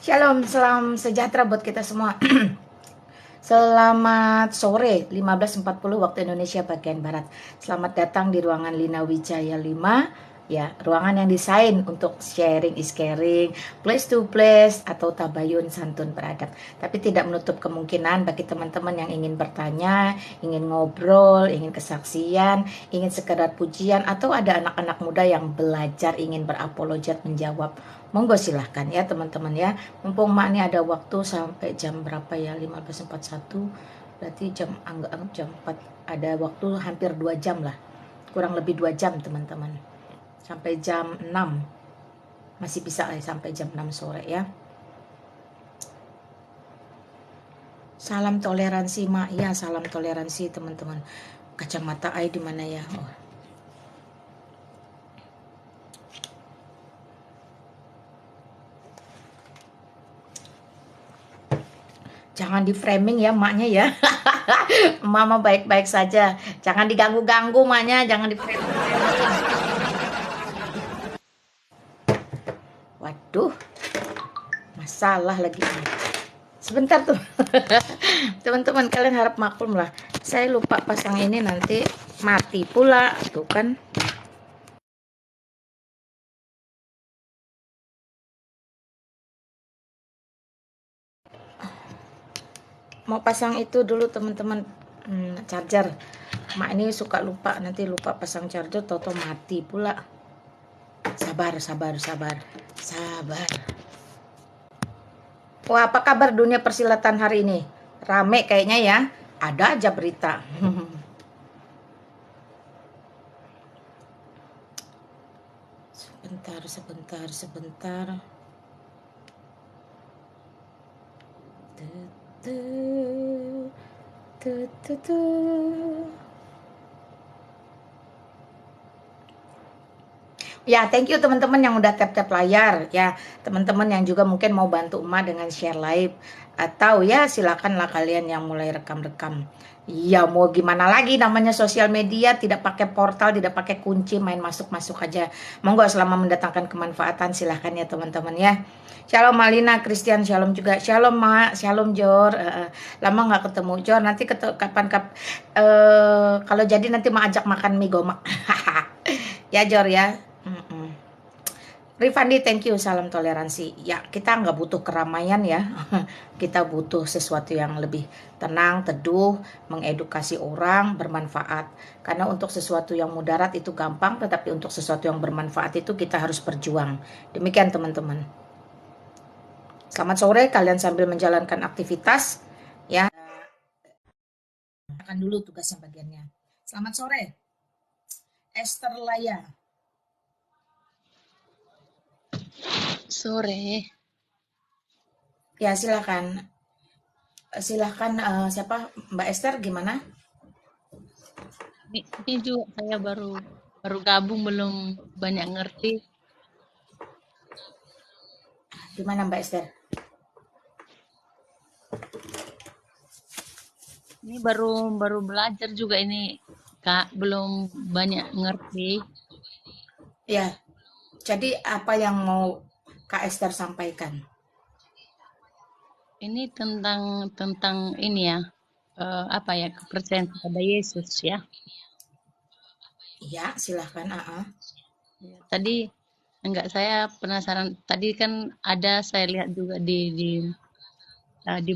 Shalom, salam sejahtera buat kita semua. Selamat sore, 15.40 waktu Indonesia bagian Barat. Selamat datang di ruangan Lina Wijaya 5. Ya, ruangan yang desain untuk sharing is caring, place to place, atau tabayun santun beradab. Tapi tidak menutup kemungkinan bagi teman-teman yang ingin bertanya, ingin ngobrol, ingin kesaksian, ingin sekedar pujian, atau ada anak-anak muda yang belajar ingin berapologet menjawab. Monggo silahkan ya teman-teman ya. Mumpung Mak ini ada waktu sampai jam berapa ya, 15.41, berarti anggap jam 4, ada waktu hampir 2 jam lah, kurang lebih 2 jam teman-teman, sampai jam 6, masih bisa lah sampai jam 6 sore ya. Salam toleransi Mak, ya salam toleransi teman-teman. Kacamata ai di mana ya? Oh. Jangan di framing ya maknya ya. Mama baik-baik saja. Jangan diganggu-ganggu maknya, jangan di framing. Waduh, masalah lagi. Sebentar tuh. Teman-teman kalian harap maklum lah. Saya lupa pasang ini, nanti mati pula tuh kan. Mau pasang itu dulu teman-teman, charger. Mak ini suka lupa, nanti lupa pasang charger, toto mati pula. Sabar. Wah, apa kabar dunia persilatan hari ini? Rame kayaknya ya. Ada aja berita. Sebentar. Ya, thank you teman-teman yang udah tap-tap layar ya. Teman-teman yang juga mungkin mau bantu emak dengan share live, atau ya silakanlah kalian yang mulai rekam-rekam. Ya mau gimana lagi, namanya sosial media, tidak pakai portal, tidak pakai kunci, main masuk-masuk aja. Monggo selama mendatangkan kemanfaatan silahkan ya teman-teman ya. Shalom Malina, Christian, shalom juga. Shalom Mak, shalom Jor. Lama nggak ketemu Jor, nanti kalau jadi nanti mau ajak makan mie gomak. Ya Jor ya. Rifandi, thank you, salam toleransi. Ya, kita nggak butuh keramaian ya. Kita butuh sesuatu yang lebih tenang, teduh, mengedukasi orang, bermanfaat. Karena untuk sesuatu yang mudarat itu gampang, tetapi untuk sesuatu yang bermanfaat itu kita harus berjuang. Demikian teman-teman. Selamat sore, kalian sambil menjalankan aktivitas. Ya, akan dulu tugasnya bagiannya. Selamat sore, Esther Laya. Sore. Ya, silakan siapa, Mbak Esther, gimana? Ini juga saya baru gabung, belum banyak ngerti. Gimana Mbak Esther? Ini baru belajar juga ini, Kak, belum banyak ngerti. Ya, jadi apa yang mau Kak Esther sampaikan? Ini tentang ini ya, apa ya, kepercayaan kepada Yesus ya. Ya, silahkan. Ya, tadi saya penasaran. Tadi kan ada saya lihat juga di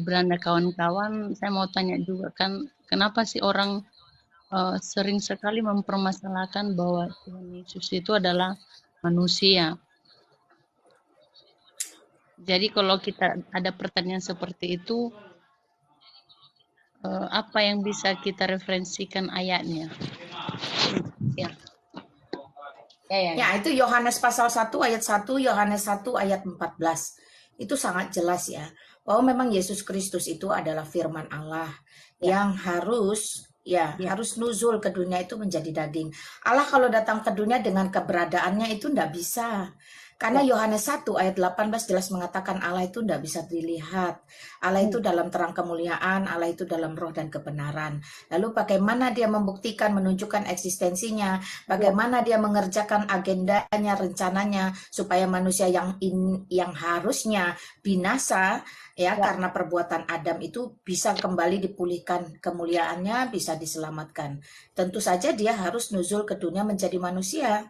beranda kawan-kawan. Saya mau tanya juga kan, kenapa sih orang sering sekali mempermasalahkan bahwa Tuhan Yesus itu adalah manusia. Jadi kalau kita ada pertanyaan seperti itu, apa yang bisa kita referensikan ayatnya? Ya. Ya, itu Yohanes pasal 1 ayat 1, Yohanes 1 ayat 14. Itu sangat jelas ya, bahwa memang Yesus Kristus itu adalah firman Allah yang harus harus nuzul ke dunia itu menjadi daging. Allah kalau datang ke dunia dengan keberadaannya itu enggak bisa. Karena Yohanes 1 ayat 18 jelas mengatakan Allah itu tidak bisa dilihat. Allah itu dalam terang kemuliaan, Allah itu dalam roh dan kebenaran. Lalu bagaimana dia membuktikan, menunjukkan eksistensinya, bagaimana dia mengerjakan agendanya, rencananya, supaya manusia yang harusnya binasa, ya, karena perbuatan Adam itu bisa kembali dipulihkan kemuliaannya, bisa diselamatkan. Tentu saja dia harus nuzul ke dunia menjadi manusia.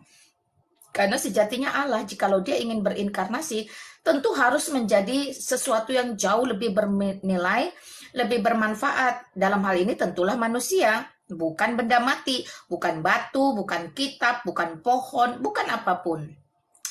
Karena sejatinya Allah, jikalau dia ingin berinkarnasi, tentu harus menjadi sesuatu yang jauh lebih bernilai, lebih bermanfaat. Dalam hal ini tentulah manusia, bukan benda mati, bukan batu, bukan kitab, bukan pohon, bukan apapun.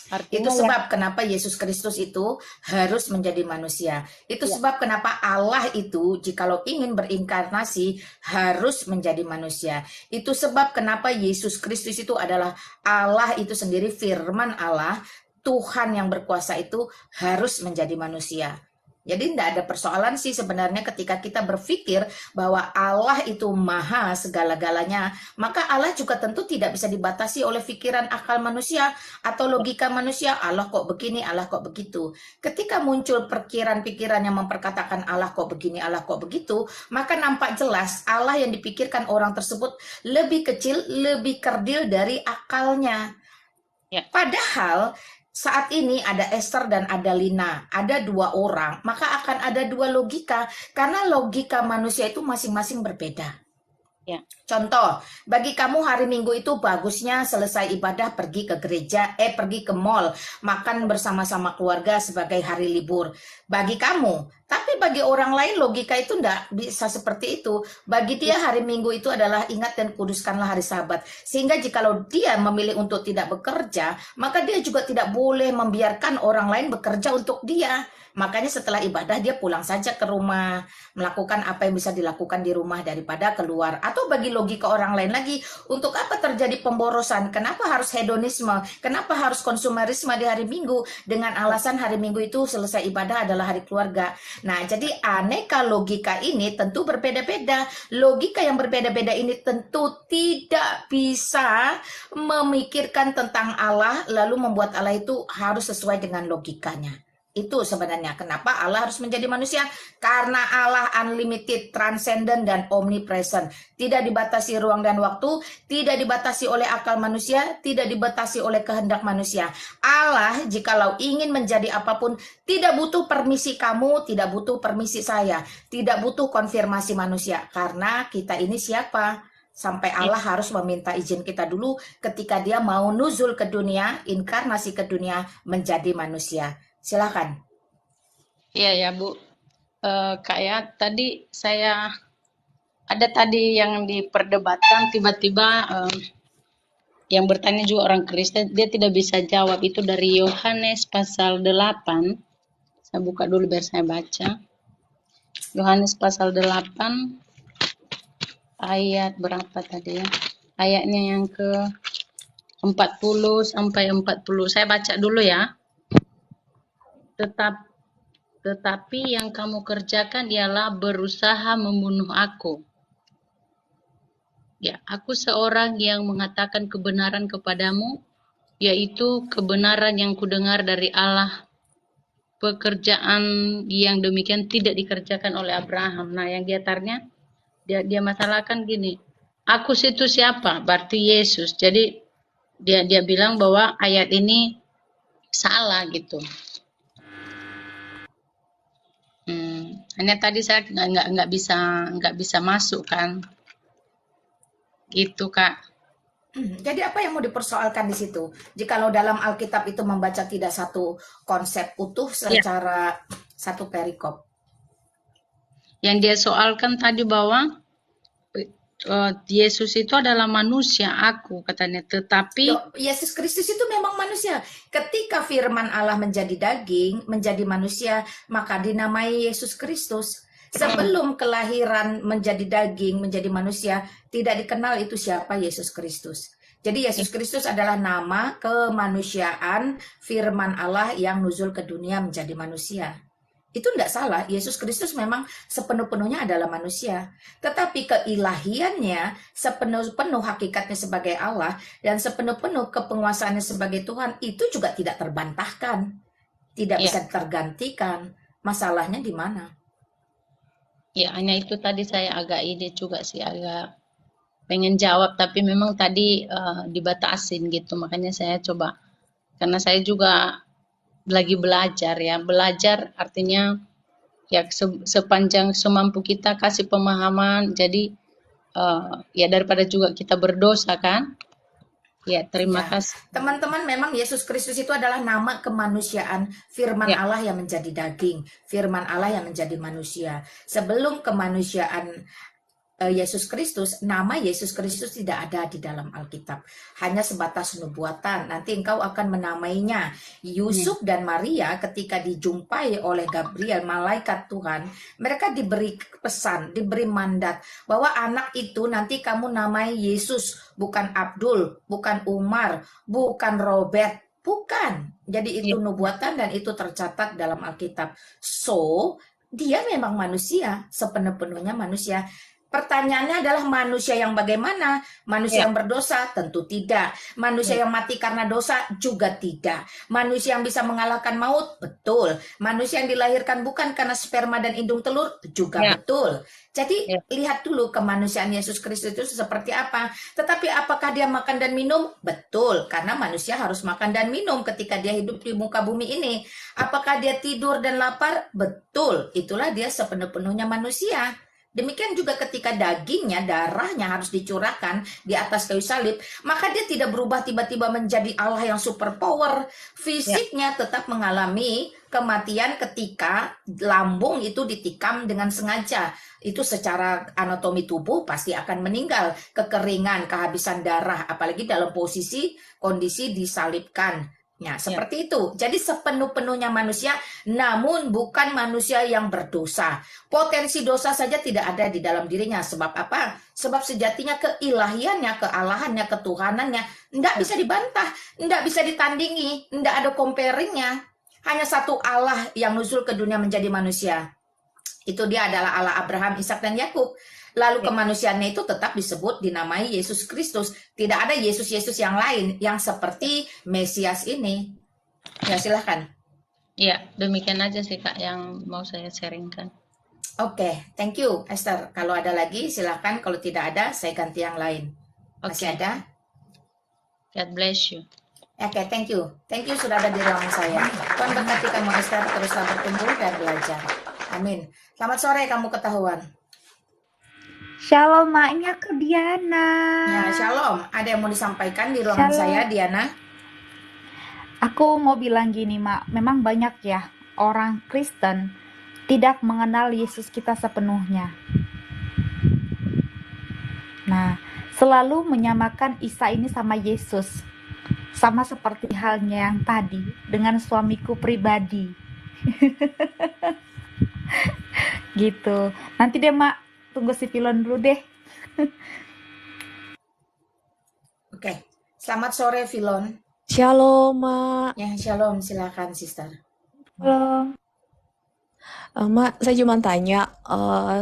Itu Artinya sebab kenapa Yesus Kristus itu harus menjadi manusia. Itu sebab kenapa Allah itu jikalau ingin berinkarnasi harus menjadi manusia. Itu sebab kenapa Yesus Kristus itu adalah Allah itu sendiri, firman Allah, Tuhan yang berkuasa itu harus menjadi manusia. Jadi tidak ada persoalan sih sebenarnya ketika kita berpikir bahwa Allah itu maha segala-galanya, maka Allah juga tentu tidak bisa dibatasi oleh pikiran akal manusia atau logika manusia. Allah kok begini, Allah kok begitu. Ketika muncul pikiran-pikiran yang memperkatakan Allah kok begini, Allah kok begitu, maka nampak jelas Allah yang dipikirkan orang tersebut lebih kecil, lebih kerdil dari akalnya. Padahal saat ini ada Esther dan ada Lina, ada dua orang, maka akan ada dua logika, karena logika manusia itu masing-masing berbeda. Contoh, bagi kamu hari Minggu itu bagusnya selesai ibadah pergi ke gereja, pergi ke mall, makan bersama-sama keluarga sebagai hari libur. Bagi kamu, tapi bagi orang lain logika itu enggak bisa seperti itu. Bagi dia hari Minggu itu adalah ingat dan kuduskanlah hari Sabat. Sehingga jikalau dia memilih untuk tidak bekerja, maka dia juga tidak boleh membiarkan orang lain bekerja untuk dia. Makanya setelah ibadah dia pulang saja ke rumah, melakukan apa yang bisa dilakukan di rumah daripada keluar. Atau bagi logika orang lain lagi, untuk apa terjadi pemborosan? Kenapa harus hedonisme? Kenapa harus konsumerisme di hari Minggu? Dengan alasan hari Minggu itu selesai ibadah adalah hari keluarga. Nah, jadi aneka logika ini tentu berbeda-beda. Logika yang berbeda-beda ini tentu tidak bisa memikirkan tentang Allah, lalu membuat Allah itu harus sesuai dengan logikanya. Itu sebenarnya kenapa Allah harus menjadi manusia. Karena Allah unlimited, transcendent, dan omnipresent. Tidak dibatasi ruang dan waktu, tidak dibatasi oleh akal manusia, tidak dibatasi oleh kehendak manusia. Allah jikalau ingin menjadi apapun, tidak butuh permisi kamu, tidak butuh permisi saya, tidak butuh konfirmasi manusia. Karena kita ini siapa? Sampai Allah harus meminta izin kita dulu ketika dia mau nuzul ke dunia, inkarnasi ke dunia menjadi manusia. Silakan. Iya ya Bu, Kak ya, tadi saya ada tadi yang diperdebatkan tiba-tiba yang bertanya juga orang Kristen, dia tidak bisa jawab, itu dari Yohanes pasal 8. Saya buka dulu biar saya baca. Yohanes pasal 8 ayat berapa tadi ya? Ayatnya yang ke 40 sampai 40. Saya baca dulu ya. Tetapi yang kamu kerjakan ialah berusaha membunuh aku. Ya, aku seorang yang mengatakan kebenaran kepadamu, yaitu kebenaran yang kudengar dari Allah. Pekerjaan yang demikian tidak dikerjakan oleh Abraham. Nah, yang diantaranya dia masalahkan gini. Aku itu siapa? Berarti Yesus. Jadi dia bilang bahwa ayat ini salah gitu. Hanya tadi saya nggak bisa masuk kan, gitu Kak. Jadi apa yang mau dipersoalkan di situ? Jikalau dalam Alkitab itu membaca tidak satu konsep utuh secara satu perikop. Yang dia soalkan tadi bahwa Yesus itu adalah manusia, aku katanya, tetapi Yesus Kristus itu memang manusia. Ketika firman Allah menjadi daging, menjadi manusia, maka dinamai Yesus Kristus. Sebelum kelahiran menjadi daging, menjadi manusia, tidak dikenal itu siapa Yesus Kristus. Jadi Yesus Kristus adalah nama kemanusiaan firman Allah yang nuzul ke dunia menjadi manusia. Itu tidak salah, Yesus Kristus memang sepenuh-penuhnya adalah manusia. Tetapi keilahiannya, sepenuh-penuh hakikatnya sebagai Allah, dan sepenuh-penuh kepenguasaannya sebagai Tuhan, itu juga tidak terbantahkan. Tidak Ya, bisa tergantikan. Masalahnya di mana? ya hanya itu tadi saya agak ide juga sih, agak pengen jawab, tapi memang tadi dibatasin gitu, makanya saya coba. Karena saya juga lagi belajar ya, belajar artinya ya sepanjang semampu kita kasih pemahaman, jadi ya daripada juga kita berdosa kan, ya terima Ya, kasih. teman-teman, memang Yesus Kristus itu adalah nama kemanusiaan, firman Ya, Allah yang menjadi daging, firman Allah yang menjadi manusia. Sebelum kemanusiaan Yesus Kristus, nama Yesus Kristus tidak ada di dalam Alkitab. Hanya sebatas nubuatan. Nanti engkau akan menamainya. ya, Yusuf dan Maria ketika dijumpai oleh Gabriel, malaikat Tuhan, mereka diberi pesan, diberi mandat bahwa anak itu nanti kamu namai Yesus, bukan Abdul, bukan Umar, bukan Robert, bukan. Jadi ya, itu nubuatan dan itu tercatat dalam Alkitab. So, dia memang manusia, sepenuh-penuhnya manusia. Pertanyaannya adalah manusia yang bagaimana? Manusia ya, yang berdosa? Tentu tidak. Manusia ya, yang mati karena dosa? Juga tidak. Manusia yang bisa mengalahkan maut? Betul. Manusia yang dilahirkan bukan karena sperma dan indung telur? Juga ya, betul. Jadi ya, lihat dulu kemanusiaan Yesus Kristus itu seperti apa. Tetapi apakah dia makan dan minum? Betul. Karena manusia harus makan dan minum ketika dia hidup di muka bumi ini. Apakah dia tidur dan lapar? Betul. Itulah dia sepenuh-penuhnya manusia. Demikian juga ketika dagingnya, darahnya harus dicurahkan di atas kayu salib, maka dia tidak berubah tiba-tiba menjadi Allah yang super power. ya, Fisiknya tetap mengalami kematian ketika lambung itu ditikam dengan sengaja. Itu secara anatomi tubuh pasti akan meninggal, kekeringan, kehabisan darah, apalagi dalam posisi kondisi disalibkan. Ya, ya, seperti itu. Jadi sepenuh-penuhnya manusia, namun bukan manusia yang berdosa. Potensi dosa saja tidak ada di dalam dirinya. Sebab apa? Sebab sejatinya keilahiannya, kealahannya, ketuhanannya tidak bisa dibantah, tidak bisa ditandingi, tidak ada comparingnya. Hanya satu Allah yang nuzul ke dunia menjadi manusia. Itu dia adalah Allah Abraham, Ishak dan Yakub. Lalu ya, kemanusiaannya itu tetap disebut dinamai Yesus Kristus. Tidak ada Yesus-Yesus yang lain yang seperti Mesias ini. Ya, silahkan. ya, demikian aja sih Kak yang mau saya sharingkan. Oke, thank you Esther. Kalau ada lagi silahkan, kalau tidak ada saya ganti yang lain. Masih Oke, ada? God bless you. Oke, thank you. Thank you sudah ada di ruangan saya. Tuhan berkati kamu Esther, teruslah bertumbuh dan belajar. Amin. Selamat sore kamu ketahuan. Shalom maknya ke Diana. Ya, shalom. Ada yang mau disampaikan di ruangan Shalom. saya, Diana? Aku mau bilang gini, Mak. Memang banyak ya orang Kristen tidak mengenal Yesus kita sepenuhnya. Nah, selalu menyamakan Isa ini sama Yesus. Sama seperti halnya yang tadi dengan suamiku pribadi. Gitu. Nanti deh, Mak. Tunggu si Pilon dulu deh. Oke. Selamat sore, Filon. Shalom, Mak. Ya, shalom. Silakan, Sister. Halo. Mak, saya cuma tanya,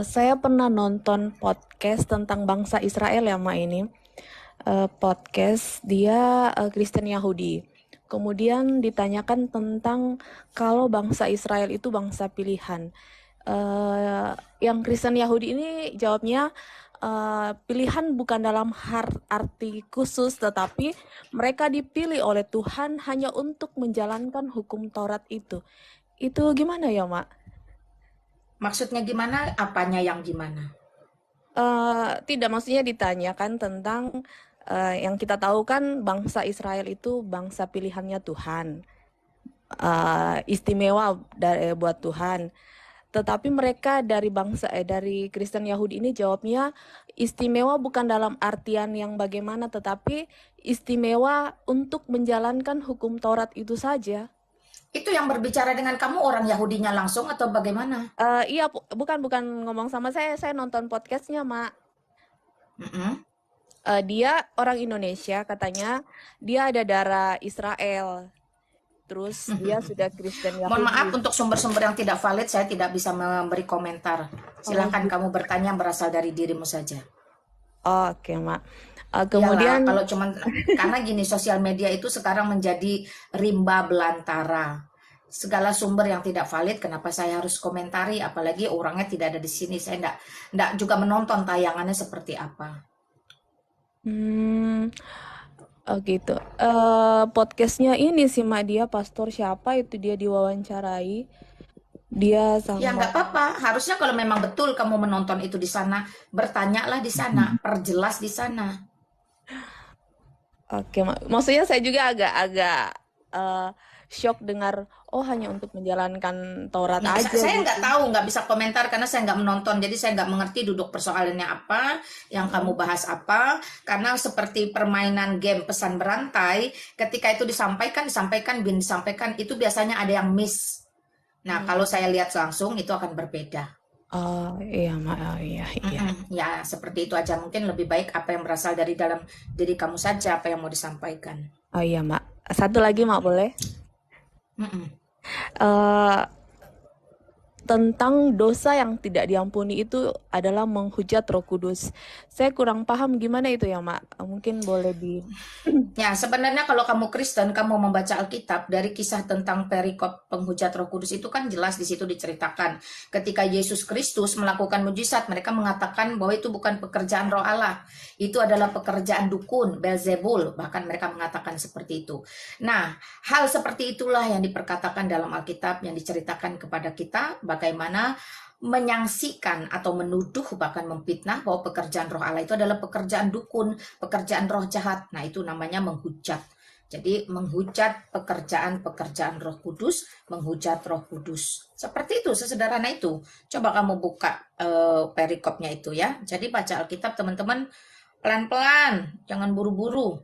saya pernah nonton podcast tentang bangsa Israel ya, Mak ini. Podcast dia Kristen Yahudi. Kemudian ditanyakan tentang kalau bangsa Israel itu bangsa pilihan. Yang Kristen Yahudi ini jawabnya pilihan bukan dalam arti khusus, tetapi mereka dipilih oleh Tuhan hanya untuk menjalankan hukum Taurat itu. Itu gimana ya, Mak? Maksudnya gimana? Apanya yang gimana? Tidak, maksudnya ditanyakan tentang yang kita tahu kan bangsa Israel itu bangsa pilihannya Tuhan, istimewa buat Tuhan. Tetapi mereka dari Kristen Yahudi ini jawabnya istimewa bukan dalam artian yang bagaimana, tetapi istimewa untuk menjalankan hukum Taurat itu saja. Itu yang berbicara dengan kamu orang Yahudinya langsung atau bagaimana? Iya, bukan ngomong sama saya nonton podcastnya, Mak. Mm-mm. Dia orang Indonesia, katanya dia ada darah Israel. terus dia sudah Kristen Mohon maaf Yahudi. untuk sumber-sumber yang tidak valid, saya tidak bisa memberi komentar. Silahkan kamu bertanya yang berasal dari dirimu saja. Oke, Mak. Iyalah, Kemudian kalau cuman karena gini, sosial media itu sekarang menjadi rimba belantara. Segala sumber yang tidak valid, kenapa saya harus komentari? Apalagi orangnya tidak ada di sini. Saya enggak juga menonton tayangannya seperti apa. oh gitu. Podcastnya ini sih, Mak, dia pastor siapa itu, dia diwawancarai. Dia Ya nggak sama apa-apa. Harusnya kalau memang betul kamu menonton itu di sana, bertanyalah di sana, perjelas di sana. Oke, maksudnya saya juga agak shock dengar, oh hanya untuk menjalankan Taurat Nah, aja saya gitu. nggak tahu, nggak bisa komentar karena saya nggak menonton, jadi saya nggak mengerti duduk persoalannya apa, yang kamu bahas apa. Karena seperti permainan game pesan berantai, ketika itu disampaikan, itu biasanya ada yang miss. Nah, kalau saya lihat langsung itu akan berbeda. Oh iya, Mak. Oh, iya. Ya, seperti itu aja. Mungkin lebih baik apa yang berasal dari dalam diri kamu saja, apa yang mau disampaikan. Oh iya, Mak. Satu lagi, Mak, boleh? Eh, tentang dosa yang tidak diampuni itu adalah menghujat Roh Kudus. Saya kurang paham gimana itu ya, Mak. Mungkin boleh di... Ya, sebenarnya kalau kamu Kristen, kamu membaca Alkitab dari kisah tentang perikop penghujat Roh Kudus itu kan jelas di situ diceritakan. Ketika Yesus Kristus melakukan mujizat, mereka mengatakan bahwa itu bukan pekerjaan Roh Allah. Itu adalah pekerjaan dukun, Beelzebul, bahkan mereka mengatakan seperti itu. Nah, hal seperti itulah yang diperkatakan dalam Alkitab yang diceritakan kepada kita bagaimana menyangsikan atau menuduh bahkan memfitnah bahwa pekerjaan roh Allah itu adalah pekerjaan dukun, pekerjaan roh jahat. Nah, itu namanya menghujat. Jadi menghujat pekerjaan Roh Kudus, menghujat Roh Kudus. Seperti itu, sesederhana itu. Coba kamu buka perikopnya itu ya. Jadi baca Alkitab teman-teman pelan-pelan, jangan buru-buru.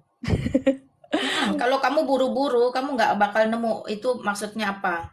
Kalau kamu buru-buru, kamu nggak bakal nemu itu maksudnya apa.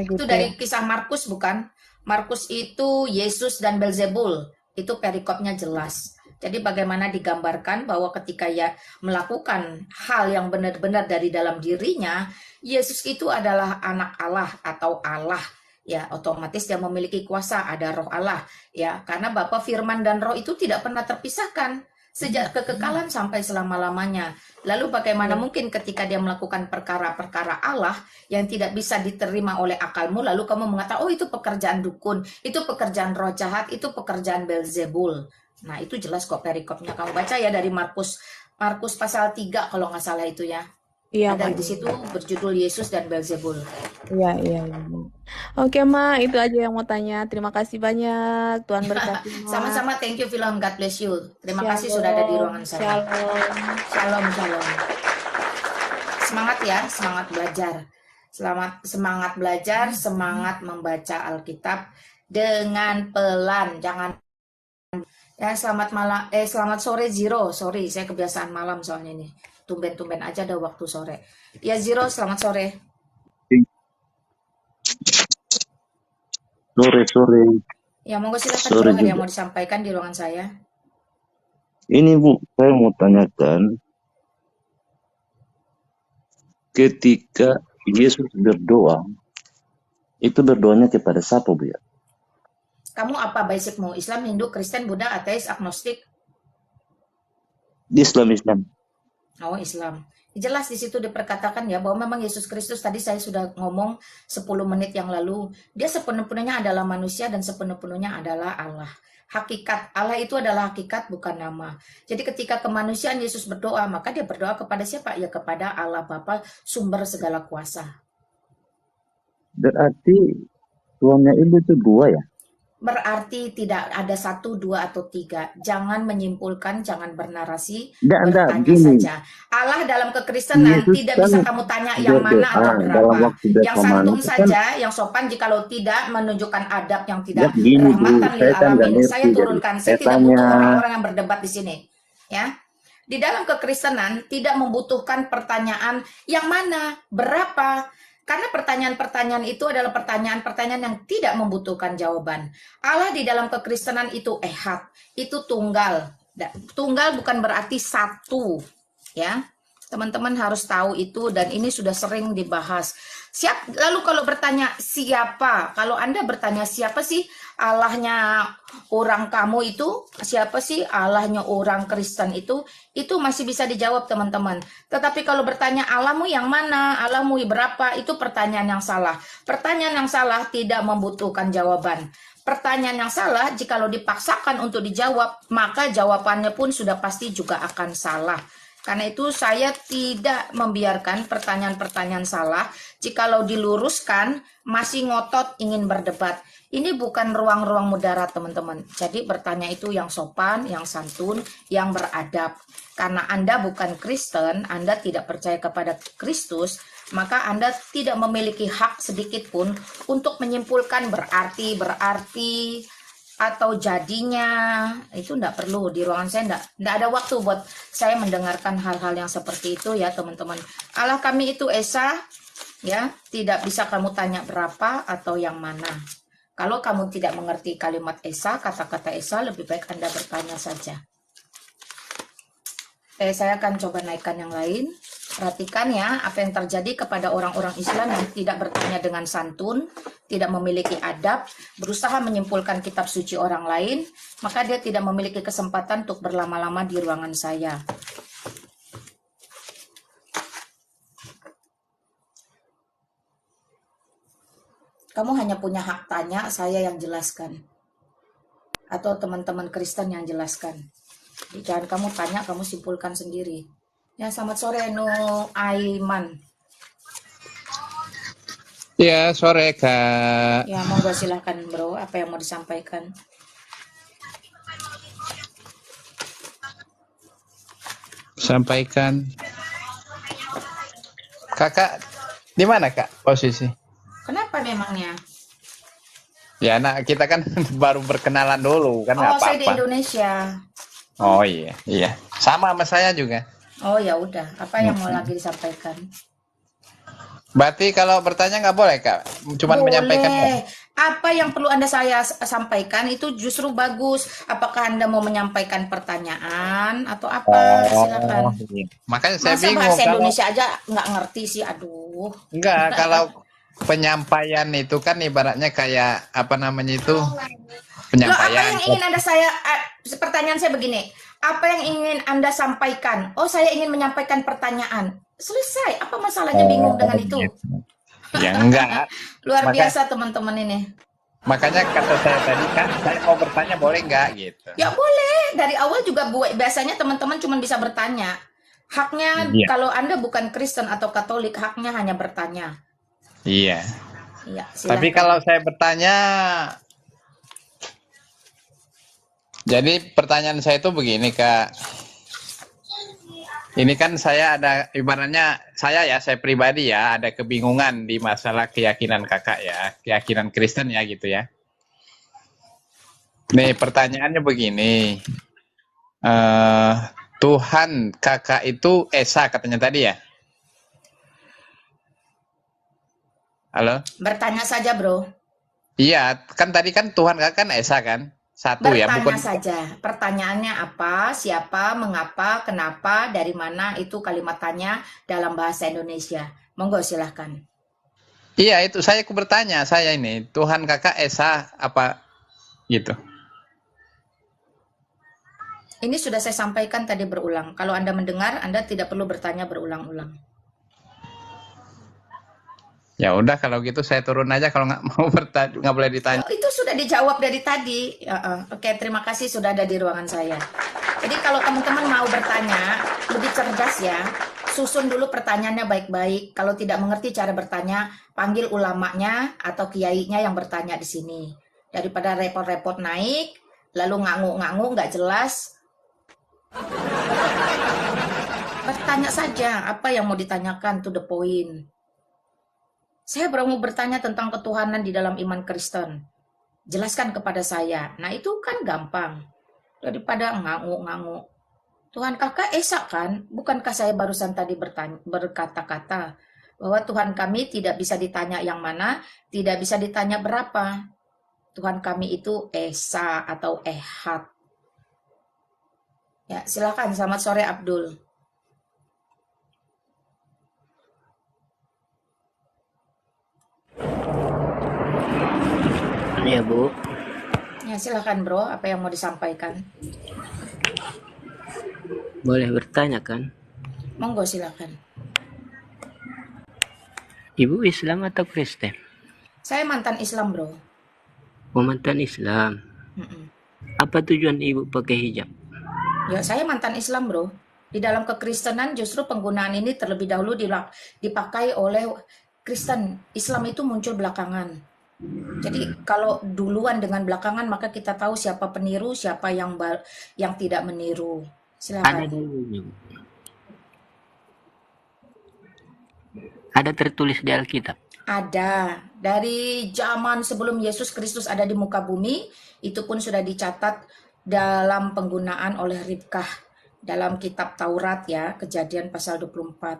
gitu Itu dari kisah Markus bukan? Markus itu Yesus dan Beelzebul. Itu perikopnya jelas. Jadi bagaimana digambarkan bahwa ketika ia melakukan hal yang benar-benar dari dalam dirinya, Yesus itu adalah anak Allah atau Allah. Ya, otomatis dia memiliki kuasa, ada roh Allah. Ya, karena Bapa, Firman, dan Roh itu tidak pernah terpisahkan sejak kekekalan sampai selama-lamanya. Lalu bagaimana mungkin ketika dia melakukan perkara-perkara Allah yang tidak bisa diterima oleh akalmu, lalu kamu mengatakan, oh itu pekerjaan dukun, itu pekerjaan roh jahat, itu pekerjaan Beelzebul. Nah, itu jelas kok perikopnya. Kamu baca ya dari Markus pasal 3 kalau nggak salah itu ya. Iya, Ada Mak. di situ berjudul Yesus dan Beelzebul. Iya. Oke, Mak, itu aja yang mau tanya. Terima kasih banyak. Tuhan berkati, Mak. Sama-sama, thank you Film, God bless you. Terima kasih sudah ada di ruangan saya. Shalom. Shalom. Semangat ya, semangat belajar. Semangat belajar, semangat membaca Alkitab dengan pelan. Jangan ya, selamat sore Zero. Sorry, saya kebiasaan malam soalnya ini. Tumben-tumben aja ada waktu sore. Ya Zero, selamat sore. Sore. Ya, monggo silakan Sore kalau ada yang juga. mau disampaikan di ruangan saya. Ini Bu, saya mau tanyakan, ketika Yesus berdoa, itu berdoanya kepada siapa Bu ya? Kamu apa basicmu? Islam, Hindu, Kristen, Buddha, ateis, agnostik? Di Islam. Oh, Islam. Jelas di situ diperkatakan ya bahwa memang Yesus Kristus, tadi saya sudah ngomong 10 menit yang lalu, dia sepenuh-penuhnya adalah manusia dan sepenuh-penuhnya adalah Allah. Hakikat Allah itu adalah hakikat, bukan nama. Jadi ketika kemanusiaan Yesus berdoa, maka dia berdoa kepada siapa? Ya kepada Allah Bapa, sumber segala kuasa. Berarti tuannya Ibu itu dua ya? Berarti tidak ada 1, 2, atau 3. Jangan menyimpulkan, jangan bernarasi, Enggak, bertanya gini. saja. Allah dalam kekristenan Yesus tidak kan bisa kamu tanya yang mana atau dalam berapa. waktu Yang santun kan, saja, yang sopan, jikalau tidak menunjukkan adab yang ya tidak gini Bu, rahmatan lil saya kan nggak alamin, ngerti. saya Jadi turunkan. Saya saya tidak butuh tanya, orang-orang yang berdebat di sini. Ya. Di dalam kekristenan tidak membutuhkan pertanyaan yang mana, berapa. Karena pertanyaan-pertanyaan itu adalah pertanyaan-pertanyaan yang tidak membutuhkan jawaban. Allah di dalam kekristenan itu ehad, itu tunggal. Tunggal bukan berarti satu, ya. Teman-teman harus tahu itu, dan ini sudah sering dibahas. Lalu kalau bertanya siapa? Kalau Anda bertanya siapa sih Allahnya orang kamu itu? Siapa sih Allahnya orang Kristen itu masih bisa dijawab teman-teman. Tetapi kalau bertanya Allahmu yang mana? Allahmu berapa? Itu pertanyaan yang salah. Pertanyaan yang salah tidak membutuhkan jawaban. Pertanyaan yang salah jikalau dipaksakan untuk dijawab, maka jawabannya pun sudah pasti juga akan salah. Karena itu saya tidak membiarkan pertanyaan-pertanyaan salah. Jikalau diluruskan, masih ngotot ingin berdebat. Ini bukan ruang-ruang mudarat teman-teman. Jadi bertanya itu yang sopan, yang santun, yang beradab. Karena Anda bukan Kristen, Anda tidak percaya kepada Kristus, maka Anda tidak memiliki hak sedikit pun untuk menyimpulkan berarti atau jadinya. Itu enggak perlu. Di ruangan saya enggak ada waktu buat saya mendengarkan hal-hal yang seperti itu ya teman-teman. Allah kami itu Esa, ya, tidak bisa kamu tanya berapa atau yang mana. Kalau kamu tidak mengerti kalimat Esa, kata-kata Esa, lebih baik Anda bertanya saja. Saya akan coba naikkan yang lain. Perhatikan ya, apa yang terjadi kepada orang-orang Islam yang tidak bertanya dengan santun, tidak memiliki adab, berusaha menyimpulkan kitab suci orang lain, maka dia tidak memiliki kesempatan untuk berlama-lama di ruangan saya. Kamu hanya punya hak tanya, saya yang jelaskan. Atau teman-teman Kristen yang jelaskan. Jangan kamu tanya, kamu simpulkan sendiri. Ya, selamat sore Nu Aiman. Ya, sore Kak. Ya, monggo silahkan bro, apa yang mau disampaikan? Sampaikan. Kakak, di mana Kak posisi? Kenapa memangnya? Ya, nah kita kan baru berkenalan dulu kan nggak Oh, saya di apa-apa. Indonesia. Oh iya, sama saya juga. Oh ya udah, apa yang mau lagi disampaikan? Berarti kalau bertanya nggak boleh Kak, cuman menyampaikan. Boleh. Apa yang perlu saya sampaikan itu justru bagus. Apakah Anda mau menyampaikan pertanyaan atau apa? Silakan. Iya. Makanya saya Masa bingung bahasa kalau Indonesia aja nggak ngerti sih, aduh. enggak, kalau penyampaian itu kan ibaratnya kayak apa namanya itu Loh, apa penyampaian. yang ingin pertanyaan saya begini. Apa yang ingin Anda sampaikan? Oh, saya ingin menyampaikan pertanyaan. Selesai. Apa masalahnya bingung dengan itu? Ya enggak. Luar Maka- biasa teman-teman ini. Makanya kata saya tadi kan, saya mau bertanya boleh nggak gitu. Ya boleh. Dari awal juga biasanya teman-teman cuma bisa bertanya. Haknya Iya. kalau Anda bukan Kristen atau Katolik, haknya hanya bertanya. Iya. Iya, Tapi silakan. kalau saya bertanya, jadi pertanyaan saya itu begini Kak. Ini kan saya ada ibaratnya saya pribadi ya ada kebingungan di masalah keyakinan Kakak ya, keyakinan Kristen ya gitu ya. Nih pertanyaannya begini, Tuhan Kakak itu Esa katanya tadi ya? Halo? Bertanya saja, bro. Iya, kan tadi kan Tuhan Kakak kan Esa kan? Satu ya, Bertanya bukan. saja. Pertanyaannya apa, siapa, mengapa, kenapa, dari mana, itu kalimat tanya dalam bahasa Indonesia. Monggo silahkan. Iya, itu saya bertanya, saya ini Tuhan Kakak Esa apa gitu. Ini sudah saya sampaikan tadi berulang. Kalau Anda mendengar, Anda tidak perlu bertanya berulang-ulang. Ya udah kalau gitu saya turun aja kalau nggak mau bertanya, nggak boleh ditanya. Itu sudah dijawab dari tadi. Oke, terima kasih sudah ada di ruangan saya. Jadi kalau teman-teman mau bertanya, lebih cerdas ya. Susun dulu pertanyaannya baik-baik. Kalau tidak mengerti cara bertanya, panggil ulamanya atau kiainya yang bertanya di sini. Daripada repot-repot naik, lalu ngangguk-ngangguk nggak jelas. Bertanya saja apa yang mau ditanyakan, to the point. Saya baru mau bertanya tentang ketuhanan di dalam iman Kristen. Jelaskan kepada saya. Nah itu kan gampang. Daripada ngangguk-ngangguk. Tuhan Kakak Esa kan? Bukankah saya barusan tadi berkata-kata bahwa Tuhan kami tidak bisa ditanya yang mana, tidak bisa ditanya berapa. Tuhan kami itu Esa atau Ehad. Ya, silakan. Selamat sore Abdul. Ya Bu, Ya, silakan bro, apa yang mau disampaikan? boleh bertanya kan? Monggo silakan. Ibu Islam atau Kristen? Saya mantan Islam bro. Mantan Islam. Mm-mm. Apa tujuan Ibu pakai hijab? Ya, saya mantan Islam bro. Di dalam kekristenan justru penggunaan ini terlebih dahulu dipakai oleh Kristen. Islam itu muncul belakangan. Jadi kalau duluan dengan belakangan maka kita tahu siapa peniru, siapa yang tidak meniru. Ada Silakan. dalilnya, Bu. Ada tertulis di Alkitab. Ada. Dari zaman sebelum Yesus Kristus ada di muka bumi, itu pun sudah dicatat dalam penggunaan oleh Ribkah dalam kitab Taurat ya, Kejadian pasal 24.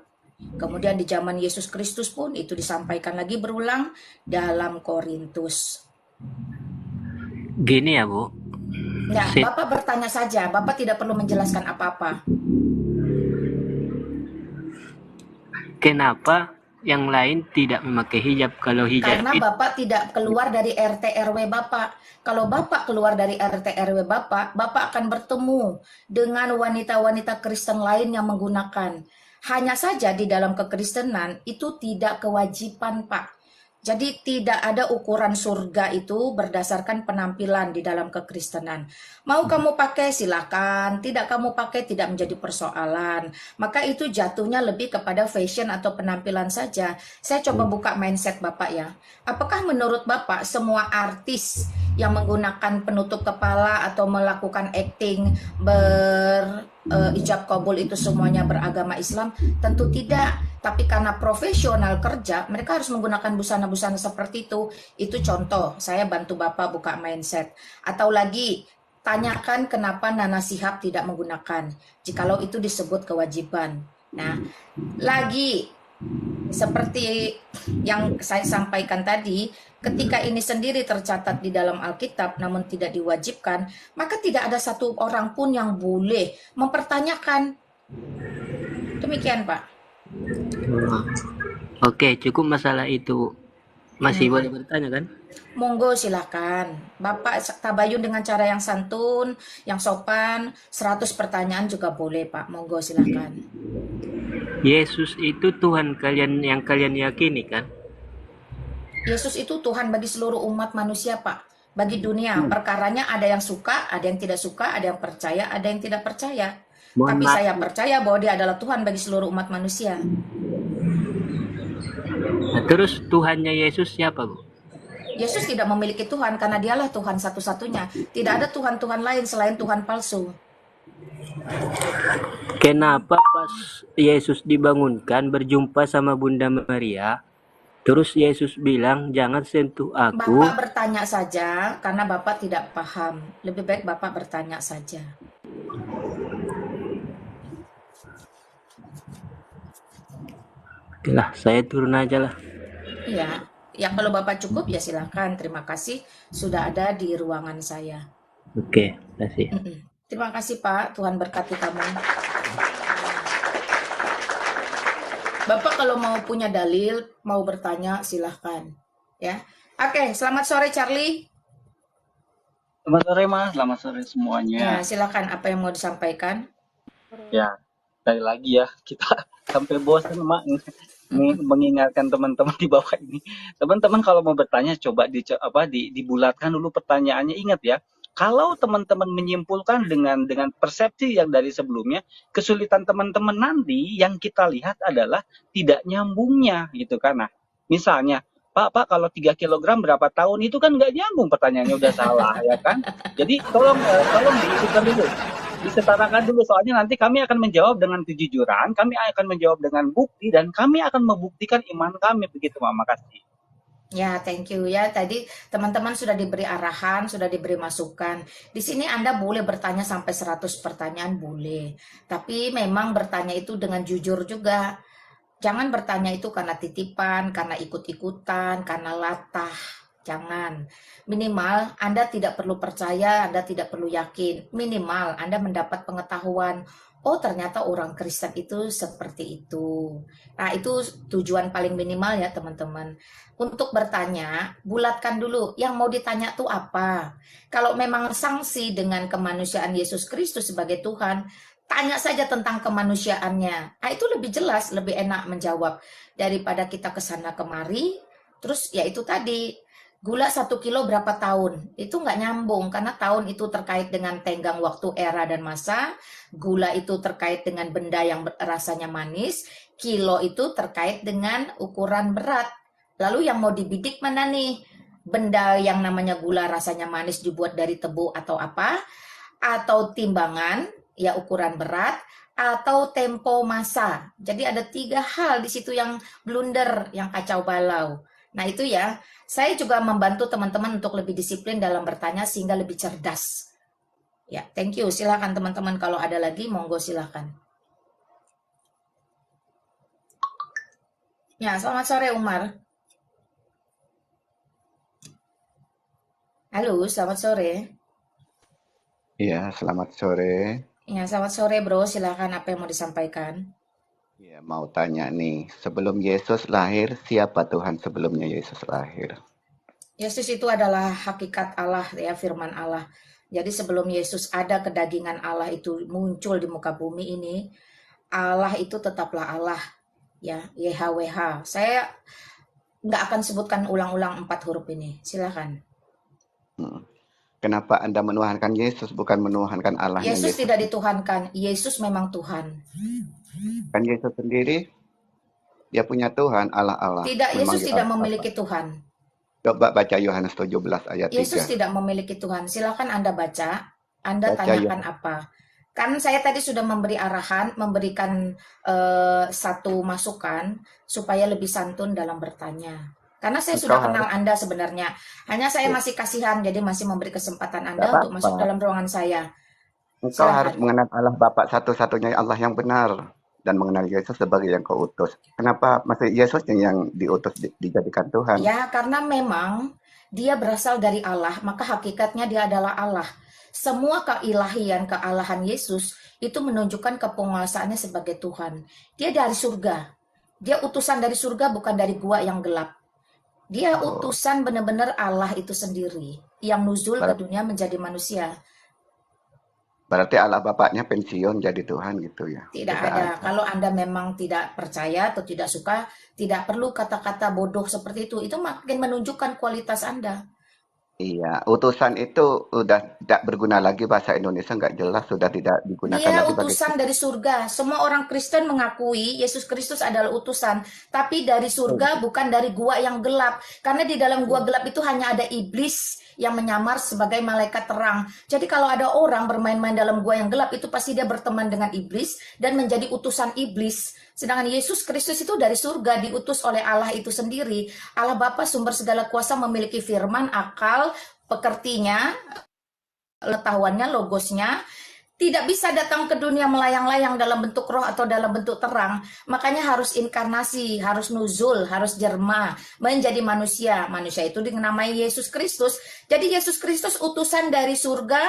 Kemudian di zaman Yesus Kristus pun itu disampaikan lagi berulang dalam Korintus. Gini ya Bu, Nah, Sip. Bapak bertanya saja, Bapak tidak perlu menjelaskan apa-apa. Kenapa yang lain tidak memakai hijab kalau hijab Karena itu? Bapak tidak keluar dari RT RW Bapak. Kalau Bapak keluar dari RT RW Bapak, Bapak akan bertemu dengan wanita-wanita Kristen lain yang menggunakan. Hanya saja di dalam kekristenan itu tidak kewajiban, Pak. Jadi tidak ada ukuran surga itu berdasarkan penampilan di dalam kekristenan. Mau kamu pakai silakan, tidak kamu pakai tidak menjadi persoalan. Maka itu jatuhnya lebih kepada fashion atau penampilan saja. Saya coba buka mindset Bapak ya. Apakah menurut Bapak semua artis yang menggunakan penutup kepala atau melakukan acting ijab kabul itu semuanya beragama Islam? Tentu tidak. Tapi karena profesional kerja, mereka harus menggunakan busana-busana seperti itu. Itu contoh, saya bantu Bapak buka mindset. Atau lagi, tanyakan kenapa Nana Shihab tidak menggunakan, jikalau itu disebut kewajiban. Nah, lagi, seperti yang saya sampaikan tadi, ketika ini sendiri tercatat di dalam Alkitab namun tidak diwajibkan, maka tidak ada satu orang pun yang boleh mempertanyakan. Demikian Pak. Oke, cukup masalah itu. Masih boleh bertanya kan? Monggo silakan. Bapak tabayun dengan cara yang santun, yang sopan, 100 pertanyaan juga boleh Pak. Monggo silakan. Yesus itu Tuhan kalian yang kalian yakini kan? Yesus itu Tuhan bagi seluruh umat manusia Pak. Bagi dunia, perkaranya ada yang suka, ada yang tidak suka, ada yang percaya, ada yang tidak percaya. Tapi saya percaya bahwa dia adalah Tuhan bagi seluruh umat manusia. Nah, terus Tuhannya Yesus siapa Bu? Yesus tidak memiliki Tuhan karena dialah Tuhan satu-satunya. Tidak ada Tuhan-Tuhan lain selain Tuhan palsu. Kenapa pas Yesus dibangunkan berjumpa sama Bunda Maria, terus Yesus bilang jangan sentuh aku? Bapak bertanya saja karena Bapak tidak paham. Lebih baik Bapak bertanya saja. Oke lah, saya turun aja lah. Iya, ya kalau Bapak cukup ya silakan. Terima kasih sudah ada di ruangan saya. Oke, terima kasih. Terima kasih Pak, Tuhan berkati kamu. Bapak kalau mau punya dalil, mau bertanya silahkan. Ya, oke. Selamat sore Charlie. Selamat sore Mas, selamat sore semuanya. Ya, silakan. Apa yang mau disampaikan? Ya, sekali lagi ya kita sampai bosan Mak mengingatkan teman-teman di bawah ini. Teman-teman kalau mau bertanya coba dibulatkan dulu pertanyaannya. Ingat ya, kalau teman-teman menyimpulkan dengan persepsi yang dari sebelumnya, kesulitan teman-teman nanti yang kita lihat adalah tidak nyambungnya gitu kan. Nah, misalnya Pak, kalau 3 kilogram berapa tahun itu kan nggak nyambung, pertanyaannya udah salah ya kan. Jadi tolong diikutkan dulu, disetarakan dulu, soalnya nanti kami akan menjawab dengan kejujuran, kami akan menjawab dengan bukti, dan kami akan membuktikan iman kami, begitu Mak. Makasih. Ya, thank you ya. Tadi teman-teman sudah diberi arahan, sudah diberi masukan. Di sini Anda boleh bertanya sampai 100 pertanyaan, boleh. Tapi memang bertanya itu dengan jujur juga. Jangan bertanya itu karena titipan, karena ikut-ikutan, karena latah. Jangan. Minimal Anda tidak perlu percaya, Anda tidak perlu yakin. Minimal Anda mendapat pengetahuan. oh ternyata orang Kristen itu seperti itu. Nah, itu tujuan paling minimal ya teman-teman. Untuk bertanya, bulatkan dulu yang mau ditanya tuh apa. Kalau memang sanksi dengan kemanusiaan Yesus Kristus sebagai Tuhan, tanya saja tentang kemanusiaannya. Nah, itu lebih jelas, lebih enak menjawab daripada kita kesana kemari. Terus ya itu tadi, gula 1 kilo berapa tahun? Itu nggak nyambung karena tahun itu terkait dengan tenggang waktu, era, dan masa. Gula itu terkait dengan benda yang rasanya manis. Kilo itu terkait dengan ukuran berat. Lalu yang mau dibidik mana nih? Benda yang namanya gula rasanya manis dibuat dari tebu atau apa? Atau timbangan, ya ukuran berat, atau tempo masa. Jadi ada 3 hal di situ yang blunder, yang kacau balau. Nah itu ya, saya juga membantu teman-teman untuk lebih disiplin dalam bertanya sehingga lebih cerdas. Ya, thank you. Silakan teman-teman, kalau ada lagi monggo silakan. Ya, selamat sore Umar. Halo, selamat sore. Iya, selamat sore. Ya, selamat sore bro. Silakan, apa yang mau disampaikan? Ya, mau tanya nih, sebelum Yesus lahir, siapa Tuhan sebelumnya Yesus lahir? Yesus itu adalah hakikat Allah ya, firman Allah. Jadi sebelum Yesus ada, kedagingan Allah itu muncul di muka bumi ini, Allah itu tetaplah Allah ya, YHWH. Saya nggak akan sebutkan ulang-ulang 4 huruf ini. Silakan. Kenapa Anda menuhankan Yesus bukan menuhankan Allahnya Yesus Yesus? tidak dituhankan. Yesus memang Tuhan. Kan Yesus sendiri, dia punya Tuhan, Allah. Tidak, Memang Yesus dia tidak Allah. memiliki Tuhan. Coba baca Yohanes 17 ayat Yesus 3. tidak memiliki Tuhan. Silakan Anda baca. Anda Baca tanyakan Yohanes. apa. Kan saya tadi sudah memberi arahan, memberikan satu masukan supaya lebih santun dalam bertanya. Karena saya Engkau sudah kenal harus- Anda sebenarnya. Hanya saya Ya. masih kasihan, jadi masih memberi kesempatan Anda Nggak untuk masuk apa-apa. dalam ruangan saya. Engkau harus Silakan. mengenal Allah Bapa satu-satunya Allah yang benar dan mengenal Yesus sebagai yang kau utus. Kenapa masih Yesus yang diutus dijadikan Tuhan? Ya, karena memang dia berasal dari Allah, maka hakikatnya dia adalah Allah. Semua keilahian, kealahan Yesus itu menunjukkan kepenguasaannya sebagai Tuhan. Dia dari surga. Dia utusan dari surga, bukan dari gua yang gelap. Dia Oh. utusan benar-benar Allah itu sendiri yang nuzul ke dunia menjadi manusia. Berarti Allah Bapaknya pensiun jadi Tuhan gitu ya? Tidak ada. Kalau Anda memang tidak percaya atau tidak suka, tidak perlu kata-kata bodoh seperti itu. Itu makin menunjukkan kualitas Anda. Iya, utusan itu udah tidak berguna lagi, bahasa Indonesia nggak jelas, sudah tidak digunakan Dia lagi bagi utusan dari surga. Semua orang Kristen mengakui Yesus Kristus adalah utusan, tapi dari surga, bukan dari gua yang gelap. Karena di dalam gua gelap itu hanya ada iblis yang menyamar sebagai malaikat terang. Jadi kalau ada orang bermain-main dalam gua yang gelap, itu pasti dia berteman dengan iblis dan menjadi utusan iblis. Sedangkan Yesus Kristus itu dari surga, diutus oleh Allah itu sendiri. Allah Bapa sumber segala kuasa memiliki firman, akal, pekertinya, pengetahuannya, logosnya. Tidak bisa datang ke dunia melayang-layang dalam bentuk roh atau dalam bentuk terang. Makanya harus inkarnasi, harus nuzul, harus jerma, menjadi manusia. Manusia itu dinamai Yesus Kristus. Jadi Yesus Kristus utusan dari surga,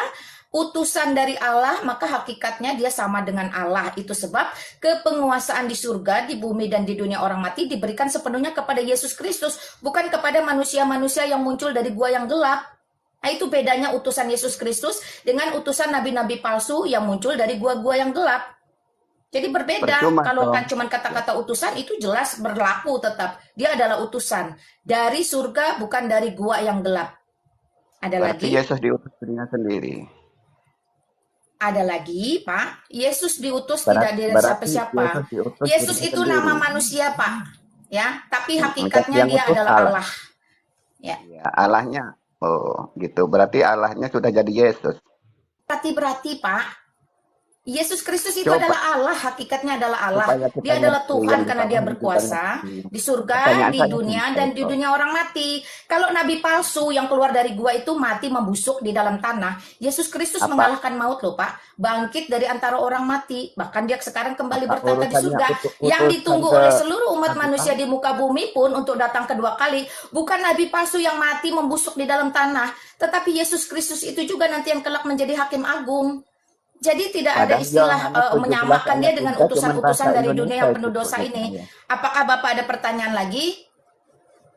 utusan dari Allah, maka hakikatnya dia sama dengan Allah. Itu sebab kepenguasaan di surga, di bumi, dan di dunia orang mati diberikan sepenuhnya kepada Yesus Kristus, bukan kepada manusia-manusia yang muncul dari gua yang gelap. Nah, itu bedanya utusan Yesus Kristus dengan utusan nabi-nabi palsu yang muncul dari gua-gua yang gelap. Jadi berbeda. Percuma Kalau dong. cuma kata-kata utusan itu jelas berlaku tetap. Dia adalah utusan dari surga, bukan dari gua yang gelap. Ada Berarti lagi? Yesus diutus dirinya sendiri. Ada lagi, Pak. Yesus diutus Berarti- tidak dari berarti siapa-siapa. Yesus diutus Yesus dirinya itu sendiri. nama manusia, Pak. Ya, tapi Tapi hakikatnya yang dia utus adalah Allah. Allah. Ya. Ya, Allahnya. Oh, gitu. Berarti Allahnya sudah jadi Yesus. Berarti, Pak, Yesus Kristus itu Coba. adalah Allah, hakikatnya adalah Allah. Supaya kita Dia adalah ngerti Tuhan yang karena dia dibangun berkuasa kita di surga, Pertanyaan di saya dunia, simpel dan di kok. dunia orang mati. Kalau nabi palsu yang keluar dari gua itu mati membusuk di dalam tanah, Yesus Kristus Apa? mengalahkan maut loh, Pak. Bangkit dari antara orang mati. Bahkan dia sekarang kembali Apa bertata di urusannya surga. Yang utusan ditunggu ke oleh seluruh umat nabi manusia di muka bumi pun untuk datang kedua kali, bukan nabi palsu yang mati membusuk di dalam tanah, tetapi Yesus Kristus itu juga nanti yang kelak menjadi hakim agung. Jadi tidak ada Padahal istilah Yohanes 17 menyamakan dia ayat dengan 3 cuman utusan-utusan bahasa dari dunia yang Indonesia penuh itu dosa ini. tulisannya. Apakah Bapak ada pertanyaan lagi?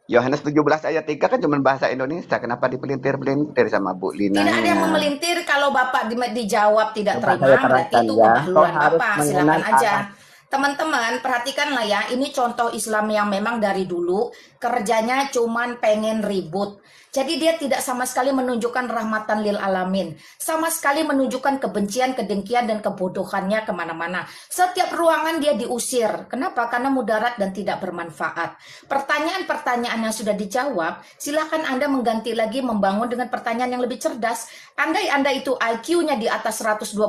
Yohanes 17 ayat 3 kan cuma bahasa Indonesia. Kenapa dipelintir-pelintir sama Bu Tidak ada yang Linanya? memelintir. Kalau Bapak dijawab tidak Coba saya terima, berarti terangkan itu ya. Kau kebahluan harus Bapak. mengenal Silakan aja. Allah. Teman-teman, perhatikanlah ya, ini contoh Islam yang memang dari dulu kerjanya cuman pengen ribut. Jadi dia tidak sama sekali menunjukkan rahmatan lil alamin. Sama sekali menunjukkan kebencian, kedengkian, dan kebodohannya kemana-mana. Setiap ruangan dia diusir. Kenapa? Karena mudarat dan tidak bermanfaat. Pertanyaan-pertanyaan yang sudah dijawab, silakan Anda mengganti lagi, membangun dengan pertanyaan yang lebih cerdas. Andai Anda itu IQ-nya di atas 120,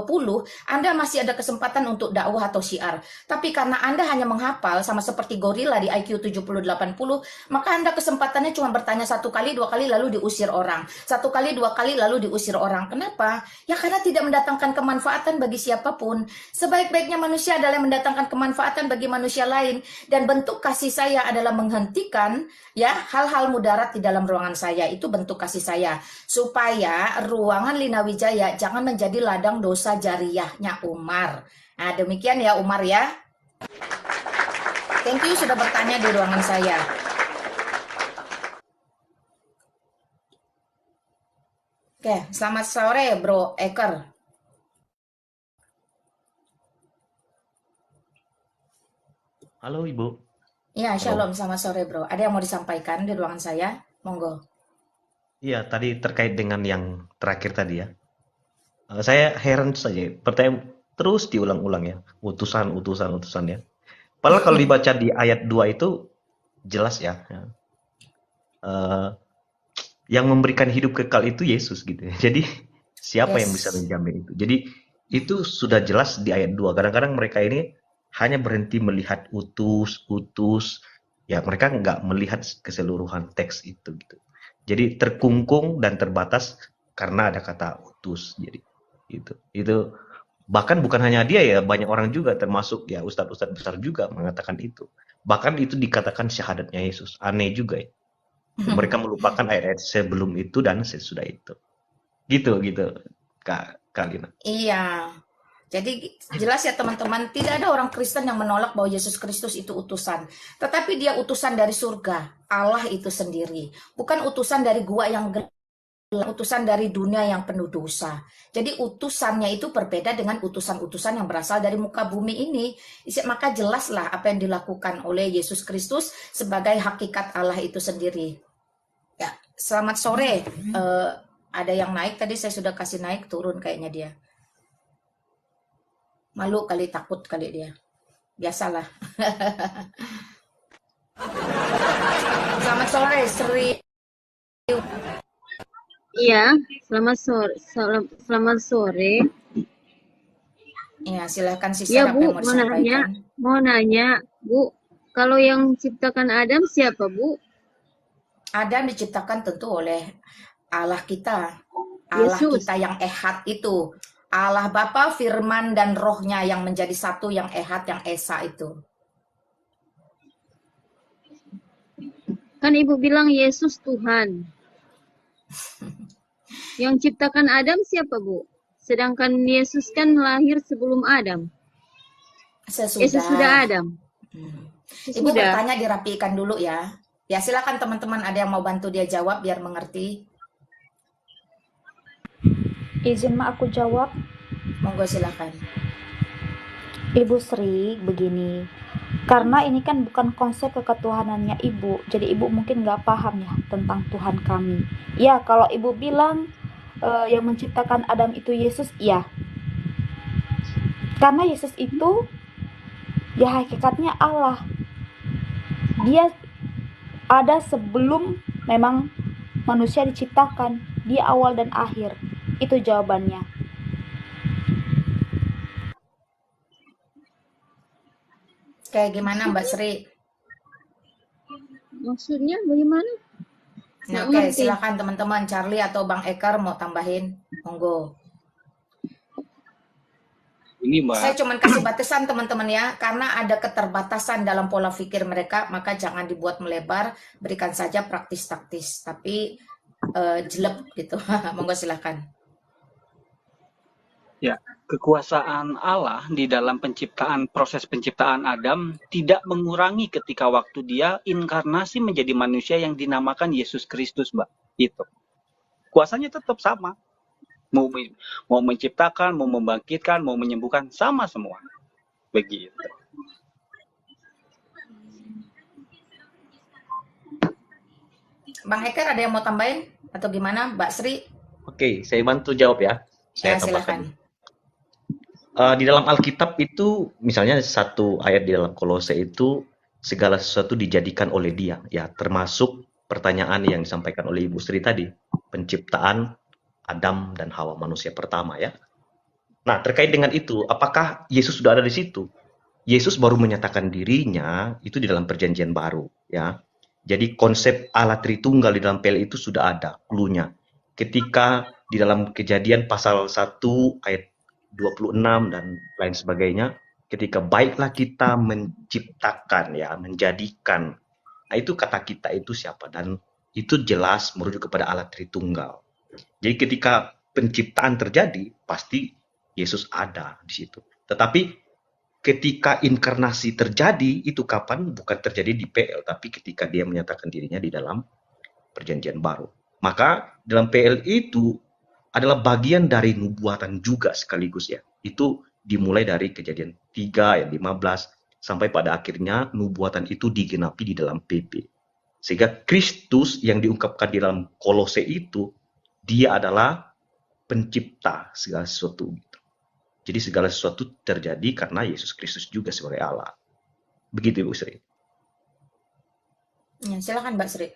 Anda masih ada kesempatan untuk dakwah atau syiar. Tapi karena Anda hanya menghafal, sama seperti gorila di IQ 70-80, maka Anda kesempatannya cuma bertanya 1 kali, 2 kali, lalu diusir orang. 1 kali, 2 kali, lalu diusir orang. Kenapa? Ya karena tidak mendatangkan kemanfaatan bagi siapapun. Sebaik-baiknya manusia adalah mendatangkan kemanfaatan bagi manusia lain. Dan bentuk kasih saya adalah menghentikan ya hal-hal mudarat di dalam ruangan saya. Itu bentuk kasih saya. Supaya ruangan Lina Wijaya jangan menjadi ladang dosa jariyahnya Umar. Nah, demikian ya Umar ya. Thank you sudah bertanya di ruangan saya. Oke, selamat sore Bro Eker. Halo Ibu. Iya, Halo. shalom, selamat sore Bro. Ada yang mau disampaikan di ruangan saya? Monggo. Iya, tadi terkait dengan yang terakhir tadi ya. Saya heran saja, pertanyaan terus diulang-ulang ya. Utusan ya. Padahal kalau dibaca di ayat 2 itu jelas ya. Yang memberikan hidup kekal itu Yesus gitu ya. Jadi siapa yang bisa Yes. menjamin itu? Jadi itu sudah jelas di ayat 2. Kadang-kadang mereka ini hanya berhenti melihat utus. Ya mereka nggak melihat keseluruhan teks itu gitu. Jadi terkungkung dan terbatas karena ada kata utus. Jadi itu bahkan bukan hanya dia ya, banyak orang juga termasuk ya ustadz-ustadz besar juga mengatakan itu. Bahkan itu dikatakan syahadatnya Yesus. Aneh juga ya. Mereka melupakan ayat-ayat sebelum itu dan sesudah itu. Gitu Kak Lina. Iya. Jadi jelas ya teman-teman, tidak ada orang Kristen yang menolak bahwa Yesus Kristus itu utusan. Tetapi dia utusan dari surga, Allah itu sendiri. Bukan utusan dari gua yang gelap, utusan dari dunia yang penuh dosa. Jadi utusannya itu berbeda dengan utusan-utusan yang berasal dari muka bumi ini. Maka jelaslah apa yang dilakukan oleh Yesus Kristus sebagai hakikat Allah itu sendiri. Ya, selamat sore. Ada yang naik tadi, saya sudah kasih naik, turun kayaknya dia. Malu kali, takut kali dia. Biasalah. Selamat sore, Sri. Iya, selamat sore. Ya, silahkan Ya Sister, apa Bu, yang mau disampaikan? mau nanya, Bu, kalau yang ciptakan Adam siapa Bu? Adam diciptakan tentu oleh Allah kita. Allah Yesus. kita yang ehad itu. Allah Bapa, Firman, dan Rohnya yang menjadi satu, yang ehad, yang esa itu. Kan Ibu bilang Yesus Tuhan. Yang ciptakan Adam siapa Bu? Sedangkan Yesus kan lahir sebelum Adam. Yesus sudah Adam. Ibu bertanya dirapikan dulu ya. Ya silakan teman-teman, ada yang mau bantu dia jawab biar mengerti. Izin aku jawab. Monggo silakan. Ibu Sri, begini. Karena ini kan bukan konsep keketuhanannya Ibu, jadi Ibu mungkin nggak paham ya tentang Tuhan kami. Ya, kalau Ibu bilang yang menciptakan Adam itu Yesus, ya. Karena Yesus itu ya hakikatnya Allah. Dia ada sebelum memang manusia diciptakan. Dia awal dan akhir. Itu jawabannya. Kayak gimana Mbak Sri? Maksudnya bagaimana? Nah, oke, silakan teman-teman, Charlie atau Bang Ekar mau tambahin, monggo. Ini Mbak. Saya cuma kasih batasan teman-teman ya, karena ada keterbatasan dalam pola pikir mereka, maka jangan dibuat melebar, berikan saja praktis taktis, tapi jelek gitu. Monggo silakan. Ya, kekuasaan Allah di dalam proses penciptaan Adam tidak mengurangi ketika waktu dia inkarnasi menjadi manusia yang dinamakan Yesus Kristus, Mbak. Itu. Kuasanya tetap sama. Mau menciptakan, mau membangkitkan, mau menyembuhkan, sama semua. Begitu. Bang Heker ada yang mau tambahin atau gimana, Mbak Sri? Oke, saya bantu jawab ya. Saya Ya, silakan. tambahkan. Di dalam Alkitab itu, misalnya satu ayat di dalam Kolose itu, segala sesuatu dijadikan oleh Dia, ya, termasuk pertanyaan yang disampaikan oleh Ibu Sri tadi, penciptaan Adam dan Hawa manusia pertama, ya. Nah, terkait dengan itu, apakah Yesus sudah ada di situ? Yesus baru menyatakan dirinya itu di dalam perjanjian baru, ya. Jadi konsep Allah Tritunggal di dalam PL itu sudah ada clue-nya. Ketika di dalam Kejadian pasal 1 ayat 26 dan lain sebagainya, ketika baiklah kita menciptakan, ya, menjadikan. Nah, itu kata kita itu siapa? Dan itu jelas merujuk kepada Allah Tritunggal. Jadi ketika penciptaan terjadi, pasti Yesus ada di situ. Tetapi ketika inkarnasi terjadi, itu kapan? Bukan terjadi di PL, tapi ketika dia menyatakan dirinya di dalam perjanjian baru. Maka dalam PL itu adalah bagian dari nubuatan juga sekaligus, ya. Itu dimulai dari Kejadian 3 ayat 15 sampai pada akhirnya nubuatan itu digenapi di dalam PP. Sehingga Kristus yang diungkapkan di dalam Kolose itu, dia adalah pencipta segala sesuatu. Jadi segala sesuatu terjadi karena Yesus Kristus juga sebagai Allah. Begitu, Ibu Sri. Ya, silakan Mbak Sri.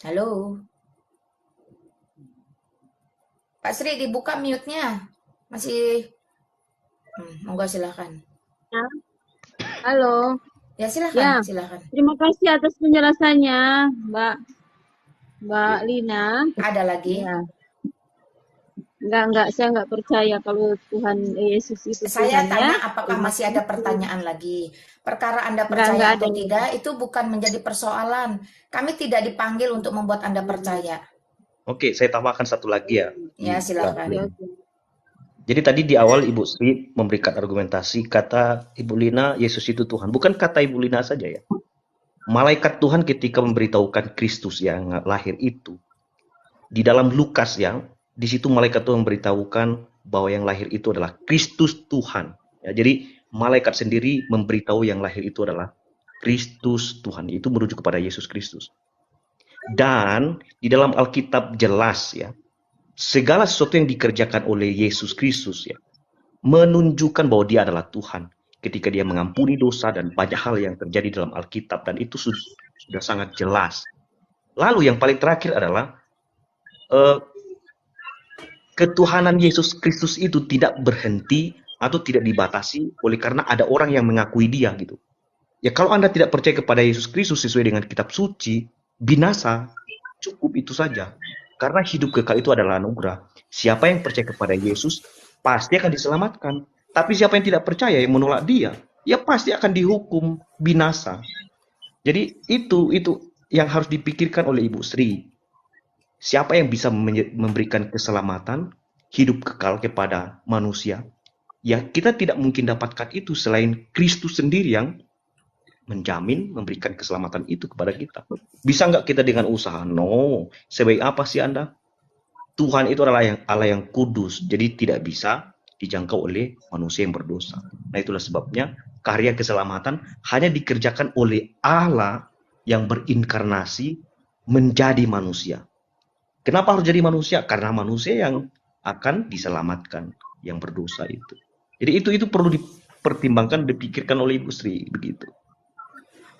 Halo. Pak Sri, dibuka mute-nya. Masih. Monggo silakan. Ya. Halo. Ya, silakan, Ya. silakan. Terima kasih atas penjelasannya, Mbak Lina. Ada lagi? Ya. Enggak, saya enggak percaya kalau Tuhan Yesus itu Saya Tuhan, tanya ya. apakah masih ada pertanyaan lagi. Perkara Anda percaya Enggak atau ada. tidak itu bukan menjadi persoalan. Kami tidak dipanggil untuk membuat Anda percaya. Oke, saya tambahkan satu lagi ya. Ya, silakan. Jadi tadi di awal Ibu Sri memberikan argumentasi kata Ibu Lina Yesus itu Tuhan. Bukan kata Ibu Lina saja ya. Malaikat Tuhan ketika memberitahukan Kristus yang lahir itu. Di dalam Lukas ya, di situ malaikat Tuhan memberitahukan bahwa yang lahir itu adalah Kristus Tuhan. Ya, jadi malaikat sendiri memberitahu yang lahir itu adalah Kristus Tuhan. Itu merujuk kepada Yesus Kristus. Dan di dalam Alkitab jelas ya, segala sesuatu yang dikerjakan oleh Yesus Kristus ya, menunjukkan bahwa dia adalah Tuhan. Ketika dia mengampuni dosa dan banyak hal yang terjadi dalam Alkitab. Dan itu sudah sangat jelas. Lalu yang paling terakhir adalah ketuhanan Yesus Kristus itu tidak berhenti atau tidak dibatasi oleh karena ada orang yang mengakui dia gitu. Ya kalau Anda tidak percaya kepada Yesus Kristus sesuai dengan kitab suci, binasa, cukup itu saja. Karena hidup kekal itu adalah anugerah. Siapa yang percaya kepada Yesus pasti akan diselamatkan. Tapi siapa yang tidak percaya, yang menolak dia, ya pasti akan dihukum binasa. Jadi itu yang harus dipikirkan oleh Ibu Sri. Siapa yang bisa memberikan keselamatan, hidup kekal kepada manusia? Ya kita tidak mungkin dapatkan itu selain Kristus sendiri yang menjamin memberikan keselamatan itu kepada kita. Bisa nggak kita dengan usaha? No. Sebaik apa sih Anda? Tuhan itu adalah Allah yang kudus, jadi tidak bisa dijangkau oleh manusia yang berdosa. Nah itulah sebabnya karya keselamatan hanya dikerjakan oleh Allah yang berinkarnasi menjadi manusia. Kenapa harus jadi manusia? Karena manusia yang akan diselamatkan, yang berdosa itu. Jadi itu perlu dipertimbangkan, dipikirkan oleh Ibu Sri begitu.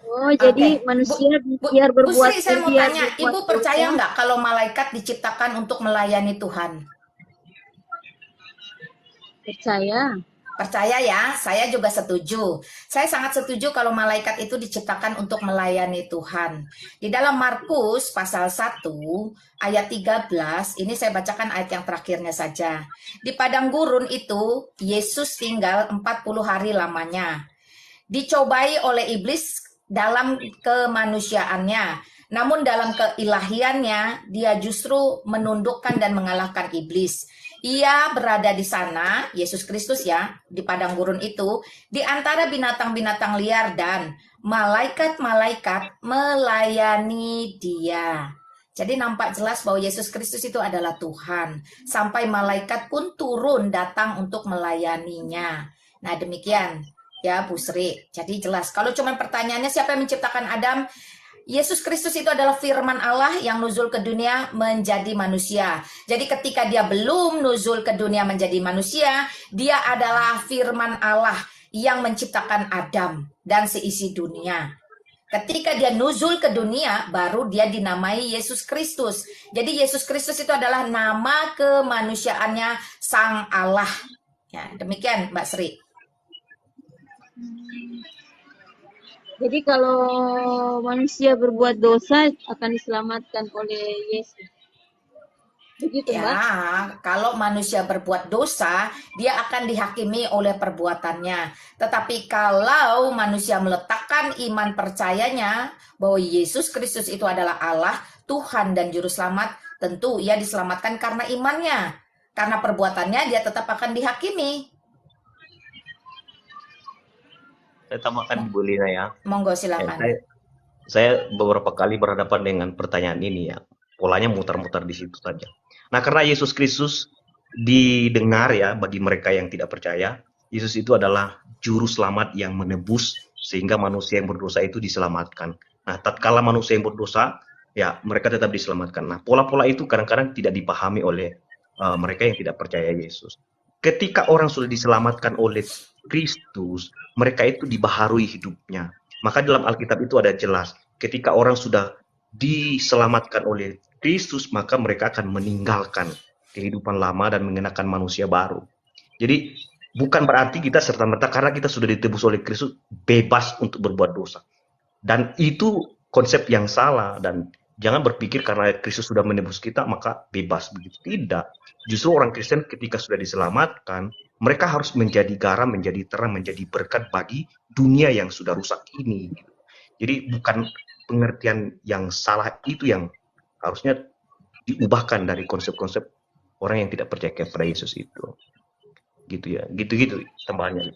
Oh, jadi manusia biar berbuat. Bu Sri, saya mau tanya, Ibu percaya nggak kalau malaikat diciptakan untuk melayani Tuhan? Percaya. Percaya ya, saya juga setuju. Saya sangat setuju kalau malaikat itu diciptakan untuk melayani Tuhan. Di dalam Markus pasal 1 ayat 13, ini saya bacakan ayat yang terakhirnya saja. Di padang gurun itu, Yesus tinggal 40 hari lamanya. Dicobai oleh iblis dalam kemanusiaannya. Namun dalam keilahiannya, dia justru menundukkan dan mengalahkan iblis. Ia berada di sana, Yesus Kristus ya, di padang gurun itu, di antara binatang-binatang liar dan malaikat-malaikat melayani dia. Jadi nampak jelas bahwa Yesus Kristus itu adalah Tuhan. Sampai malaikat pun turun datang untuk melayaninya. Nah demikian ya Bu Sri. Jadi jelas. Kalau cuma pertanyaannya siapa yang menciptakan Adam? Yesus Kristus itu adalah firman Allah yang nuzul ke dunia menjadi manusia. Jadi ketika dia belum nuzul ke dunia menjadi manusia, dia adalah firman Allah yang menciptakan Adam dan seisi dunia. Ketika dia nuzul ke dunia, baru dia dinamai Yesus Kristus. Jadi Yesus Kristus itu adalah nama kemanusiaannya Sang Allah. Ya, demikian Mbak Sri. Jadi kalau manusia berbuat dosa akan diselamatkan oleh Yesus. Begitu, Mbak? Ya, kalau manusia berbuat dosa, dia akan dihakimi oleh perbuatannya. Tetapi kalau manusia meletakkan iman percayanya bahwa Yesus Kristus itu adalah Allah, Tuhan dan Juru Selamat, tentu ia diselamatkan karena imannya. Karena perbuatannya dia tetap akan dihakimi. Saya tambahkan Bu Lina ya. Monggo silakan. Saya beberapa kali berhadapan dengan pertanyaan ini ya. Polanya mutar-mutar di situ saja. Nah, karena Yesus Kristus didengar ya bagi mereka yang tidak percaya, Yesus itu adalah juru selamat yang menebus sehingga manusia yang berdosa itu diselamatkan. Nah, tatkala manusia yang berdosa, ya mereka tetap diselamatkan. Nah, pola-pola itu kadang-kadang tidak dipahami oleh mereka yang tidak percaya Yesus. Ketika orang sudah diselamatkan oleh Kristus, mereka itu dibaharui hidupnya. Maka dalam Alkitab itu ada jelas, ketika orang sudah diselamatkan oleh Kristus, maka mereka akan meninggalkan kehidupan lama dan mengenakan manusia baru. Jadi bukan berarti kita serta-merta karena kita sudah ditebus oleh Kristus bebas untuk berbuat dosa. Dan itu konsep yang salah, dan jangan berpikir karena Kristus sudah menebus kita maka bebas, begitu. Tidak. Justru orang Kristen ketika sudah diselamatkan, mereka harus menjadi garam, menjadi terang, menjadi berkat bagi dunia yang sudah rusak ini. Jadi bukan pengertian yang salah itu yang harusnya diubahkan dari konsep-konsep orang yang tidak percaya kepada Yesus itu. Gitu ya, gitu-gitu tambahannya.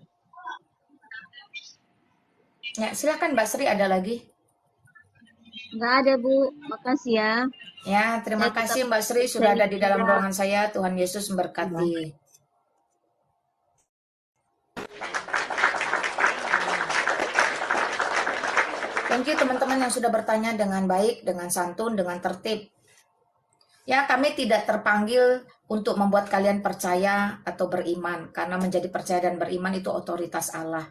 Ya, silakan Mbak Sri, ada lagi? Nggak ada, Bu. Makasih ya. Ya, terima kasih Mbak Sri sudah ada di dalam ruangan saya. Tuhan Yesus memberkati. Thank you teman-teman yang sudah bertanya dengan baik, dengan santun, dengan tertib. Ya, kami tidak terpanggil untuk membuat kalian percaya atau beriman, karena menjadi percaya dan beriman itu otoritas Allah.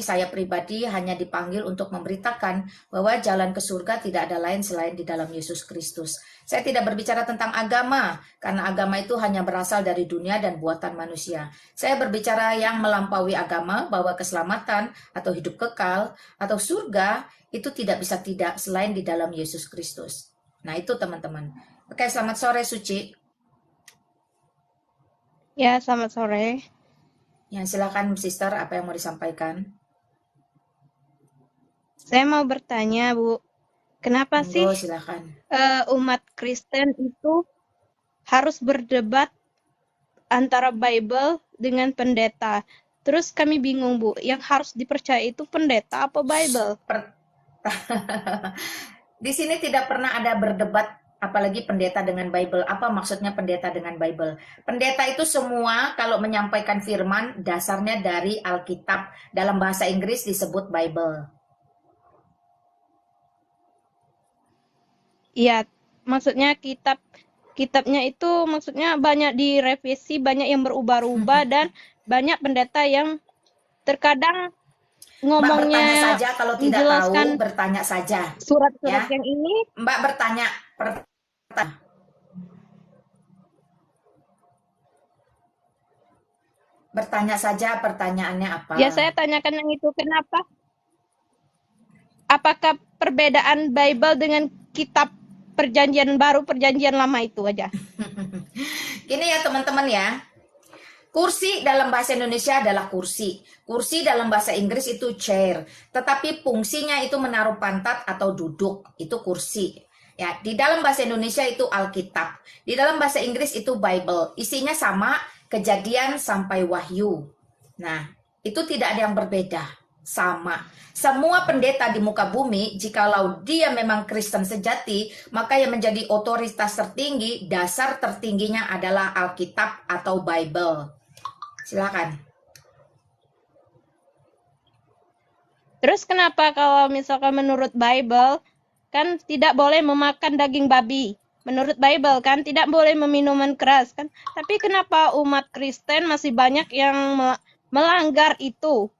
Saya pribadi hanya dipanggil untuk memberitakan bahwa jalan ke surga tidak ada lain selain di dalam Yesus Kristus. Saya tidak berbicara tentang agama, karena agama itu hanya berasal dari dunia dan buatan manusia. Saya berbicara yang melampaui agama, bahwa keselamatan atau hidup kekal atau surga itu tidak bisa tidak selain di dalam Yesus Kristus. Nah itu teman-teman. Oke, selamat sore Suci. Ya, selamat sore. Ya, silakan Sister, apa yang mau disampaikan? Saya mau bertanya, Bu. Kenapa sih silakan. Umat Kristen itu harus berdebat antara Bible dengan pendeta? Terus kami bingung, Bu. Yang harus dipercaya itu pendeta apa Bible? Di sini tidak pernah ada berdebat, apalagi pendeta dengan Bible. Apa maksudnya pendeta dengan Bible? Pendeta itu semua kalau menyampaikan firman dasarnya dari Alkitab. Dalam bahasa Inggris disebut Bible. Iya, maksudnya kitabnya itu maksudnya banyak direvisi, banyak yang berubah-ubah dan banyak pendeta yang terkadang ngomongnya Mbak bertanya saja, kalau tidak tahu bertanya saja. Surat-surat Ya. yang ini Mbak bertanya. Bertanya saja, pertanyaannya apa? Ya, saya tanyakan yang itu, kenapa? Apakah perbedaan Bible dengan kitab perjanjian baru, perjanjian lama itu aja? Gini ya teman-teman ya. Kursi dalam bahasa Indonesia adalah kursi. Kursi dalam bahasa Inggris itu chair. Tetapi fungsinya itu menaruh pantat atau duduk. Itu kursi. Ya, di dalam bahasa Indonesia itu Alkitab. Di dalam bahasa Inggris itu Bible. Isinya sama, Kejadian sampai Wahyu. Nah, itu tidak ada yang berbeda. Sama. Semua pendeta di muka bumi, jikalau dia memang Kristen sejati, maka yang menjadi otoritas tertinggi, dasar tertingginya adalah Alkitab atau Bible. Silakan. Terus kenapa kalau misalkan menurut Bible kan tidak boleh memakan daging babi? Menurut Bible kan tidak boleh meminum keras kan? Tapi kenapa umat Kristen masih banyak yang melanggar itu?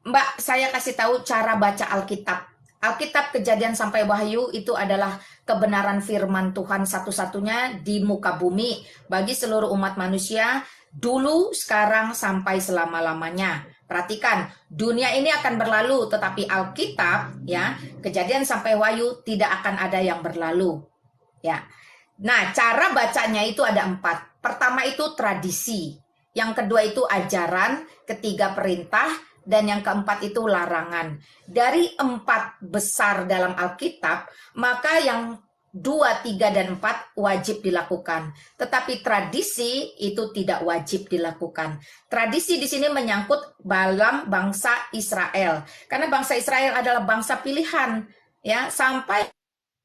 Mbak, saya kasih tahu cara baca Alkitab. Alkitab Kejadian sampai Wahyu itu adalah kebenaran firman Tuhan satu-satunya di muka bumi bagi seluruh umat manusia dulu, sekarang, sampai selama-lamanya. Perhatikan, dunia ini akan berlalu, tetapi Alkitab, ya, Kejadian sampai Wahyu tidak akan ada yang berlalu. Ya. Nah, cara bacanya itu ada 4. Pertama itu tradisi, yang kedua itu ajaran, ketiga perintah, dan yang keempat itu larangan. Dari 4 besar dalam Alkitab, maka yang 2, 3, dan 4 wajib dilakukan. Tetapi tradisi itu tidak wajib dilakukan. Tradisi di sini menyangkut dalam bangsa Israel. Karena bangsa Israel adalah bangsa pilihan. Ya, sampai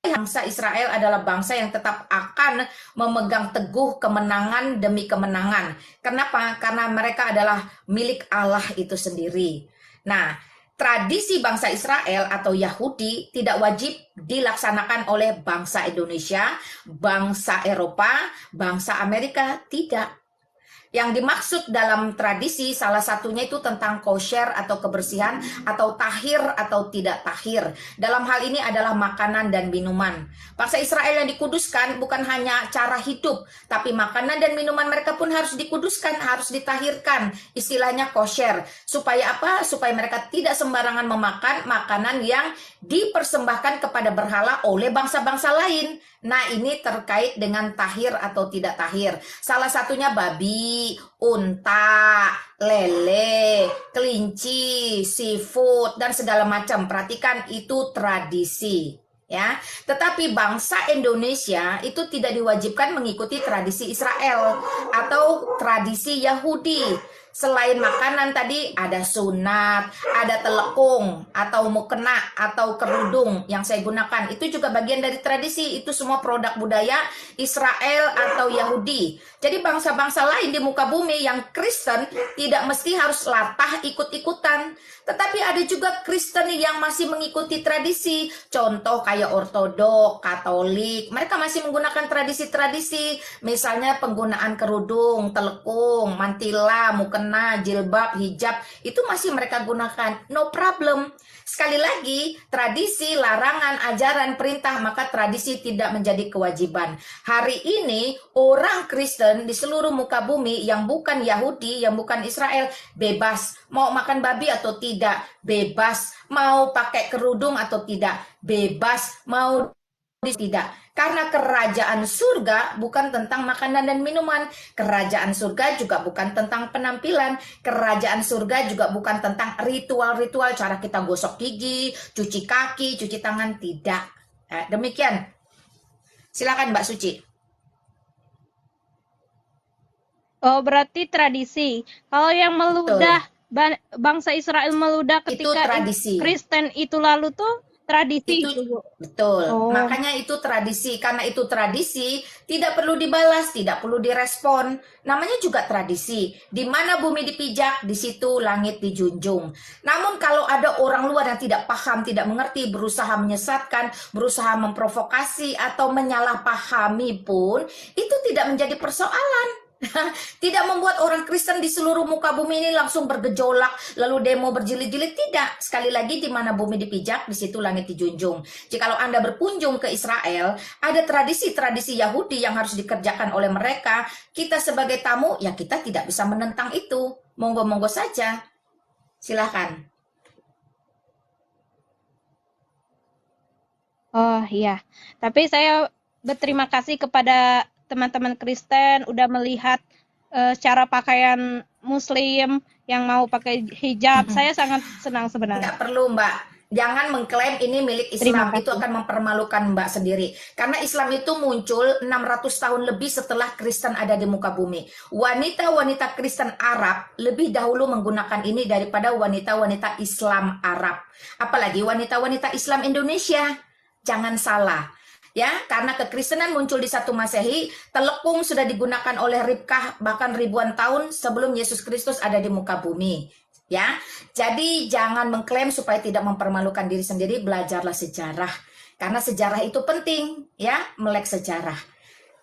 bangsa Israel adalah bangsa yang tetap akan memegang teguh kemenangan demi kemenangan. Kenapa? Karena mereka adalah milik Allah itu sendiri. Nah, tradisi bangsa Israel atau Yahudi tidak wajib dilaksanakan oleh bangsa Indonesia, bangsa Eropa, bangsa Amerika, tidak. Yang dimaksud dalam tradisi salah satunya itu tentang kosher atau kebersihan atau tahir atau tidak tahir. Dalam hal ini adalah makanan dan minuman. Bangsa Israel yang dikuduskan bukan hanya cara hidup, tapi makanan dan minuman mereka pun harus dikuduskan, harus ditahirkan. Istilahnya kosher. Supaya apa? Supaya mereka tidak sembarangan memakan makanan yang dipersembahkan kepada berhala oleh bangsa-bangsa lain. Nah, ini terkait dengan tahir atau tidak tahir. Salah satunya babi, unta, lele, kelinci, seafood, dan segala macam. Perhatikan, itu tradisi. Ya, tetapi bangsa Indonesia itu tidak diwajibkan mengikuti tradisi Israel atau tradisi Yahudi. Selain makanan tadi ada sunat, ada telekung atau mukena atau kerudung yang saya gunakan. Itu juga bagian dari tradisi, itu semua produk budaya Israel atau Yahudi. Jadi bangsa-bangsa lain di muka bumi yang Kristen tidak mesti harus latah ikut-ikutan. Tetapi ada juga Kristen yang masih mengikuti tradisi. Contoh kayak Ortodok, Katolik, mereka masih menggunakan tradisi-tradisi. Misalnya penggunaan kerudung, telekung, mantila, mukena, jilbab, hijab, itu masih mereka gunakan. No problem. Sekali lagi, tradisi, larangan, ajaran, perintah, maka tradisi tidak menjadi kewajiban. Hari ini, orang Kristen di seluruh muka bumi yang bukan Yahudi, yang bukan Israel, bebas. Mau makan babi atau tidak, bebas. Mau pakai kerudung atau tidak, bebas. Mau tidak. Karena kerajaan surga bukan tentang makanan dan minuman. Kerajaan surga juga bukan tentang penampilan. Kerajaan surga juga bukan tentang ritual-ritual, cara kita gosok gigi, cuci kaki, cuci tangan, tidak. Demikian. Silakan Mbak Suci. Oh, berarti tradisi. Kalau yang meludah, bangsa Israel meludah ketika Kristen itu lalu tuh tradisi itu, betul. Makanya itu tradisi. Karena itu tradisi, tidak perlu dibalas, tidak perlu direspon. Namanya juga tradisi. Di mana bumi dipijak, di situ langit dijunjung. Namun kalau ada orang luar yang tidak paham, tidak mengerti, berusaha menyesatkan, berusaha memprovokasi atau menyalahpahami pun, itu tidak menjadi persoalan. Tidak membuat orang Kristen di seluruh muka bumi ini langsung bergejolak, lalu demo berjilid-jilid, tidak. Sekali lagi, di mana bumi dipijak, di situ langit dijunjung. Jikalau Anda berkunjung ke Israel, ada tradisi-tradisi Yahudi yang harus dikerjakan oleh mereka. Kita sebagai tamu, ya kita tidak bisa menentang itu. Monggo-monggo saja. Silahkan. Oh iya, tapi saya berterima kasih kepada teman-teman Kristen udah melihat cara pakaian Muslim yang mau pakai hijab. Saya sangat senang sebenarnya. Nggak perlu, Mbak. Jangan mengklaim ini milik Terima Islam. Itu kasih. akan mempermalukan Mbak sendiri. Karena Islam itu muncul 600 tahun lebih setelah Kristen ada di muka bumi. Wanita-wanita Kristen Arab lebih dahulu menggunakan ini daripada wanita-wanita Islam Arab. Apalagi wanita-wanita Islam Indonesia. Jangan salah. Ya, karena kekristenan muncul di 1 Masehi, telepung sudah digunakan oleh Ribkah bahkan ribuan tahun sebelum Yesus Kristus ada di muka bumi. Ya, jadi jangan mengklaim supaya tidak mempermalukan diri sendiri, belajarlah sejarah. Karena sejarah itu penting, ya, melek sejarah.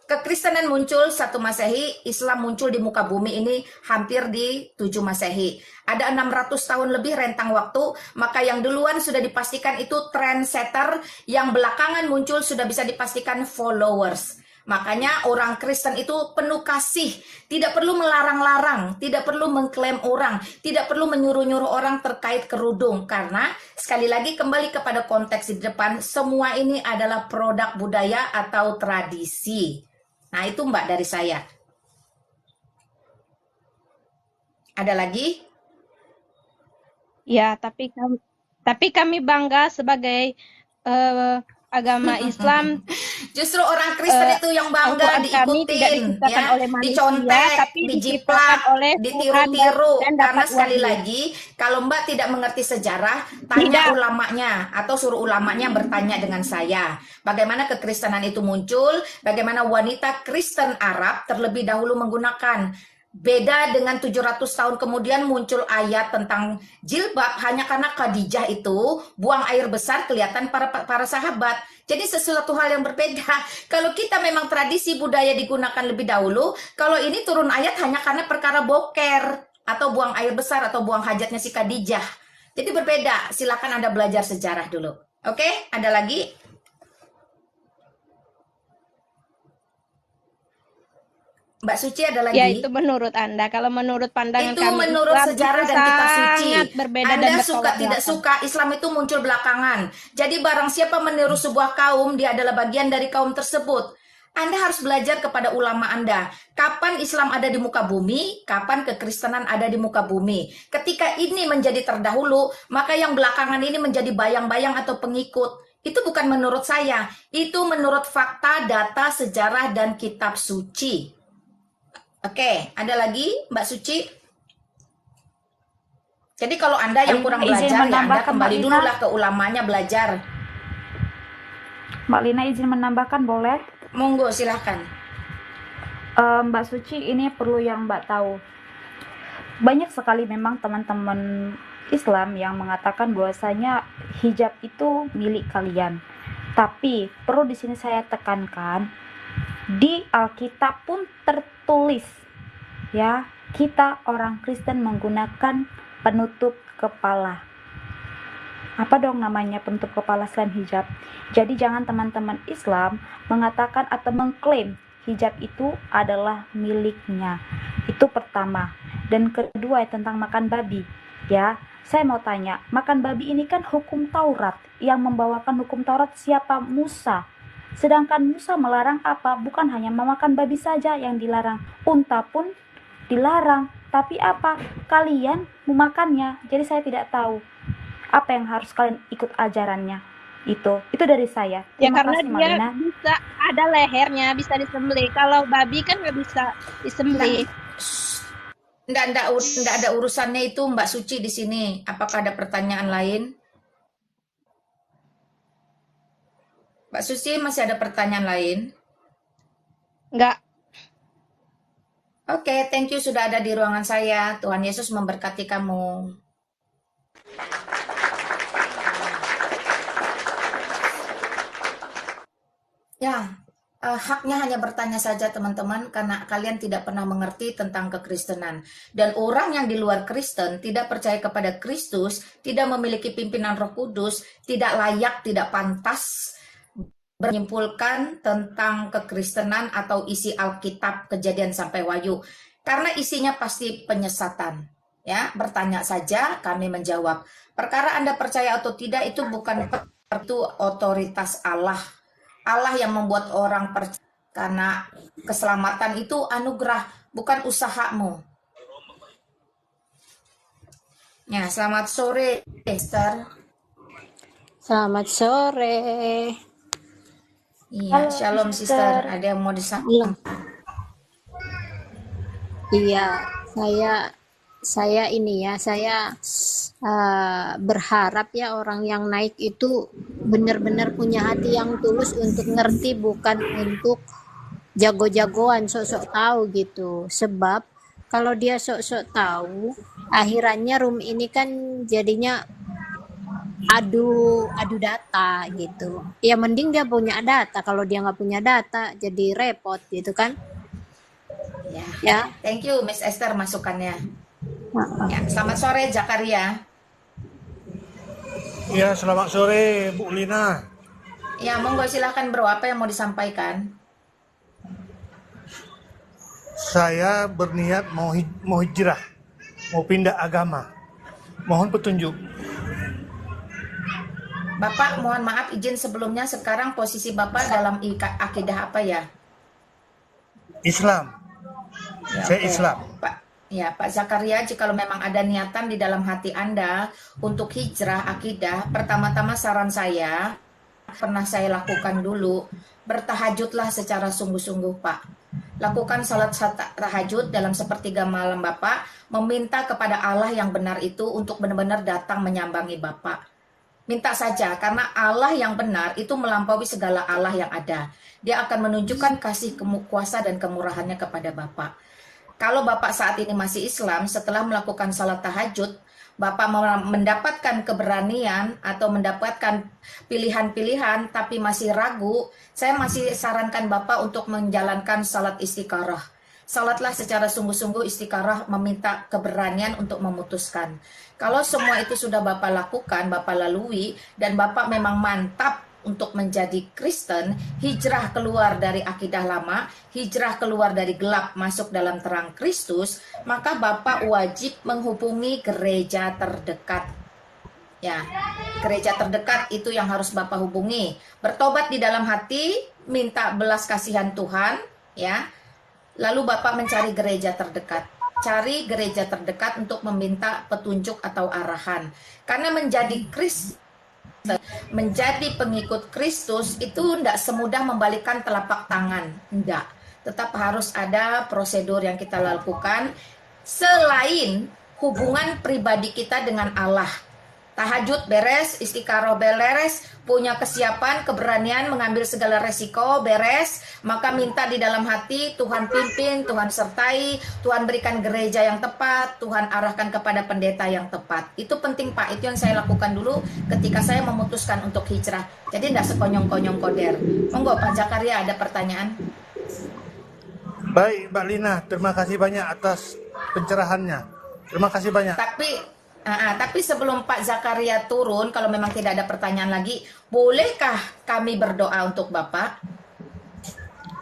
Kekristenan muncul 1 Masehi, Islam muncul di muka bumi ini hampir di 7 Masehi. Ada 600 tahun lebih rentang waktu, maka yang duluan sudah dipastikan itu trendsetter, yang belakangan muncul sudah bisa dipastikan followers. Makanya orang Kristen itu penuh kasih, tidak perlu melarang-larang, tidak perlu mengklaim orang, tidak perlu menyuruh-nyuruh orang terkait kerudung. Karena sekali lagi kembali kepada konteks di depan, semua ini adalah produk budaya atau tradisi. Nah itu Mbak dari saya. Ada lagi? Ya, tapi kami bangga sebagai agama Islam. Justru orang Kristen itu yang bangga Al-Quran kami tidak diikutin, diciptakan ya, oleh manusia, dicontek, tapi dijiplak, diciptakan oleh Tuhan ditiru-tiru. dan Karena dapat sekali wahyu. lagi, kalau Mbak tidak mengerti sejarah, tanya Tidak. ulamanya atau suruh ulamanya bertanya dengan saya. Bagaimana kekristenan itu muncul, bagaimana wanita Kristen Arab terlebih dahulu menggunakan. Beda dengan 700 tahun kemudian muncul ayat tentang jilbab hanya karena Khadijah itu buang air besar kelihatan para sahabat. Jadi sesuatu hal yang berbeda. Kalau kita memang tradisi budaya digunakan lebih dahulu, kalau ini turun ayat hanya karena perkara boker atau buang air besar atau buang hajatnya si Khadijah. Jadi berbeda. Silakan Anda belajar sejarah dulu. Oke, ada lagi? Mbak Suci ada lagi? Ya, itu menurut Anda. Kalau menurut pandangan Itu kami menurut Islam sejarah itu dan kitab suci. sangat berbeda Anda dan suka bertolak tidak belakang. suka, Islam itu muncul belakangan. Jadi barang siapa meniru sebuah kaum, dia adalah bagian dari kaum tersebut. Anda harus belajar kepada ulama Anda. Kapan Islam ada di muka bumi, kapan kekristenan ada di muka bumi. Ketika ini menjadi terdahulu, maka yang belakangan ini menjadi bayang-bayang atau pengikut. Itu bukan menurut saya, itu menurut fakta, data, sejarah, dan kitab suci. Oke, ada lagi Mbak Suci? Jadi kalau Anda yang kurang belajar, ya Anda kembali dulu lah ke ulamanya belajar. Mbak Lina izin menambahkan boleh? Monggo, silahkan. Mbak Suci, ini perlu yang Mbak tahu. Banyak sekali memang teman-teman Islam yang mengatakan bahwasanya hijab itu milik kalian. Tapi perlu di sini saya tekankan, di Alkitab pun tertulis, ya, kita orang Kristen menggunakan penutup kepala. Apa dong namanya penutup kepala selain hijab? Jadi jangan teman-teman Islam mengatakan atau mengklaim hijab itu adalah miliknya. Itu pertama. Dan kedua tentang makan babi. Ya, saya mau tanya, makan babi ini kan hukum Taurat. Yang membawakan hukum Taurat siapa? Musa. Sedangkan Musa melarang apa? Bukan hanya memakan babi saja yang dilarang, unta pun dilarang. Tapi apa? Kalian memakannya. Jadi saya tidak tahu apa yang harus kalian ikut ajarannya. Itu dari saya. Ya, Terima karena kasih, dia Malina. bisa ada lehernya, bisa disembelih. Kalau babi kan nggak bisa disembelih. Nggak ada urusannya itu Mbak Suci di sini. Apakah ada pertanyaan lain? Mbak Suci, masih ada pertanyaan lain? Enggak. Oke, thank you sudah ada di ruangan saya. Tuhan Yesus memberkati kamu. Ya, haknya hanya bertanya saja teman-teman, karena kalian tidak pernah mengerti tentang kekristenan. Dan orang yang di luar Kristen tidak percaya kepada Kristus, tidak memiliki pimpinan Roh Kudus, tidak layak, tidak pantas menyimpulkan tentang kekristenan atau isi Alkitab Kejadian sampai Wahyu, karena isinya pasti penyesatan. Ya, bertanya saja, kami menjawab. Perkara Anda percaya atau tidak itu bukan itu otoritas Allah. Allah yang membuat orang percaya, karena keselamatan itu anugerah, bukan usahamu. Ya, selamat sore, Esther. Selamat sore. Iya, Halo, shalom sister. sister. Ada yang mau Halo. disampaikan? Iya, saya ini ya, saya berharap ya orang yang naik itu benar-benar punya hati yang tulus untuk ngerti, bukan untuk jago-jagoan, sok-sok tahu gitu. Sebab kalau dia sok-sok tahu, akhirannya room ini kan jadinya adu data gitu. Ya mending dia punya data. Kalau dia nggak punya data, jadi repot gitu kan? Ya, Ya. thank you Miss Esther masukannya. Heeh. Ya, selamat sore Zakaria. Ya, selamat sore Bu Lina. Ya, monggo silakan bro, apa yang mau disampaikan? Saya berniat mau hijrah, mau pindah agama. Mohon petunjuk. Bapak, mohon maaf izin sebelumnya, sekarang posisi Bapak dalam akidah apa ya? Islam. Ya, Saya oke. Islam. Pak Zakaria, jikalau memang ada niatan di dalam hati Anda untuk hijrah akidah, pertama-tama saran saya, pernah saya lakukan dulu, bertahajudlah secara sungguh-sungguh Pak. Lakukan salat tahajud dalam sepertiga malam Bapak, meminta kepada Allah yang benar itu untuk benar-benar datang menyambangi Bapak. Minta saja, karena Allah yang benar itu melampaui segala Allah yang ada. Dia akan menunjukkan kasih kuasa dan kemurahannya kepada Bapak. Kalau Bapak saat ini masih Islam, setelah melakukan salat tahajud, Bapak mendapatkan keberanian atau mendapatkan pilihan-pilihan tapi masih ragu, saya masih sarankan Bapak untuk menjalankan salat istikharah. Salatlah secara sungguh-sungguh istikharah, meminta keberanian untuk memutuskan. Kalau semua itu sudah Bapak lakukan, Bapak lalui, dan Bapak memang mantap untuk menjadi Kristen, hijrah keluar dari akidah lama, hijrah keluar dari gelap masuk dalam terang Kristus, maka Bapak wajib menghubungi gereja terdekat. Ya, gereja terdekat itu yang harus Bapak hubungi. Bertobat di dalam hati, minta belas kasihan Tuhan, ya. Lalu Bapak mencari gereja terdekat. Cari gereja terdekat untuk meminta petunjuk atau arahan. Karena menjadi Kristen, menjadi pengikut Kristus itu tidak semudah membalikkan telapak tangan. Tidak. Tetap harus ada prosedur yang kita lakukan selain hubungan pribadi kita dengan Allah. Tahajud beres, istikharah beres, punya kesiapan, keberanian mengambil segala resiko beres, maka minta di dalam hati, Tuhan pimpin, Tuhan sertai, Tuhan berikan gereja yang tepat, Tuhan arahkan kepada pendeta yang tepat. Itu penting Pak, itu yang saya lakukan dulu ketika saya memutuskan untuk hijrah. Jadi tidak sekonyong-konyong koder. Monggo Pak Zakaria, ada pertanyaan? Baik Mbak Lina, terima kasih banyak atas pencerahannya. Terima kasih banyak. Tapi sebelum Pak Zakaria turun, kalau memang tidak ada pertanyaan lagi, bolehkah kami berdoa untuk Bapak?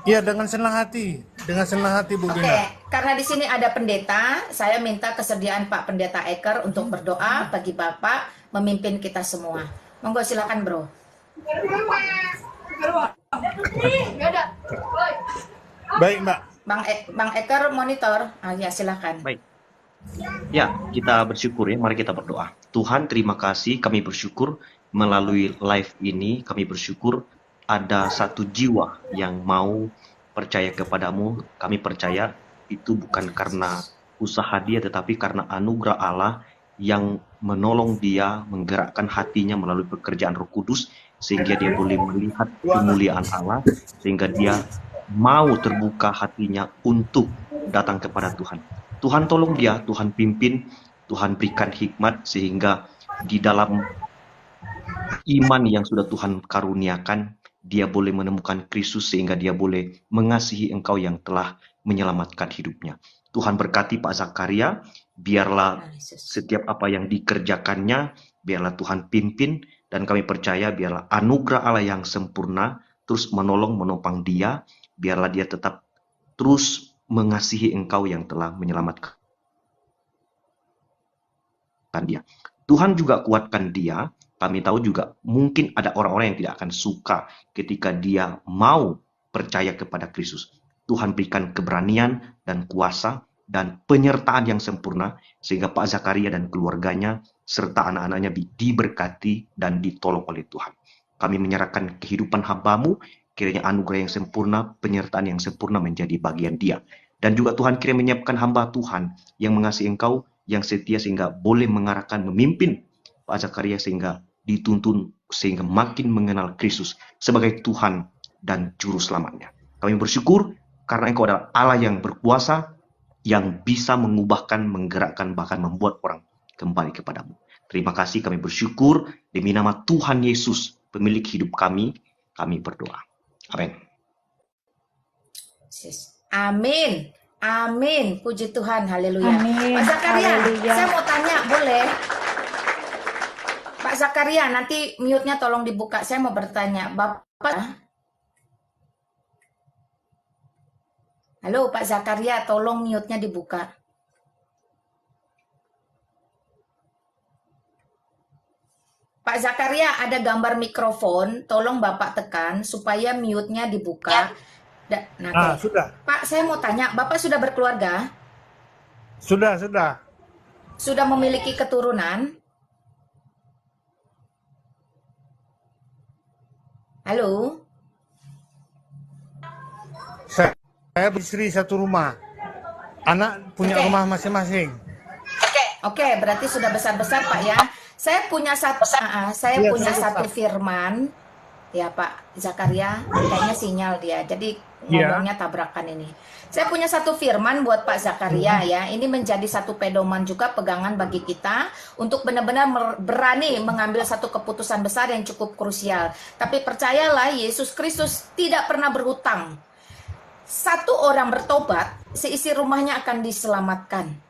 Iya, dengan senang hati. Dengan senang hati Bu Lina. Oke, karena di sini ada pendeta, saya minta kesediaan Pak Pendeta Eker untuk berdoa bagi Bapak memimpin kita semua. Monggo silakan, Bro. Baik, Mbak. Bang Eker monitor. Ya, silakan. Baik. Ya, kita bersyukur ya. Mari kita berdoa. Tuhan, terima kasih. Kami bersyukur melalui live ini. Kami bersyukur ada satu jiwa yang mau percaya kepadamu. Kami percaya itu bukan karena usaha dia, tetapi karena anugerah Allah yang menolong dia, menggerakkan hatinya melalui pekerjaan Roh Kudus, sehingga dia boleh melihat kemuliaan Allah, sehingga dia mau terbuka hatinya untuk datang kepada Tuhan. Tuhan tolong dia, Tuhan pimpin, Tuhan berikan hikmat sehingga di dalam iman yang sudah Tuhan karuniakan, dia boleh menemukan Kristus sehingga dia boleh mengasihi Engkau yang telah menyelamatkan hidupnya. Tuhan berkati Pak Zakaria, biarlah setiap apa yang dikerjakannya, biarlah Tuhan pimpin, dan kami percaya biarlah anugerah Allah yang sempurna terus menolong, menopang dia, biarlah dia tetap terus mengasihi Engkau yang telah menyelamatkan dia. Tuhan juga kuatkan dia. Kami tahu juga mungkin ada orang-orang yang tidak akan suka ketika dia mau percaya kepada Kristus. Tuhan berikan keberanian dan kuasa dan penyertaan yang sempurna sehingga Pak Zakaria dan keluarganya serta anak-anaknya diberkati dan ditolong oleh Tuhan. Kami menyerahkan kehidupan hamba-Mu, kiranya anugerah yang sempurna, penyertaan yang sempurna menjadi bagian dia. Dan juga Tuhan kiranya menyiapkan hamba Tuhan yang mengasihi Engkau, yang setia sehingga boleh mengarahkan, memimpin Pak Zakaria sehingga dituntun, sehingga makin mengenal Kristus sebagai Tuhan dan Juru Selamatnya. Kami bersyukur karena Engkau adalah Allah yang berkuasa, yang bisa mengubahkan, menggerakkan, bahkan membuat orang kembali kepadamu. Terima kasih, kami bersyukur demi nama Tuhan Yesus, pemilik hidup kami berdoa. Amin. Amin. Amin. Puji Tuhan. Haleluya. Amin. Pak Zakaria, Haleluya. saya mau tanya, boleh? Pak Zakaria, nanti mute-nya tolong dibuka. Saya mau bertanya. Bapak, halo Pak Zakaria, tolong mute-nya dibuka. Pak Zakaria, ada gambar mikrofon, tolong Bapak tekan supaya mute-nya dibuka. Nah, Sudah. Pak, saya mau tanya, Bapak sudah berkeluarga? Sudah. Sudah memiliki keturunan? Halo? Saya beristri satu rumah. Anak punya rumah masing-masing. Oke, berarti sudah besar-besar Pak ya. Saya punya satu firman, ya Pak Zakaria, kayaknya sinyal dia. Jadi ngomongnya tabrakan ini. Saya punya satu firman buat Pak Zakaria ya. Ini menjadi satu pedoman juga, pegangan bagi kita untuk benar-benar berani mengambil satu keputusan besar yang cukup krusial. Tapi percayalah, Yesus Kristus tidak pernah berhutang. Satu orang bertobat, seisi rumahnya akan diselamatkan.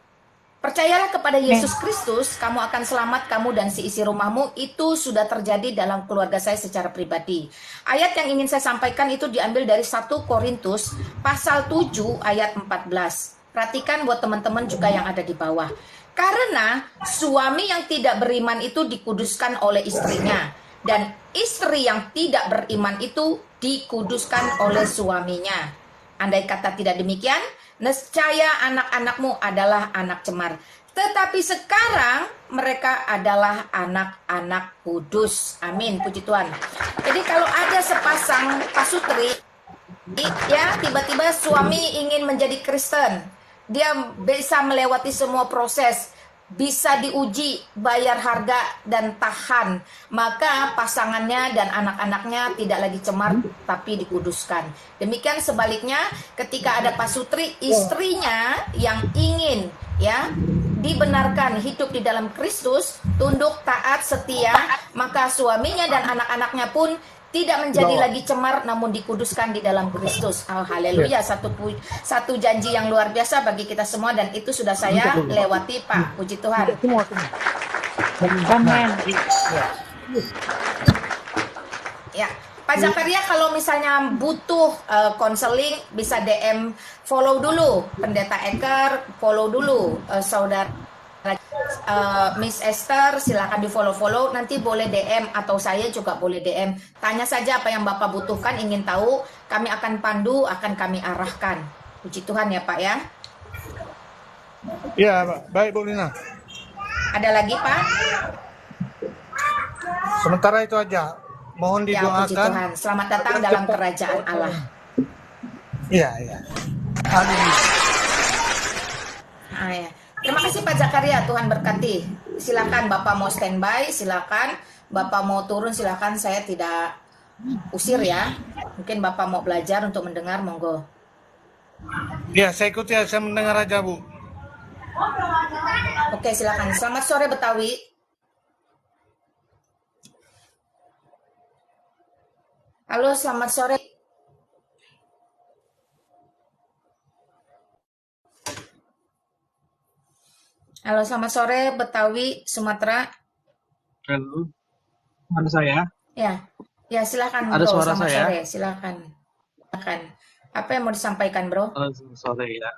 Percayalah kepada Yesus Kristus, kamu akan selamat, kamu dan seisi rumahmu. Itu sudah terjadi dalam keluarga saya secara pribadi. Ayat yang ingin saya sampaikan itu diambil dari 1 Korintus pasal 7 ayat 14. Perhatikan buat teman-teman juga yang ada di bawah. Karena suami yang tidak beriman itu dikuduskan oleh istrinya, dan istri yang tidak beriman itu dikuduskan oleh suaminya. Andai kata tidak demikian, nescaya anak-anakmu adalah anak cemar. Tetapi sekarang mereka adalah anak-anak kudus. Amin, puji Tuhan. Jadi kalau ada sepasang pasutri, ya tiba-tiba suami ingin menjadi Kristen, dia bisa melewati semua proses, bisa diuji, bayar harga dan tahan, maka pasangannya dan anak-anaknya tidak lagi cemar tapi dikuduskan. Demikian sebaliknya, ketika ada pasutri, istrinya yang ingin ya dibenarkan hidup di dalam Kristus, tunduk, taat, setia, maka suaminya dan anak-anaknya pun tidak menjadi lagi cemar namun dikuduskan di dalam Kristus. Oh, haleluya. Satu janji yang luar biasa bagi kita semua, dan itu sudah saya lewati Pak. Puji Tuhan. Amin. Ya, Pak Zakaria, kalau misalnya butuh konseling bisa DM, follow dulu Pendeta Eker, follow dulu Saudara Miss Esther, silakan di follow, nanti boleh DM atau saya juga boleh DM. Tanya saja apa yang Bapak butuhkan, ingin tahu, kami akan pandu, akan kami arahkan. Puji Tuhan ya Pak ya. Ya, baik Bu Lina. Ada lagi Pak? Sementara itu aja. Mohon Ya, puji didoakan. Tuhan. Selamat datang dalam kerajaan Allah. Iya. Amin. Ya. Terima kasih Pak Zakaria, Tuhan berkati. Silakan Bapak mau standby, silakan. Bapak mau turun, silakan. Saya tidak usir ya. Mungkin Bapak mau belajar untuk mendengar, monggo. Ya, saya ikut ya, saya mendengar aja Bu. Oke, silakan. Selamat sore Betawi. Halo, selamat sore. Halo, selamat sore Betawi, Sumatera. Halo, ada saya? Ya silakan Ada Bro. suara Selamat saya? sore, silakan. Apa yang mau disampaikan Bro? Halo, sore ya.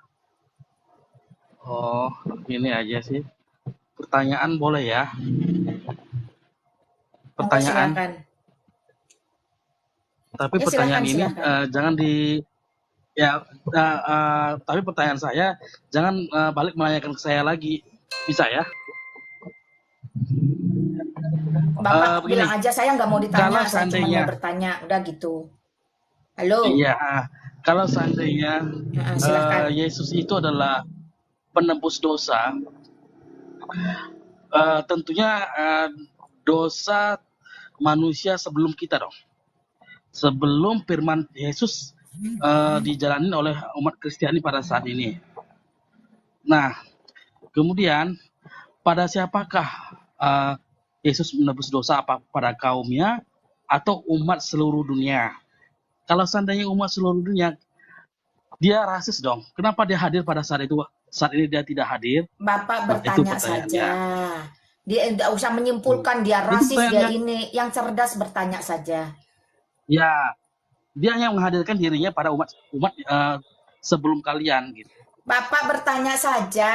Oh, ini aja sih. Pertanyaan boleh ya? Pertanyaan. Silakan. Tapi Ya, pertanyaan silakan, ini silakan. jangan di Ya, tapi pertanyaan saya, jangan balik menanyakan ke saya lagi, bisa ya? Bapak Begini, bilang aja saya nggak mau ditanya, kalau saya cuma seandainya, mau bertanya, udah gitu. Halo, iya, kalau seandainya silahkan. Yesus itu adalah penebus dosa, tentunya dosa manusia sebelum kita dong. Sebelum firman Yesus dijalanin oleh umat Kristiani pada saat ini. Nah, kemudian pada siapakah Yesus menebus dosa, apa pada kaumnya atau umat seluruh dunia? Kalau seandainya umat seluruh dunia, dia rasis dong. Kenapa dia hadir pada saat itu? Saat ini dia tidak hadir. Bapak Nah, itu bertanya pertanyaannya. saja. Dia tidak usah menyimpulkan dia Itu rasis, dia pertanyaan. ini. Yang cerdas bertanya saja. Ya, dia yang menghadirkan dirinya pada umat sebelum kalian gitu. Bapak bertanya saja.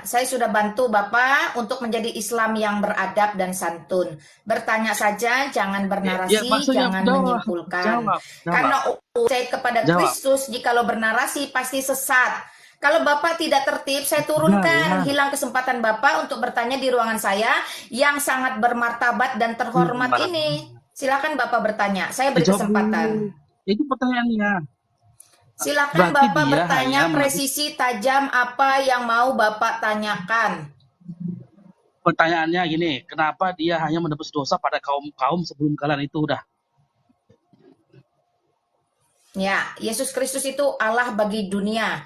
Saya sudah bantu Bapak untuk menjadi Islam yang beradab dan santun. Bertanya saja, jangan bernarasi, maksudnya jangan jawab. menyimpulkan. Jawab. Karena saya kepada Jawab. Kristus, jikalau bernarasi pasti sesat. Kalau Bapak tidak tertib, saya turunkan. Hilang kesempatan Bapak untuk bertanya di ruangan saya yang sangat bermartabat dan terhormat ini. Silakan Bapak bertanya. Saya beri Jawab kesempatan. dulu. Itu pertanyaannya. Silakan Berarti Bapak dia bertanya hanya presisi tajam apa yang mau Bapak tanyakan. Pertanyaannya gini, kenapa dia hanya menebus dosa pada kaum sebelum kalian itu udah? Ya, Yesus Kristus itu Allah bagi dunia,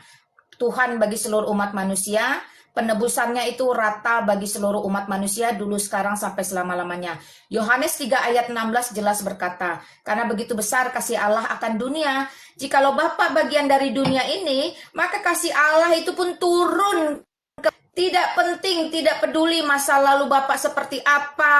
Tuhan bagi seluruh umat manusia. Penebusannya itu rata bagi seluruh umat manusia dulu, sekarang, sampai selama-lamanya. Yohanes 3 ayat 16 jelas berkata, karena begitu besar kasih Allah akan dunia, jikalau Bapa bagian dari dunia ini, maka kasih Allah itu pun turun. Tidak penting, tidak peduli masa lalu Bapak seperti apa,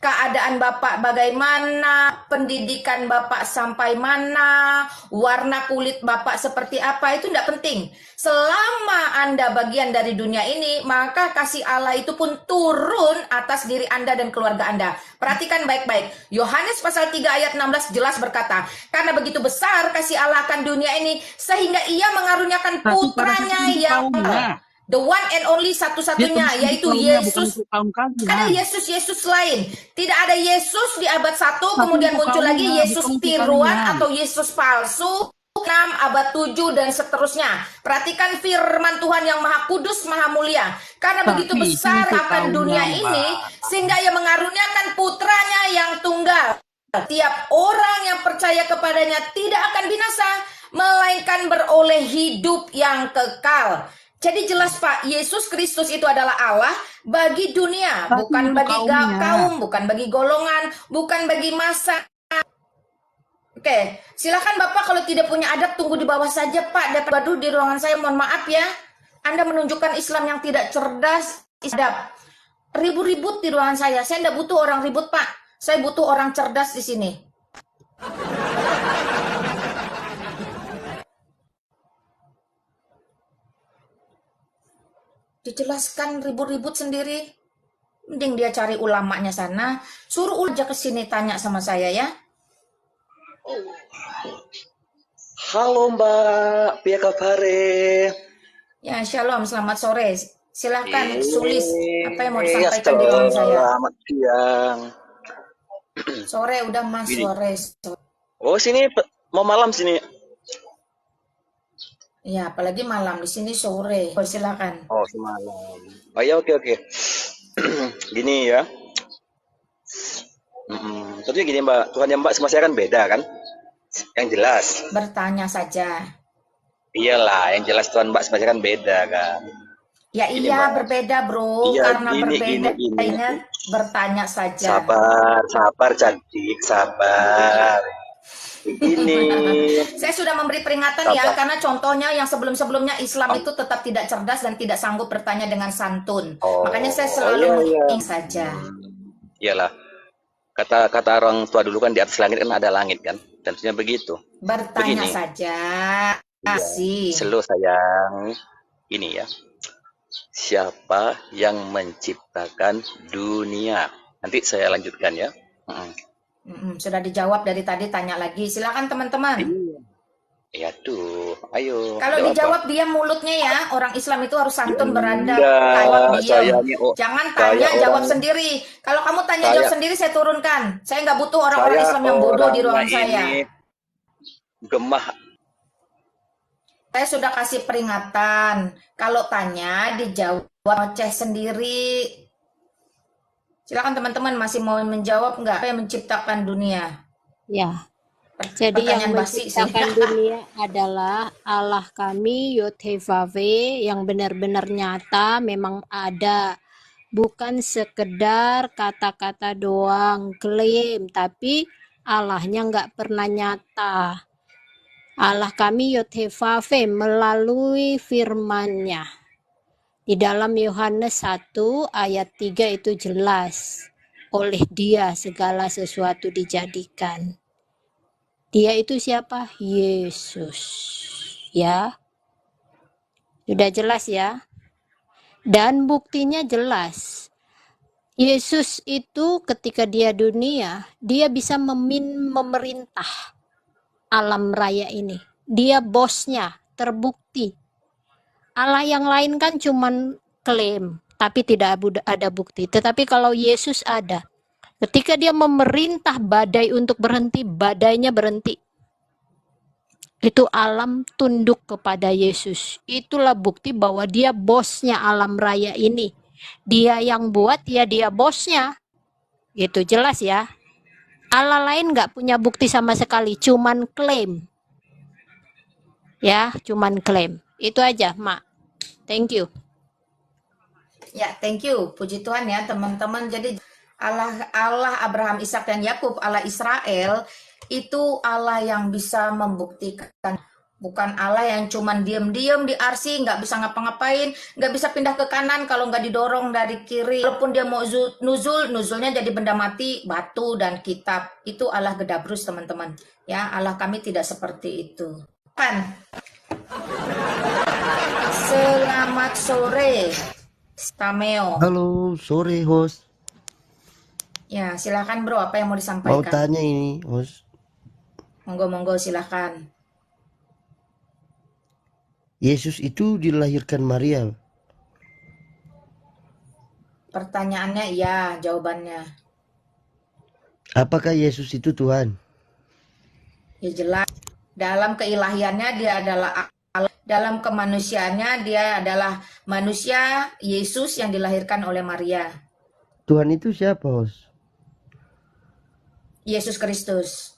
keadaan Bapak bagaimana, pendidikan Bapak sampai mana, warna kulit Bapak seperti apa, itu tidak penting. Selama Anda bagian dari dunia ini, maka kasih Allah itu pun turun atas diri Anda dan keluarga Anda. Perhatikan baik-baik. Yohanes pasal 3 ayat 16 jelas berkata, karena begitu besar kasih Allah akan dunia ini, sehingga ia mengaruniakan putranya yang the one and only satu-satunya, yaitu Yesus. Ada Yesus lain. Tidak ada Yesus di abad 1, kemudian muncul lagi Yesus tiruan atau Yesus palsu, 6, abad 7, dan seterusnya. Perhatikan firman Tuhan yang maha kudus, maha mulia. Karena begitu besar akan dunia ini, sehingga ia mengaruniakan putranya yang tunggal. Tiap orang yang percaya kepadanya tidak akan binasa, melainkan beroleh hidup yang kekal. Jadi jelas Pak, Yesus Kristus itu adalah Allah bagi dunia, bukan bagi kaum, bukan bagi golongan, bukan bagi masa. Oke, silakan Bapak kalau tidak punya adab tunggu di bawah saja Pak. Daripada di ruangan saya, mohon maaf ya. Anda menunjukkan Islam yang tidak cerdas, adab. Ribut-ribut di ruangan saya tidak butuh orang ribut Pak. Saya butuh orang cerdas di sini. Dijelaskan ribut-ribut sendiri. Mending dia cari ulamanya sana, suruh aja ke sini tanya sama saya ya. Halo Mbak, piye kabare? Ya, shalom, selamat sore. Silahkan Sulis, apa yang mau disampaikan di ruangan saya? Selamat siang. Sore udah Mas, sore. Oh, sini mau malam sini. Ya, apalagi malam, di sini sore. Oh, silakan. Oh, semalam. Oh ya, oke. Gini ya. Tentunya gini Mbak, Tuhan yang Mbak sama saya kan beda kan? Yang jelas. Bertanya saja. Iyalah, yang jelas Tuhan Mbak sama saya kan beda kan? Ya Gini, iya, Mbak. berbeda bro. Iya, Karena gini. berbeda, bertanya saja. Sabar, cantik, sabar. Begini. Saya sudah memberi peringatan ya, karena contohnya yang sebelum-sebelumnya Islam itu tetap tidak cerdas dan tidak sanggup bertanya dengan santun. Makanya saya selalu mengingat saja. Iyalah. Kata orang tua dulu kan di atas langit kan ada langit kan. Tentunya begitu. Bertanya saja. Kasih. Selalu sayang. Ini ya. Siapa yang menciptakan dunia? Nanti saya lanjutkan ya. Sudah dijawab dari tadi, tanya lagi. Silakan teman-teman. Ya tuh, ayo Kalau jawab, Bang. dijawab dia mulutnya ya, orang Islam itu harus santun beradab, Enggak, tanya saya diem. ini Jangan saya tanya jawab orang sendiri. Kalau kamu tanya jawab saya sendiri saya turunkan. Saya nggak butuh orang-orang saya Islam yang bodoh di orangnya ruangan saya. ini gemah. Saya sudah kasih peringatan. Kalau tanya dijawab ngoceh sendiri. Silakan teman-teman masih mau menjawab nggak? Apa yang menciptakan dunia? Ya, jadi yang Pertanyaan basi sih. menciptakan dunia adalah Allah kami Yod-Heh-Vav-He yang benar-benar nyata, memang ada. Bukan sekedar kata-kata doang, klaim, tapi Allahnya nggak pernah nyata. Allah kami Yod-Heh-Vav-He melalui firman-Nya. Di dalam Yohanes 1 ayat 3 itu jelas. Oleh Dia segala sesuatu dijadikan. Dia itu siapa? Yesus. Ya, sudah jelas ya. Dan buktinya jelas. Yesus itu ketika dia dunia, dia bisa memerintah alam raya ini. Dia bosnya, terbukti. Allah yang lain kan cuman klaim, tapi tidak ada bukti. Tetapi kalau Yesus ada, ketika dia memerintah badai untuk berhenti, badainya berhenti. Itu alam tunduk kepada Yesus. Itulah bukti bahwa dia bosnya alam raya ini. Dia yang buat, ya dia bosnya. Itu jelas ya. Allah lain nggak punya bukti sama sekali, cuman klaim. Ya, cuman klaim. Itu aja, Mak. Thank you. Ya, thank you. Puji Tuhan ya teman-teman. Jadi Allah Abraham, Ishak dan Yakub, Allah Israel itu Allah yang bisa membuktikan. Bukan Allah yang cuman diem-diem di arsi, nggak bisa ngapa-ngapain, nggak bisa pindah ke kanan kalau nggak didorong dari kiri. Walaupun dia mau nuzulnya jadi benda mati, batu dan kitab. Itu Allah Gedabrus teman-teman. Ya, Allah kami tidak seperti itu. Kan? Selamat sore, Tameo. Halo, sore host. Ya, silakan bro, apa yang mau Mau disampaikan? tanya ini host. Monggo, silakan. Yesus itu dilahirkan Maria. Pertanyaannya iya, jawabannya. Apakah Yesus itu Tuhan? Ya jelas. Dalam keilahiannya dia adalah Allah. Dalam kemanusiaannya dia adalah manusia, Yesus yang dilahirkan oleh Maria. Tuhan itu siapa host? Yesus Kristus.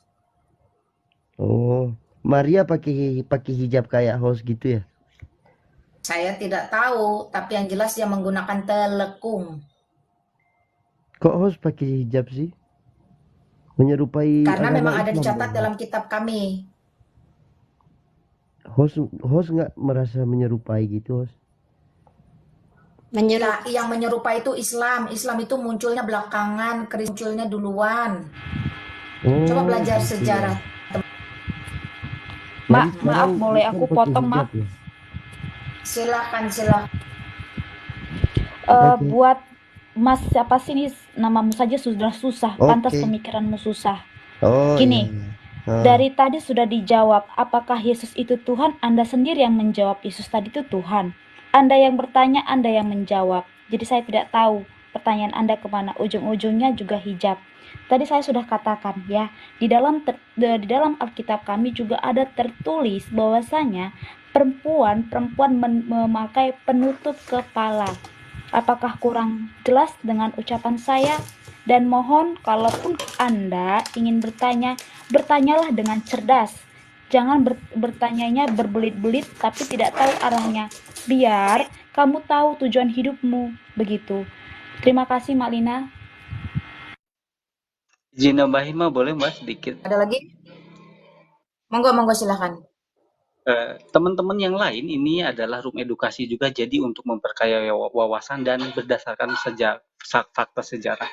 Oh, Maria pakai hijab kayak host gitu ya? Saya tidak tahu, tapi yang jelas dia menggunakan telekung. Kok host pakai hijab sih? Menyerupai Karena memang agama ada Islam dicatat dong. dalam kitab kami. Host nggak merasa menyerupai gitu host? Ya, yang menyerupai itu Islam. Islam itu munculnya belakangan, Kristus munculnya duluan. Oh, Coba belajar gitu sejarah. ya. Mak, Jadi maaf sekarang boleh Kristen aku pakai potong, hijab Mak? ya? Silakan. Oke. Buat Mas siapa sih ini namamu saja sudah susah, pantas Oke. pemikiranmu susah. Oh Gini, iya. Ah. dari tadi sudah dijawab, apakah Yesus itu Tuhan? Anda sendiri yang menjawab Yesus tadi itu Tuhan. Anda yang bertanya, Anda yang menjawab. Jadi saya tidak tahu pertanyaan Anda kemana. Ujung-ujungnya juga hijab. Tadi saya sudah katakan ya, di dalam Alkitab kami juga ada tertulis bahwasanya perempuan memakai penutup kepala. Apakah kurang jelas dengan ucapan saya? Dan mohon kalaupun Anda ingin bertanya, bertanyalah dengan cerdas. Jangan bertanyanya berbelit-belit tapi tidak tahu arahnya. Biar kamu tahu tujuan hidupmu. Begitu. Terima kasih Mak Lina. Izin nambahin mah boleh Mbak sedikit. Ada lagi? Monggo silakan. Teman-teman yang lain ini adalah room edukasi juga, jadi untuk memperkaya wawasan dan berdasarkan fakta sejarah.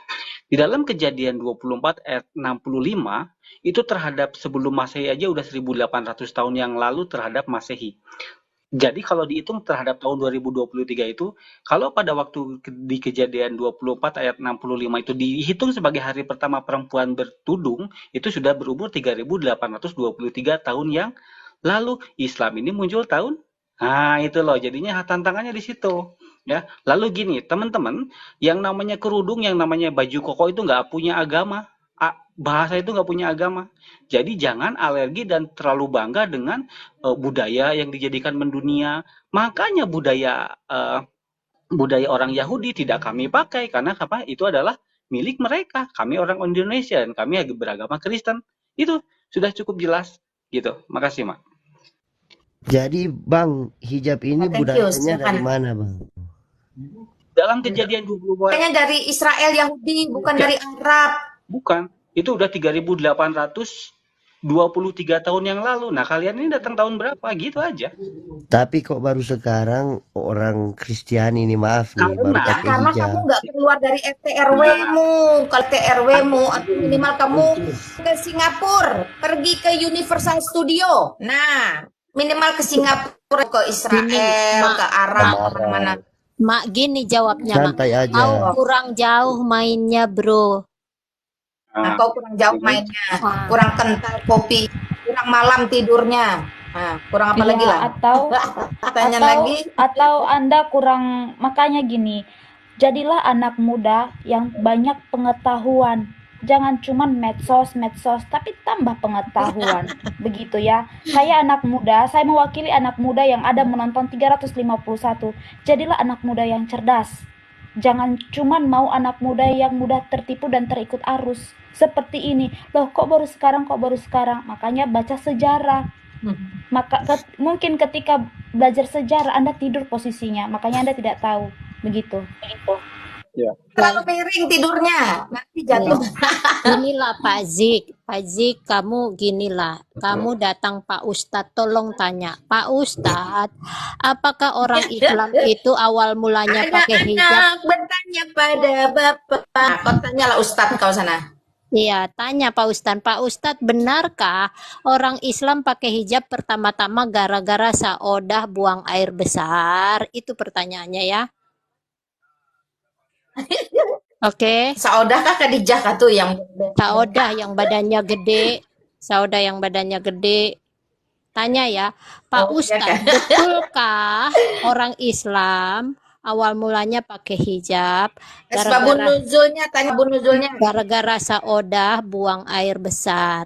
Di dalam Kejadian 24 ayat 65 itu terhadap sebelum Masehi aja udah 1800 tahun yang lalu terhadap Masehi. Jadi kalau dihitung terhadap tahun 2023 itu, kalau pada waktu di Kejadian 24 ayat 65 itu dihitung sebagai hari pertama perempuan bertudung, itu sudah berumur 3823 tahun yang Lalu Islam ini muncul tahun, nah itu loh, jadinya tantangannya di situ. Ya, lalu gini, teman-teman, yang namanya kerudung, yang namanya baju koko itu nggak punya agama. Bahasa itu nggak punya agama. Jadi jangan alergi dan terlalu bangga dengan budaya yang dijadikan mendunia. Makanya budaya orang Yahudi tidak kami pakai karena apa? Itu adalah milik mereka. Kami orang Indonesia dan kami beragama Kristen. Itu sudah cukup jelas gitu. Makasih, Mak. Jadi Bang, hijab ini Thank you, budayanya silakan. dari mana Bang? Dalam Kejadian 22 Kayaknya dari Israel Yahudi, bukan Ya. dari Arab. Bukan. Itu udah 3.823 tahun yang lalu. Nah, kalian ini datang tahun berapa? Gitu aja. Tapi kok baru sekarang orang Kristiani ini, maaf nih, baru pakai Karena kamu hijab. nggak keluar dari RT-RW-mu. Kalau RT-RW-mu, atau minimal kamu ke Singapura, pergi ke Universal Studio. Nah, minimal ke Singapura, ke Israel, ke Arab, kemana-mana. Mak, gini jawabnya, Mak. Santai aja. Kau kurang jauh mainnya, bro. Nah, kau kurang jauh mainnya, kurang kental kopi, kurang malam tidurnya. Nah, kurang apa lagi lah? Atau Anda kurang, makanya gini, jadilah anak muda yang banyak pengetahuan. Jangan cuman medsos, tapi tambah pengetahuan. Begitu ya. Saya anak muda, saya mewakili anak muda yang ada menonton 351. Jadilah anak muda yang cerdas. Jangan cuman mau anak muda yang mudah tertipu dan terikut arus. Seperti ini. Loh, kok baru sekarang? Makanya baca sejarah. Mungkin ketika belajar sejarah Anda tidur posisinya, makanya Anda tidak tahu. Begitu. Ya. Terlalu miring tidurnya, nanti jatuh. Inilah Pak Zik, kamu ginilah, kamu datang Pak Ustadz, tolong tanya, Pak Ustadz, apakah orang Islam itu awal mulanya pakai hijab? Anak bertanya pada Bapak. Kau tanyalah Ustadz kau sana. Iya, tanya Pak Ustadz, benarkah orang Islam pakai hijab pertama-tama gara-gara Saodah buang air besar? Itu pertanyaannya ya. Oke. Saodah kah Khadijah kah tuh yang Saodah yang badannya gede. Tanya ya, Pak Ustadz, betulkah orang Islam awal mulanya pakai hijab gara-gara Saodah buang air besar?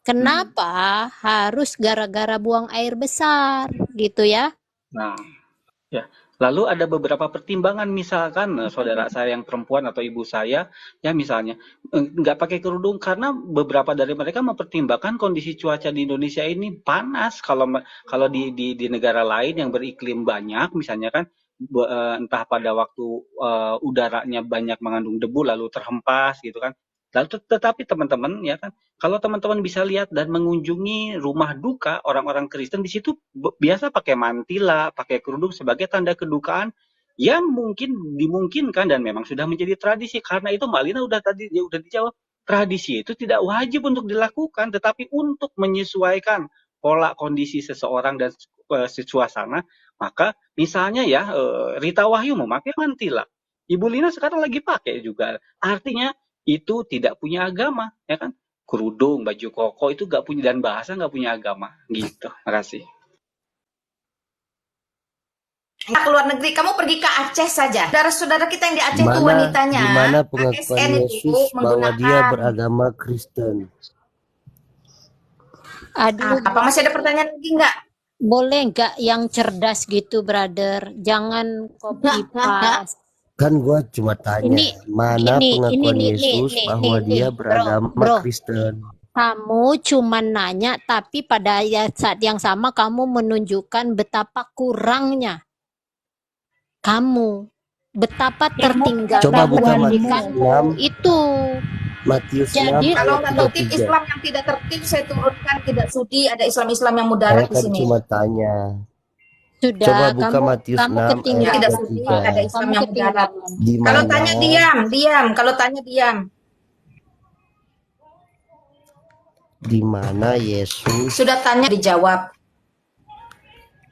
Kenapa harus gara-gara buang air besar gitu ya? Nah, ya. Lalu ada beberapa pertimbangan, misalkan saudara saya yang perempuan atau ibu saya, ya misalnya nggak pakai kerudung karena beberapa dari mereka mempertimbangkan kondisi cuaca di Indonesia ini panas. Kalau di negara lain yang beriklim banyak, misalnya kan entah pada waktu udaranya banyak mengandung debu lalu terhempas gitu kan. Lalu tetapi teman-teman ya kan, kalau teman-teman bisa lihat dan mengunjungi rumah duka orang-orang Kristen, di situ biasa pakai mantila, pakai kerudung sebagai tanda kedukaan yang mungkin dimungkinkan dan memang sudah menjadi tradisi. Karena itu Mbak Lina udah dijawab, tradisi itu tidak wajib untuk dilakukan, tetapi untuk menyesuaikan pola kondisi seseorang dan suasana. Maka misalnya ya Rita Wahyu memakai mantila, Ibu Lina sekarang lagi pakai juga. Artinya itu tidak punya agama, ya kan? Kerudung, baju koko itu nggak punya, dan bahasa nggak punya agama, gitu. Makasih. Keluar negeri, kamu pergi ke Aceh saja. Saudara-saudara kita yang di Aceh itu wanitanya. Gimana pengakuan Yesus bahwa dia beragama Kristen? Aduh, apa masih ada pertanyaan lagi nggak? Boleh nggak yang cerdas gitu, brother? Jangan copy paste. Kan gua cuma tanya, mana pengakuan Yesus bahwa dia beragama Kristen? Kamu cuma nanya, tapi pada saat yang sama kamu menunjukkan betapa kurangnya kamu, betapa tertinggal. Coba buka Matius 6 itu. Matius 6 Jadi kalau ayat tertib 33. Islam yang tidak tertib saya turunkan, tidak sudi ada Islam yang mudarat di Saya kan sini. cuma tanya. Sudah, Coba buka Matius 6 ayat tidak sudi 33. ada Islam yang mudarat. Di Kalau mana? tanya diam. Kalau tanya diam. Di mana Yesus? Sudah tanya dijawab.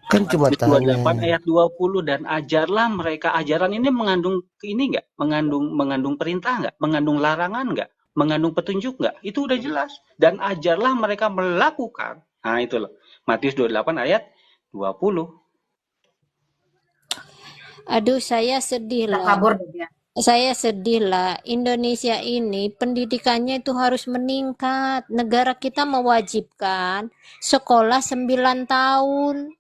Kan cuma tanya. 28 ayat 20, dan ajarlah mereka. Ajaran ini mengandung ini enggak? Mengandung perintah enggak? Mengandung larangan enggak? Mengandung petunjuk enggak? Itu udah jelas. Dan ajarlah mereka melakukan. Nah, itu loh. Matius 28 ayat 20. Aduh, saya sedih Udah lah. kabur dia. Saya sedih lah. Indonesia ini pendidikannya itu harus meningkat. Negara kita mewajibkan sekolah 9 tahun.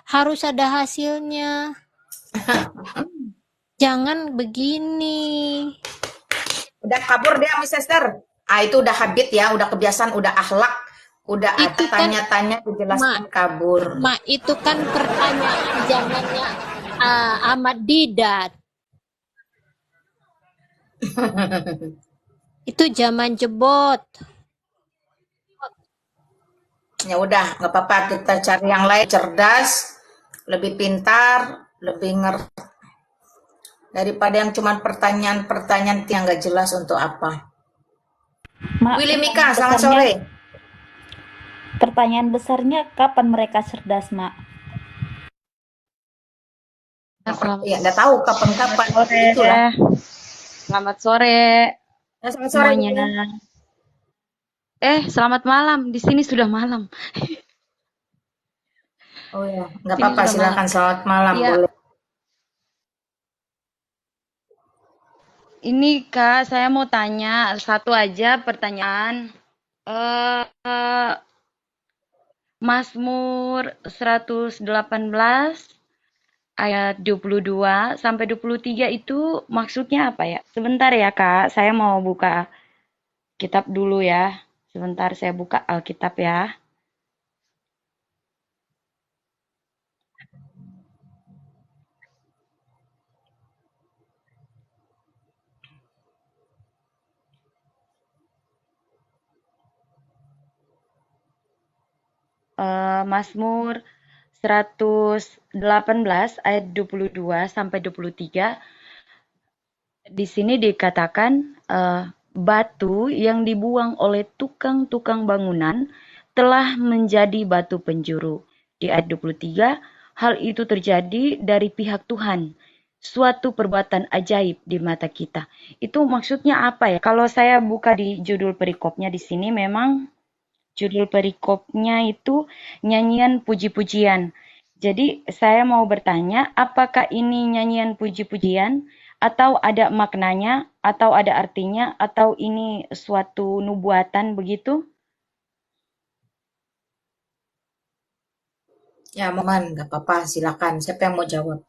Harus ada hasilnya. Jangan begini. Udah kabur dia, Miss Esther. Itu udah habit ya, udah kebiasaan, udah akhlak. Udah Itu kan, tanya-tanya dijelaskan kabur. Mak, itu kan pertanyaan zamannya Ahmad Didat. Itu zaman jebot. Ya udah, nggak apa-apa, kita cari yang lain, cerdas, lebih pintar, lebih ngerti daripada yang cuma pertanyaan-pertanyaan yang nggak jelas untuk apa. Willy Mika, selamat sore. Pertanyaan besarnya, kapan mereka cerdas, Mak? Ya, nggak tahu kapan-kapan. Itulah. Selamat sore. Ya, selamat sore semuanya. Selamat malam. Di sini sudah malam. Oh ya, nggak apa-apa, silakan. Selamat malam, ya. boleh. Ini Kak, saya mau tanya satu aja pertanyaan. Mazmur 118 ayat 22 sampai 23 itu maksudnya apa ya? Sebentar ya Kak, saya mau buka kitab dulu ya. Sebentar saya buka Alkitab ya. Mazmur 118 ayat 22 sampai 23. Di sini dikatakan batu yang dibuang oleh tukang-tukang bangunan telah menjadi batu penjuru. Di ayat 23, hal itu terjadi dari pihak Tuhan, suatu perbuatan ajaib di mata kita. Itu maksudnya apa ya? Kalau saya buka di judul perikopnya di sini, memang judul perikopnya itu nyanyian puji-pujian. Jadi saya mau bertanya, apakah ini nyanyian puji-pujian, atau ada maknanya, atau ada artinya, atau ini suatu nubuatan begitu? Ya, Maman, nggak apa-apa, silakan. Siapa yang mau jawab?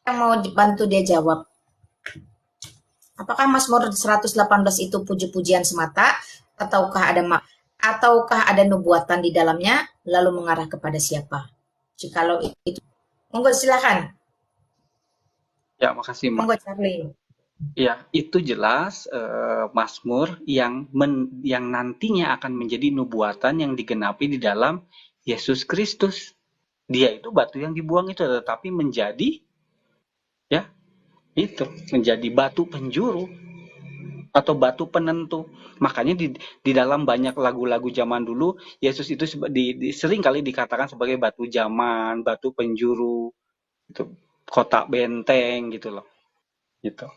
Yang mau bantu dia jawab. Apakah Mazmur 118 itu puji-pujian semata, ataukah ada nubuatan di dalamnya, lalu mengarah kepada siapa? Jikalau itu, monggo silakan. Ya, makasih, Mak. Monggo Charlie. Ya, itu jelas Mazmur yang nantinya akan menjadi nubuatan yang digenapi di dalam Yesus Kristus. Dia itu batu yang dibuang itu, tetapi menjadi menjadi batu penjuru atau batu penentu. Makanya di dalam banyak lagu-lagu zaman dulu, Yesus itu sering kali dikatakan sebagai batu zaman, batu penjuru, itu kotak benteng gitu loh. Gitu.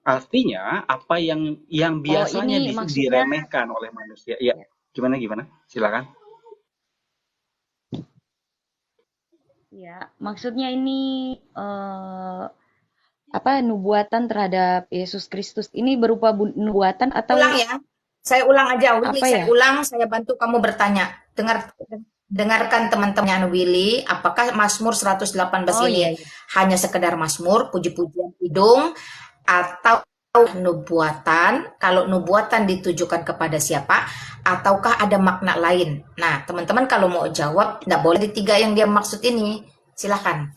Artinya apa yang biasanya diremehkan oleh manusia. Ya, gimana? Silakan. Ya, maksudnya ini nubuatan terhadap Yesus Kristus. Ini berupa nubuatan atau ulang ya? Saya ulang aja, Willy. Saya bantu kamu bertanya. Dengarkan teman-teman Willy, apakah Mazmur 118 ini hanya sekedar mazmur, puji-pujian hidung, atau nubuatan? Kalau nubuatan ditujukan kepada siapa, ataukah ada makna lain? Nah, teman-teman kalau mau jawab, nggak boleh di 3 yang dia maksud ini. Silahkan.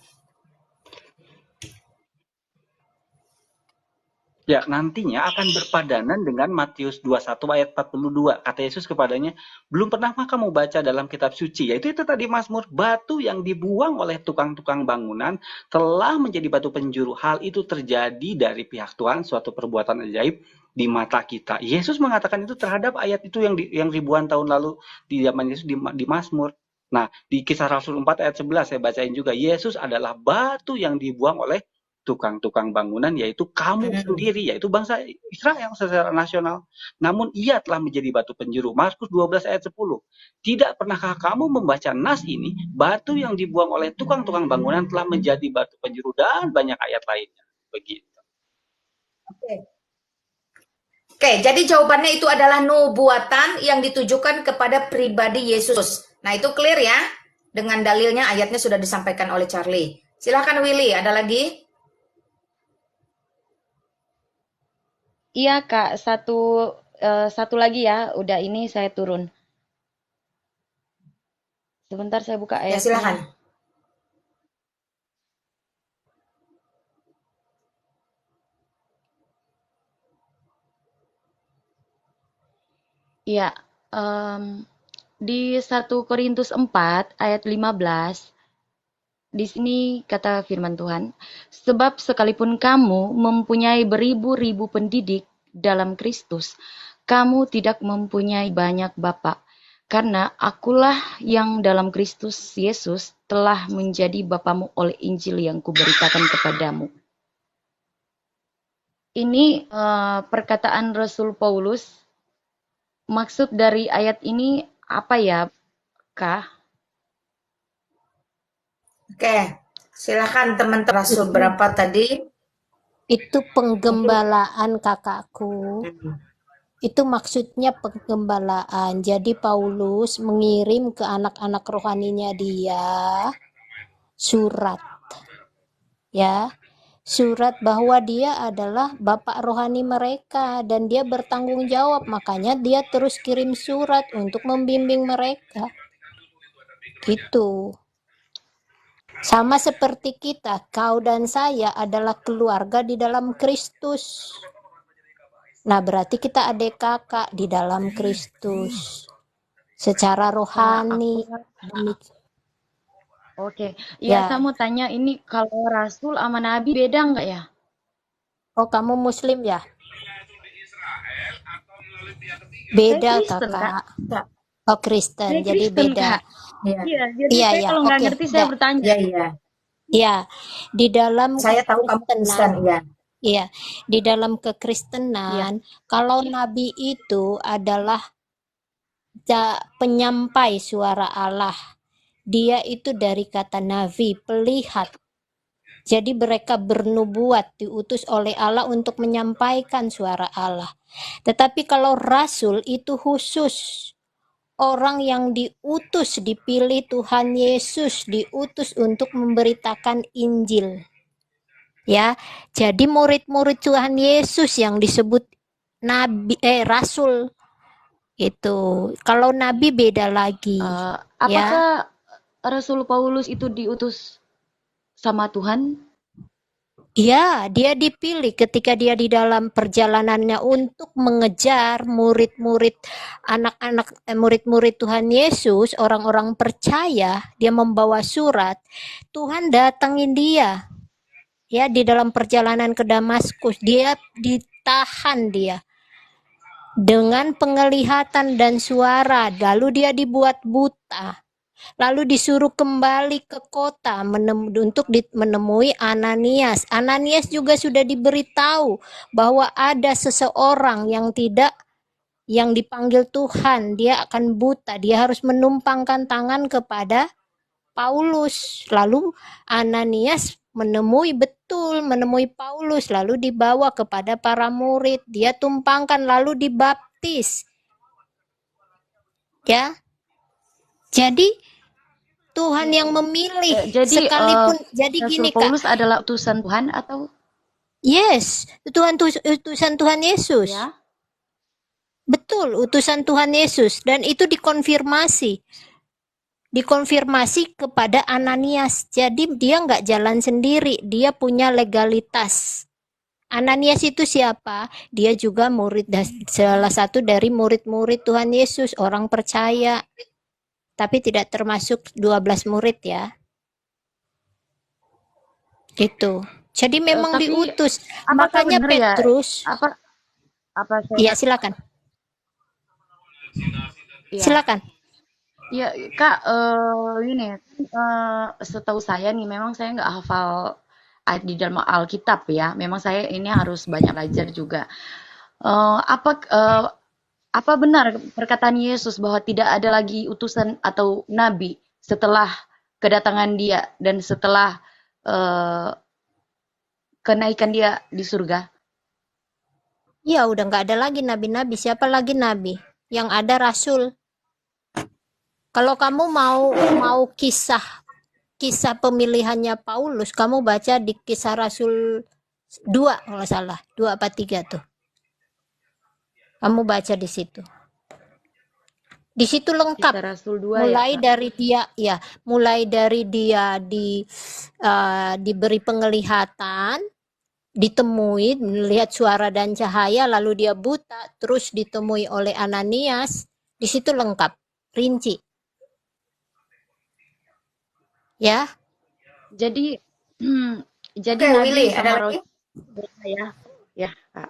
Ya, nantinya akan berpadanan dengan Matius 21 ayat 42. Kata Yesus kepadanya, belum pernahkah kamu baca dalam kitab suci? Yaitu itu tadi Mazmur, batu yang dibuang oleh tukang-tukang bangunan telah menjadi batu penjuru. Hal itu terjadi dari pihak Tuhan, suatu perbuatan ajaib di mata kita. Yesus mengatakan itu terhadap ayat itu yang ribuan tahun lalu di zaman Yesus di Mazmur. Nah, di Kisah Rasul 4 ayat 11 saya bacain juga, Yesus adalah batu yang dibuang oleh tukang-tukang bangunan yaitu kamu sendiri, yaitu bangsa Israel secara nasional. Namun ia telah menjadi batu penjuru. Markus 12 ayat 10. Tidak pernahkah kamu membaca nas ini? Batu yang dibuang oleh tukang-tukang bangunan telah menjadi batu penjuru, dan banyak ayat lainnya. Begitu. Oke, jadi jawabannya itu adalah nubuatan yang ditujukan kepada pribadi Yesus. Nah, itu clear ya? Dengan dalilnya, ayatnya sudah disampaikan oleh Charlie. Silahkan Willy, ada lagi? Iya Kak, satu lagi ya, udah ini saya turun. Sebentar saya buka Ya, ayatnya. silakan. Iya, di 1 Korintus 4 ayat 15, di sini kata firman Tuhan, sebab sekalipun kamu mempunyai beribu-ribu pendidik dalam Kristus, kamu tidak mempunyai banyak bapa, karena akulah yang dalam Kristus Yesus telah menjadi bapamu oleh Injil yang kuberitakan kepadamu. Ini perkataan Rasul Paulus. Maksud dari ayat ini apa ya, Kak? Oke, silakan teman-teman. Rasul berapa tadi? Itu penggembalaan kakakku. Itu maksudnya penggembalaan. Jadi Paulus mengirim ke anak-anak rohaninya dia surat. Ya. Surat bahwa dia adalah bapak rohani mereka dan dia bertanggung jawab, makanya dia terus kirim surat untuk membimbing mereka. Gitu. Sama seperti kita, kau dan saya adalah keluarga di dalam Kristus. Nah, berarti kita adik kakak di dalam Kristus. Secara rohani. Oke, ya saya mau tanya ini kalau Rasul sama Nabi beda nggak ya? Oh, kamu Muslim ya? Beda Kristen, kakak. Kak. Oh, Kristen, Saya jadi Kristen, beda. Kak. Iya, jadi saya kalau nggak ngerti saya bertanya. Iya, di dalam Saya tahu kamu Kristen, ya. Iya, di dalam kekristenan, kalau Nabi itu adalah penyampai suara Allah. Dia itu dari kata nabi, pelihat. Jadi mereka bernubuat, diutus oleh Allah untuk menyampaikan suara Allah. Tetapi kalau rasul itu khusus. Orang yang diutus, dipilih Tuhan Yesus, diutus untuk memberitakan Injil. Ya, jadi murid-murid Tuhan Yesus yang disebut rasul. Itu. Kalau nabi beda lagi. Apakah Rasul Paulus itu diutus sama Tuhan? Ya, dia dipilih ketika dia di dalam perjalanannya untuk mengejar murid-murid murid-murid Tuhan Yesus, orang-orang percaya, dia membawa surat, Tuhan datangin dia. Ya, di dalam perjalanan ke Damaskus, dia ditahan dia dengan penglihatan dan suara, lalu dia dibuat buta. Lalu disuruh kembali ke kota untuk menemui Ananias. Ananias juga sudah diberitahu bahwa ada seseorang yang dipanggil Tuhan, dia akan buta, dia harus menumpangkan tangan kepada Paulus. Lalu Ananias menemui Paulus, lalu dibawa kepada para murid, dia tumpangkan lalu dibaptis. Ya. Jadi Tuhan yang memilih. Jadi sekalipun jadi Rasul gini Paulus Kak. adalah utusan Tuhan atau? Yes, utusan Tuhan Yesus. Ya. Betul, utusan Tuhan Yesus, dan itu dikonfirmasi kepada Ananias. Jadi dia nggak jalan sendiri, dia punya legalitas. Ananias itu siapa? Dia juga salah satu dari murid-murid Tuhan Yesus, orang percaya. Tapi tidak termasuk 12 murid ya. Gitu. Jadi memang diutus. Makanya Petrus. Ya? Apa Iya, silakan. Ya. Silakan. Ya, Kak, ini setahu saya nih, memang saya nggak hafal ayat di dalam Alkitab ya. Memang saya ini harus banyak belajar juga. Apa benar perkataan Yesus bahwa tidak ada lagi utusan atau nabi setelah kedatangan Dia dan setelah kenaikan Dia di surga? Ya udah nggak ada lagi nabi-nabi. Siapa lagi nabi? Yang ada rasul. Kalau kamu mau kisah pemilihannya Paulus, kamu baca di Kisah Rasul 2 kalau nggak salah, 2 apa 3 tuh. Kamu baca di situ. Di situ lengkap. Kisah Rasul 2 Mulai ya, Kak? dari dia, ya, mulai dari dia diberi penglihatan, ditemui, melihat suara dan cahaya, lalu dia buta, terus ditemui oleh Ananias. Di situ lengkap, rinci. Ya, Jadi jadi Oke, Nabi Willy, ada sama lagi? Rasul ya. Ya, Kak.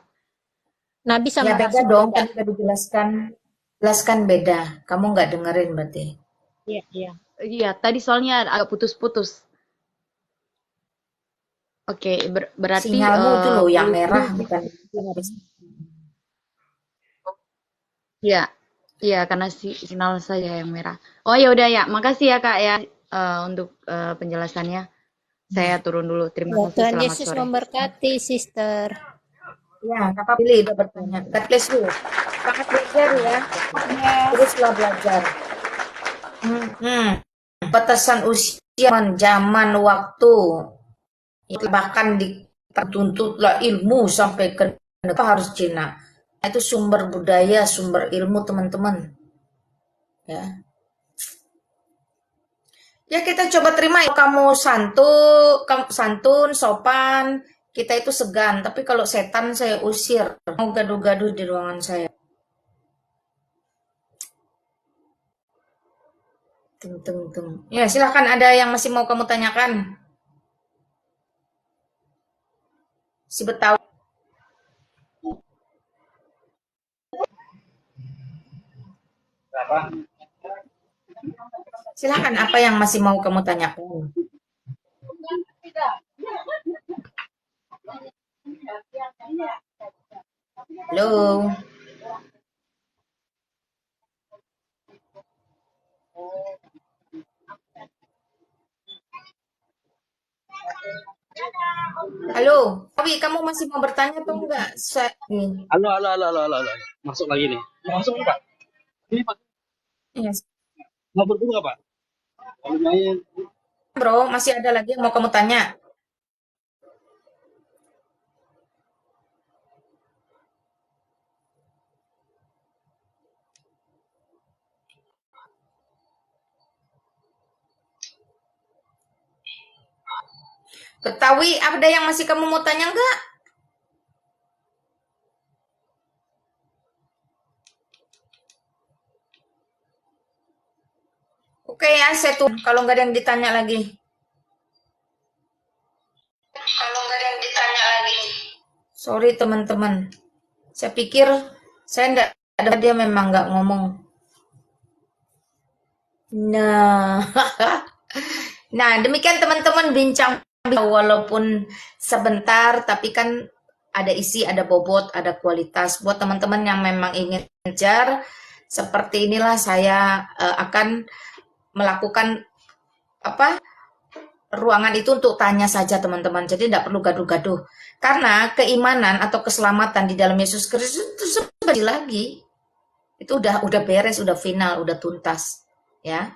Nabi Ya sama beda rasul dong, beda. tadi udah jelaskan beda. Kamu nggak dengerin berarti. Iya, iya. Iya, tadi soalnya agak putus-putus. Oke, berarti Sinyalmu itu loh yang merah, guru bukan. Iya, iya karena sinyal saya yang merah. Oh ya udah ya, makasih ya Kak ya untuk penjelasannya. Saya turun dulu. Terima Ya, kasih. Tuhan Selamat Yesus sore. memberkati, sister. Ya, Kak Pilih udah bertanya. God bless you. Semangat belajar ya. Teruslah belajar. Batasan usia, zaman, waktu. Bahkan dituntutlah ilmu sampai ke apa harus Cina. Itu sumber budaya, sumber ilmu teman-teman. Ya. Ya kita coba terima ya. Kamu santun, sopan, kita itu segan. Tapi kalau setan saya usir. Mau gaduh-gaduh di ruangan saya. Tung. Ya silahkan, ada yang masih mau kamu tanyakan? Si Betawi. Silahkan, apa yang masih mau kamu tanyakan? Halo. Halo, Tawi, kamu masih mau bertanya atau enggak? Halo. Masuk lagi nih. Mau masuk Pak? Ini Pak. Yes. Mau berburu nggak Pak? Kalau main. Bro, masih ada lagi yang mau kamu tanya? Betawi, ada yang masih kamu mau tanya enggak? Oke ya, saya tuh kalau nggak ada yang ditanya lagi. Sorry teman-teman. Saya pikir saya enggak ada, dia memang nggak ngomong. Nah, nah demikian teman-teman bincang walaupun sebentar, tapi kan ada isi, ada bobot, ada kualitas. Buat teman-teman yang memang ingin belajar, seperti inilah saya akan melakukan ruangan itu untuk tanya saja teman-teman. Jadi tidak perlu gaduh-gaduh. Karena keimanan atau keselamatan di dalam Yesus Kristus itu seperti lagi. Itu udah beres, udah final, udah tuntas. Ya.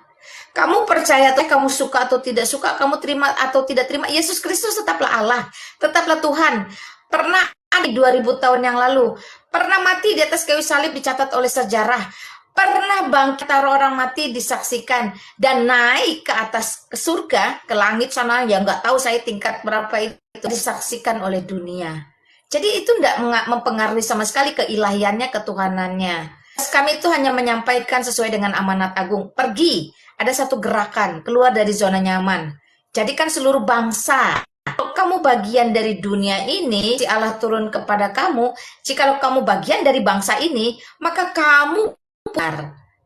Kamu percaya atau kamu suka atau tidak suka, kamu terima atau tidak terima, Yesus Kristus tetaplah Allah, tetaplah Tuhan. Pernah ada 2000 tahun yang lalu, pernah mati di atas kayu salib dicatat oleh sejarah, pernah bangkit orang mati disaksikan, dan naik ke atas ke surga, ke langit sana, ya nggak tahu saya tingkat berapa itu, disaksikan oleh dunia. Jadi itu tidak mempengaruhi sama sekali keilahiannya, ketuhanannya. Kami itu hanya menyampaikan sesuai dengan amanat agung. Pergi, ada satu gerakan, keluar dari zona nyaman. Jadikan seluruh bangsa. Kalau kamu bagian dari dunia ini, si Allah turun kepada kamu. Jikalau kamu bagian dari bangsa ini, maka kamu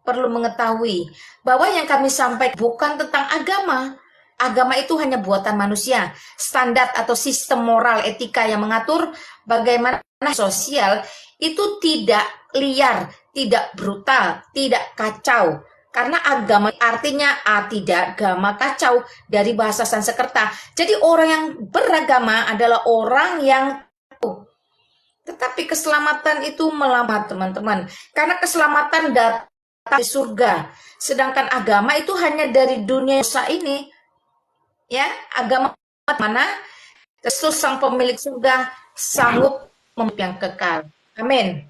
perlu mengetahui bahwa yang kami sampaikan bukan tentang agama, Agama itu hanya buatan manusia. Standar atau sistem moral etika yang mengatur bagaimana sosial itu tidak liar, tidak brutal, tidak kacau. Karena agama artinya tidak agama kacau dari bahasa Sanskerta. Jadi orang yang beragama adalah orang yang tahu. Tetapi keselamatan itu melambat, teman-teman. Karena keselamatan datang dari surga. Sedangkan agama itu hanya dari dunia dosa ini. Ya, agama mana Kristus sang pemilik surga sanggup yang kekal. Amin.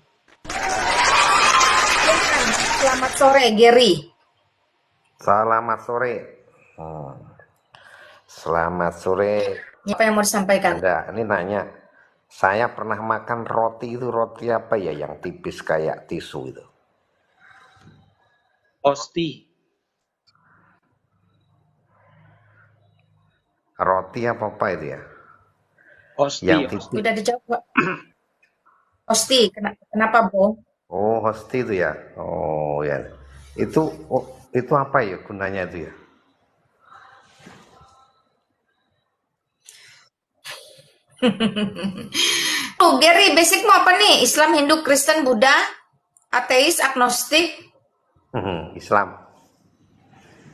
Selamat sore, Gary. Selamat sore. Selamat sore. Apa yang mau disampaikan? Ada, ini nanya. Saya pernah makan roti itu, roti apa ya yang tipis kayak tisu itu? Osti. Roti apa itu ya? Osti. Yang tipis. Sudah dijawab. Osti, kenapa, Bro? Oh, hosti itu ya. Oh ya. Itu apa ya gunanya itu ya? Oh, Gary, basicmu apa nih? Islam, Hindu, Kristen, Buddha, ateis, agnostik? Islam.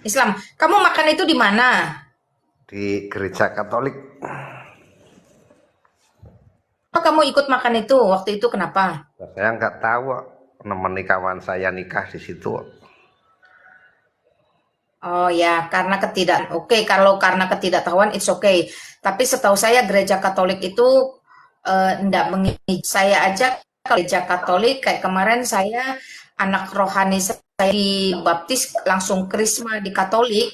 Islam. Kamu makan itu di mana? Di gereja Katolik. Oh, kamu ikut makan itu waktu itu kenapa? Saya nggak tahu, nemeni kawan saya nikah di situ. Oh ya, karena kalau karena ketidaktahuan it's okay. Tapi setahu saya gereja Katolik itu enggak mengizinkan. Saya aja gereja Katolik kayak kemarin saya anak rohani saya dibaptis langsung krisma di Katolik.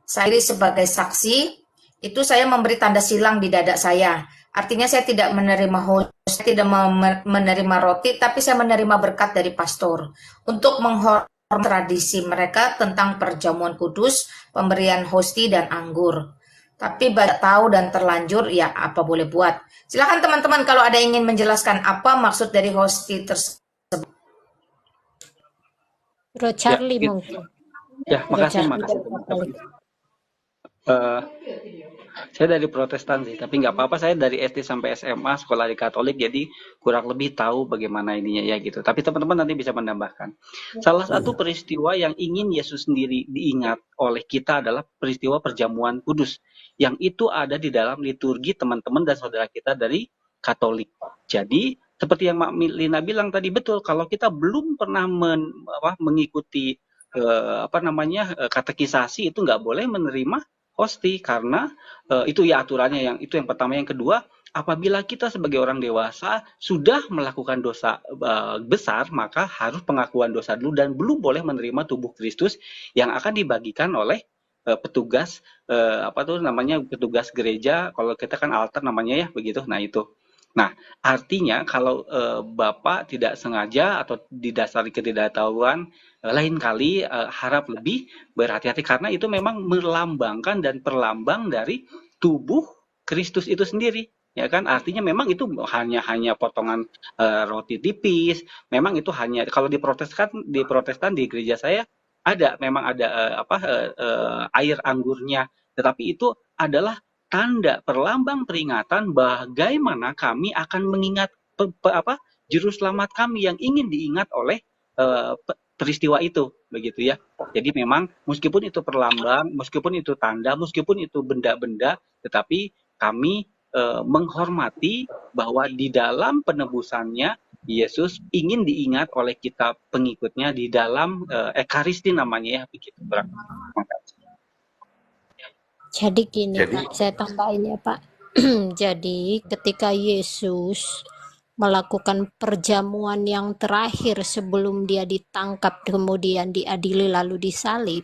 Saya sebagai saksi itu saya memberi tanda silang di dada saya. Artinya saya tidak menerima saya tidak menerima roti, tapi saya menerima berkat dari pastor untuk menghormati tradisi mereka tentang perjamuan kudus, pemberian hosti dan anggur. Tapi banyak tahu dan terlanjur, ya apa boleh buat. Silakan teman-teman kalau ada ingin menjelaskan apa maksud dari hosti tersebut. Bro Charlie mungkin. Ya, makasih teman-teman. Saya dari Protestan sih, tapi nggak apa-apa. Saya dari SD sampai SMA sekolah di Katolik, jadi kurang lebih tahu bagaimana ininya ya gitu. Tapi teman-teman nanti bisa menambahkan. Salah satu peristiwa yang ingin Yesus sendiri diingat oleh kita adalah peristiwa perjamuan kudus, yang itu ada di dalam liturgi teman-teman dan saudara kita dari Katolik. Jadi seperti yang Mak Lina bilang tadi, betul, kalau kita belum pernah mengikuti katekisasi itu nggak boleh menerima hosti, karena itu ya aturannya. Yang pertama. Yang kedua, apabila kita sebagai orang dewasa sudah melakukan dosa besar, maka harus pengakuan dosa dulu dan belum boleh menerima tubuh Kristus yang akan dibagikan oleh petugas petugas gereja. Kalau kita kan altar namanya ya begitu. Nah itu. Nah, artinya kalau Bapak tidak sengaja atau didasari ketidaktahuan, lain kali harap lebih berhati-hati, karena itu memang melambangkan dan perlambang dari tubuh Kristus itu sendiri, ya kan? Artinya memang itu hanya potongan roti tipis. Memang itu hanya, kalau di Protestan di gereja saya memang ada air anggurnya, tetapi itu adalah tanda perlambang peringatan bagaimana kami akan mengingat juru selamat kami yang ingin diingat oleh peristiwa itu, begitu ya. Jadi memang meskipun itu perlambang, meskipun itu tanda, meskipun itu benda-benda, tetapi kami menghormati bahwa di dalam penebusannya Yesus ingin diingat oleh kita pengikutnya di dalam Ekaristi namanya ya, begitu. Jadi gini Pak, saya tambahin ya Pak. Jadi ketika Yesus melakukan perjamuan yang terakhir sebelum dia ditangkap, kemudian diadili lalu disalib,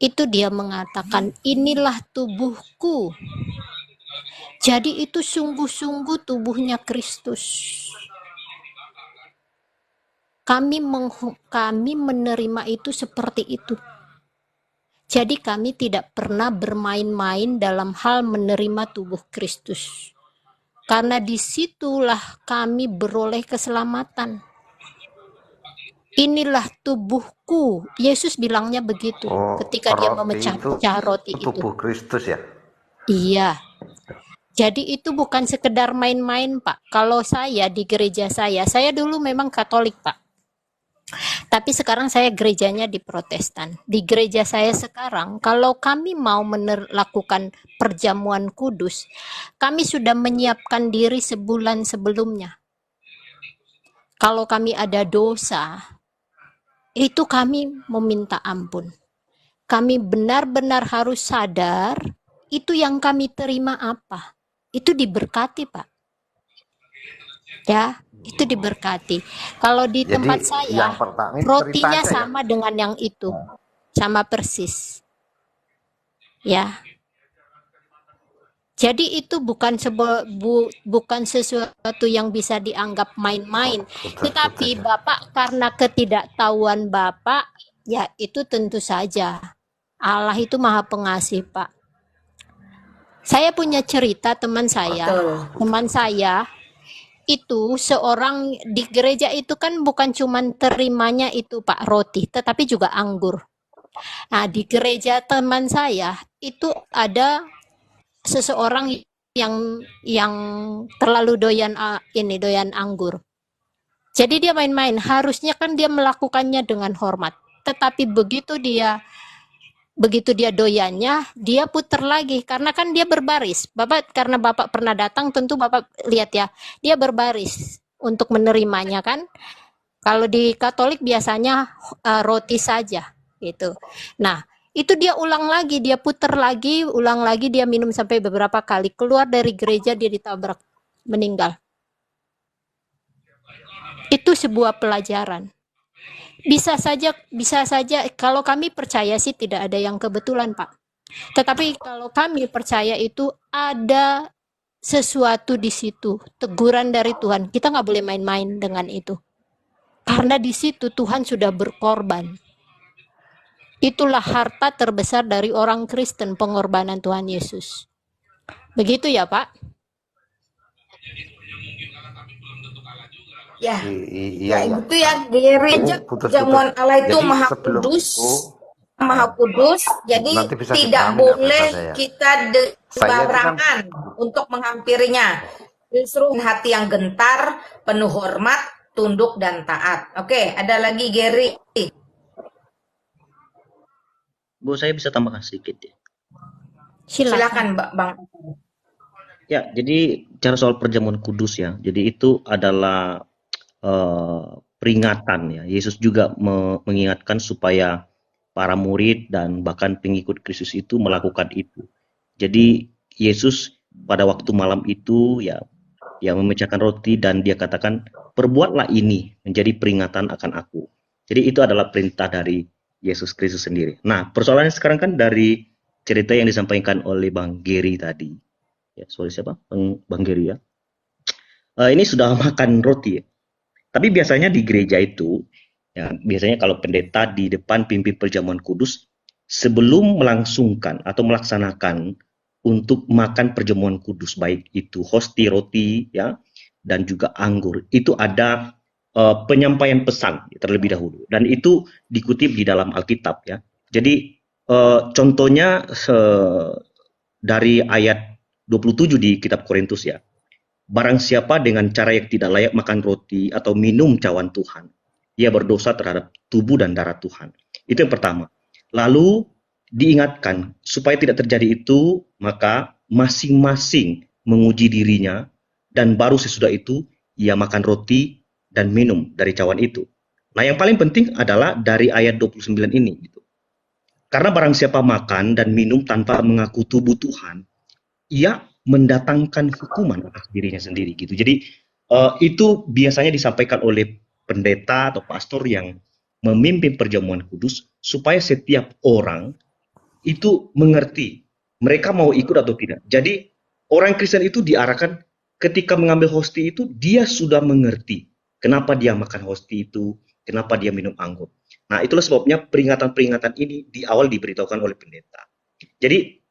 itu dia mengatakan, inilah tubuhku. Jadi itu sungguh-sungguh tubuhnya Kristus. Kami menerima itu seperti itu. Jadi kami tidak pernah bermain-main dalam hal menerima tubuh Kristus. Karena disitulah kami beroleh keselamatan. inilah tubuhku. Yesus bilangnya begitu ketika dia Roti itu memecah-pecah roti itu. tubuh Kristus ya. Iya. Jadi itu bukan sekedar main-main, Pak. Kalau saya di gereja saya dulu memang Katolik, Pak. Tapi sekarang saya gerejanya di Protestan. Di gereja saya sekarang, kalau kami mau melakukan perjamuan kudus, kami sudah menyiapkan diri sebulan sebelumnya. Kalau kami ada dosa, itu kami meminta ampun. Kami benar-benar harus sadar, itu yang kami terima apa. Itu diberkati, Pak. Ya, itu diberkati. Kalau di Jadi tempat yang saya, pertama ini cerita rotinya aja ya. sama dengan yang itu. Sama persis. Ya. Jadi itu bukan bukan sesuatu yang bisa dianggap main-main. Tetapi Bapak, karena ketidaktahuan Bapak, ya itu tentu saja. Allah itu Maha Pengasih, Pak. Saya punya cerita teman saya. Teman saya itu seorang di gereja itu kan bukan cuman terimanya itu Pak roti, tetapi juga anggur. Nah, di gereja teman saya itu ada seseorang yang terlalu doyan doyan anggur. Jadi dia main-main, harusnya kan dia melakukannya dengan hormat. Tetapi begitu dia doyannya, dia puter lagi karena kan dia berbaris. Karena Bapak pernah datang, tentu Bapak lihat ya, dia berbaris untuk menerimanya kan. Kalau di Katolik biasanya roti saja gitu. Nah, itu dia ulang lagi, dia puter lagi, ulang lagi, dia minum sampai beberapa kali. Keluar dari gereja dia ditabrak, meninggal. Itu sebuah pelajaran. Bisa saja kalau kami percaya sih tidak ada yang kebetulan, Pak. Tetapi kalau kami percaya itu ada sesuatu di situ, teguran dari Tuhan. Kita nggak boleh main-main dengan itu. Karena di situ Tuhan sudah berkorban. Itulah harta terbesar dari orang Kristen, pengorbanan Tuhan Yesus. Begitu ya, Pak? Ya, Iya ya. itu ya gereja jamuan Allah itu Jadi maha sebelum kudus, itu maha kudus. Jadi nanti bisa tidak dipahami nggak boleh bahasa saya? kita Saya itu kan sembarangan untuk menghampirinya. Justru hati yang gentar, penuh hormat, tunduk dan taat. Oke, ada lagi Gary. Bu, saya bisa tambahkan sedikit ya. Silakan, Bang. Ya, jadi cara soal perjamuan kudus ya. Jadi itu adalah peringatan ya. Yesus juga mengingatkan supaya para murid dan bahkan pengikut Kristus itu melakukan itu. Jadi Yesus pada waktu malam itu ya memecahkan roti dan dia katakan, perbuatlah ini menjadi peringatan akan aku. Jadi itu adalah perintah dari Yesus Kristus sendiri. Nah, persoalannya sekarang kan dari cerita yang disampaikan oleh Bang Gary tadi. Ya, sorry siapa? Bang Gary ya. Ini sudah makan roti ya. Tapi biasanya di gereja itu, ya biasanya kalau pendeta di depan pimpin perjamuan kudus, sebelum melangsungkan atau melaksanakan untuk makan perjamuan kudus, baik itu hosti roti ya dan juga anggur, itu ada penyampaian pesan terlebih dahulu, dan itu dikutip di dalam Alkitab ya. Jadi contohnya dari ayat 27 di kitab Korintus ya. Barang siapa dengan cara yang tidak layak makan roti atau minum cawan Tuhan, ia berdosa terhadap tubuh dan darah Tuhan. Itu yang pertama. Lalu diingatkan supaya tidak terjadi itu, maka masing-masing menguji dirinya, dan baru sesudah itu ia makan roti dan minum dari cawan itu. Nah, yang paling penting adalah dari ayat 29 ini gitu. Karena barang siapa makan dan minum tanpa mengaku tubuh Tuhan, ia mendatangkan hukuman atas dirinya sendiri gitu. Jadi itu biasanya disampaikan oleh pendeta atau pastor yang memimpin perjamuan kudus supaya setiap orang itu mengerti mereka mau ikut atau tidak. Jadi orang Kristen itu diarahkan ketika mengambil hosti itu dia sudah mengerti kenapa dia makan hosti itu, kenapa dia minum anggur. Nah, itulah sebabnya peringatan-peringatan ini di awal diberitahukan oleh pendeta. Jadi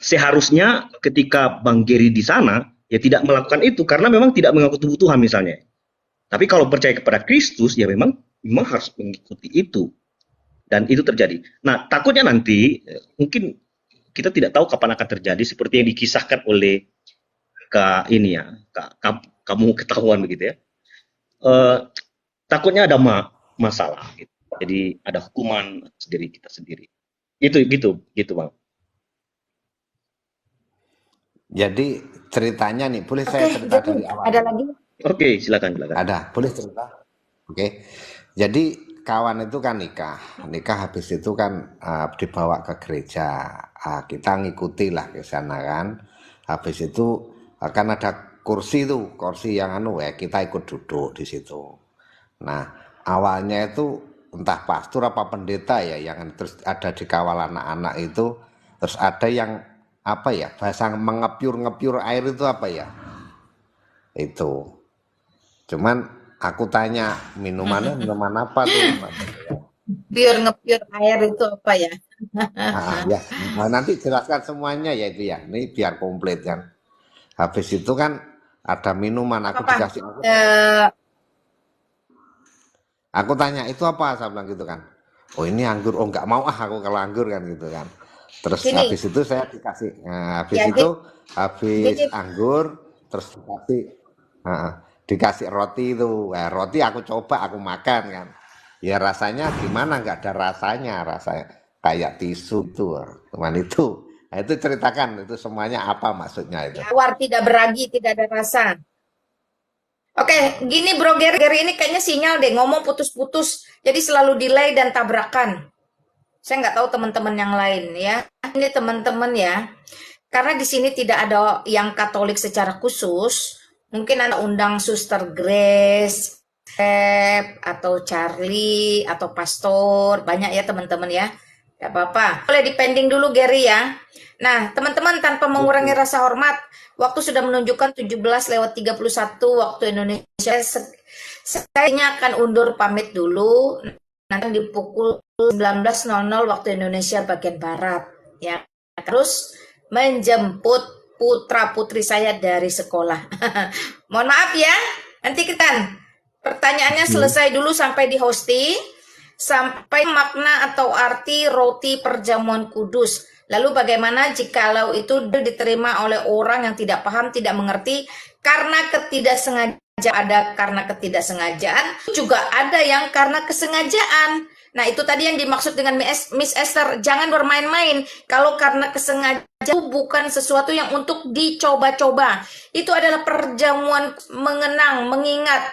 seharusnya ketika Bang Gary di sana, ya tidak melakukan itu, karena memang tidak mengaku tubuh Tuhan misalnya. Tapi kalau percaya kepada Kristus, ya memang memang harus mengikuti itu, dan itu terjadi. Nah, takutnya nanti mungkin kita tidak tahu kapan akan terjadi seperti yang dikisahkan oleh kamu ketahuan begitu ya. Takutnya ada masalah gitu. Jadi ada hukuman sendiri kita sendiri. Gitu Bang. Jadi ceritanya nih, boleh saya cerita dari awal? Ada lagi? Oke, silakan. Ada, boleh cerita? Oke. Jadi kawan itu kan nikah habis itu kan dibawa ke gereja. Kita ngikuti lah ke sana kan. Habis itu kan ada kursi yang kita ikut duduk di situ. Nah, awalnya itu entah pastor apa pendeta ya yang terus ada di kawal anak-anak itu, terus ada yang bahasa mengepiur air itu itu. Cuman aku tanya minuman apa tuh? Ngepiur air itu apa ya? Ya, nanti jelaskan semuanya ya itu ya. Ini biar komplit kan. Habis itu kan ada minuman, aku dikasih. Aku tanya itu apa? Saya bilang gitu kan. Oh ini anggur. Oh nggak mau aku kalau anggur kan gitu kan. Terus habis itu saya dikasih, habis anggur, terus dikasih roti itu. Roti aku coba, aku makan kan. Ya rasanya gimana? Nggak ada rasanya kayak tisu tuh. Cuman itu. Nah, itu ceritakan itu semuanya apa maksudnya itu. Tawar, tidak beragi, tidak ada rasa. Oke, gini Bro Gary ini kayaknya sinyal deh, ngomong putus-putus. Jadi selalu delay dan tabrakan. Saya nggak tahu teman-teman yang lain ya. Ini teman-teman ya. Karena di sini tidak ada yang Katolik secara khusus. Mungkin Anda undang Suster Grace, atau Charlie, atau Pastor. Banyak ya teman-teman ya. Gak apa-apa. Boleh dipending dulu Gary ya. Nah, teman-teman tanpa mengurangi rasa hormat, waktu sudah menunjukkan 17:31 waktu Indonesia. Saya akan undur pamit dulu. Nanti di pukul 19.00 waktu Indonesia bagian Barat. Ya, terus menjemput putra-putri saya dari sekolah. Mohon maaf ya. Nanti kita pertanyaannya selesai dulu sampai di hosting. Sampai makna atau arti roti perjamuan kudus. Lalu bagaimana jikalau itu diterima oleh orang yang tidak paham, tidak mengerti, karena ketidaksengajaan. Ada karena ketidaksengajaan, juga ada yang karena kesengajaan. Nah itu tadi yang dimaksud dengan Miss Esther, jangan bermain-main. Kalau karena kesengajaan itu bukan sesuatu yang untuk dicoba-coba. Itu adalah perjamuan mengenang, mengingat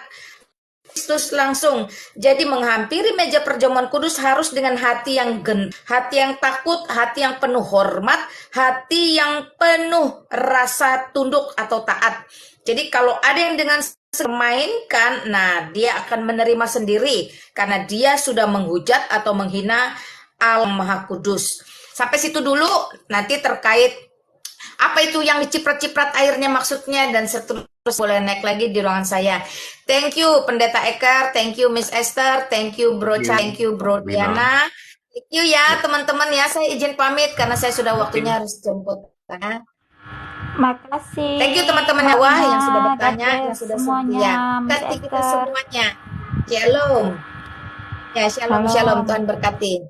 Kristus langsung. Jadi menghampiri meja perjamuan kudus harus dengan hati yang hati yang takut, hati yang penuh hormat, hati yang penuh rasa tunduk atau taat. Jadi kalau ada yang dengan memainkan, nah dia akan menerima sendiri karena dia sudah menghujat atau menghina Allah Maha Kudus. Sampai situ dulu, nanti terkait apa itu yang diciprat-ciprat airnya maksudnya dan seterusnya boleh naik lagi di ruangan saya. Thank you Pendeta Ekar, thank you Miss Esther, thank you Bro Cha, thank you Bro Diana. Thank you ya teman-teman ya, saya izin pamit karena saya sudah waktunya harus jemput. Makasih. Thank you teman-teman Hawa yang sudah bertanya, yang sudah setia. Kasih kita semuanya. Shalom. Ya, shalom, shalom. Tuhan berkati.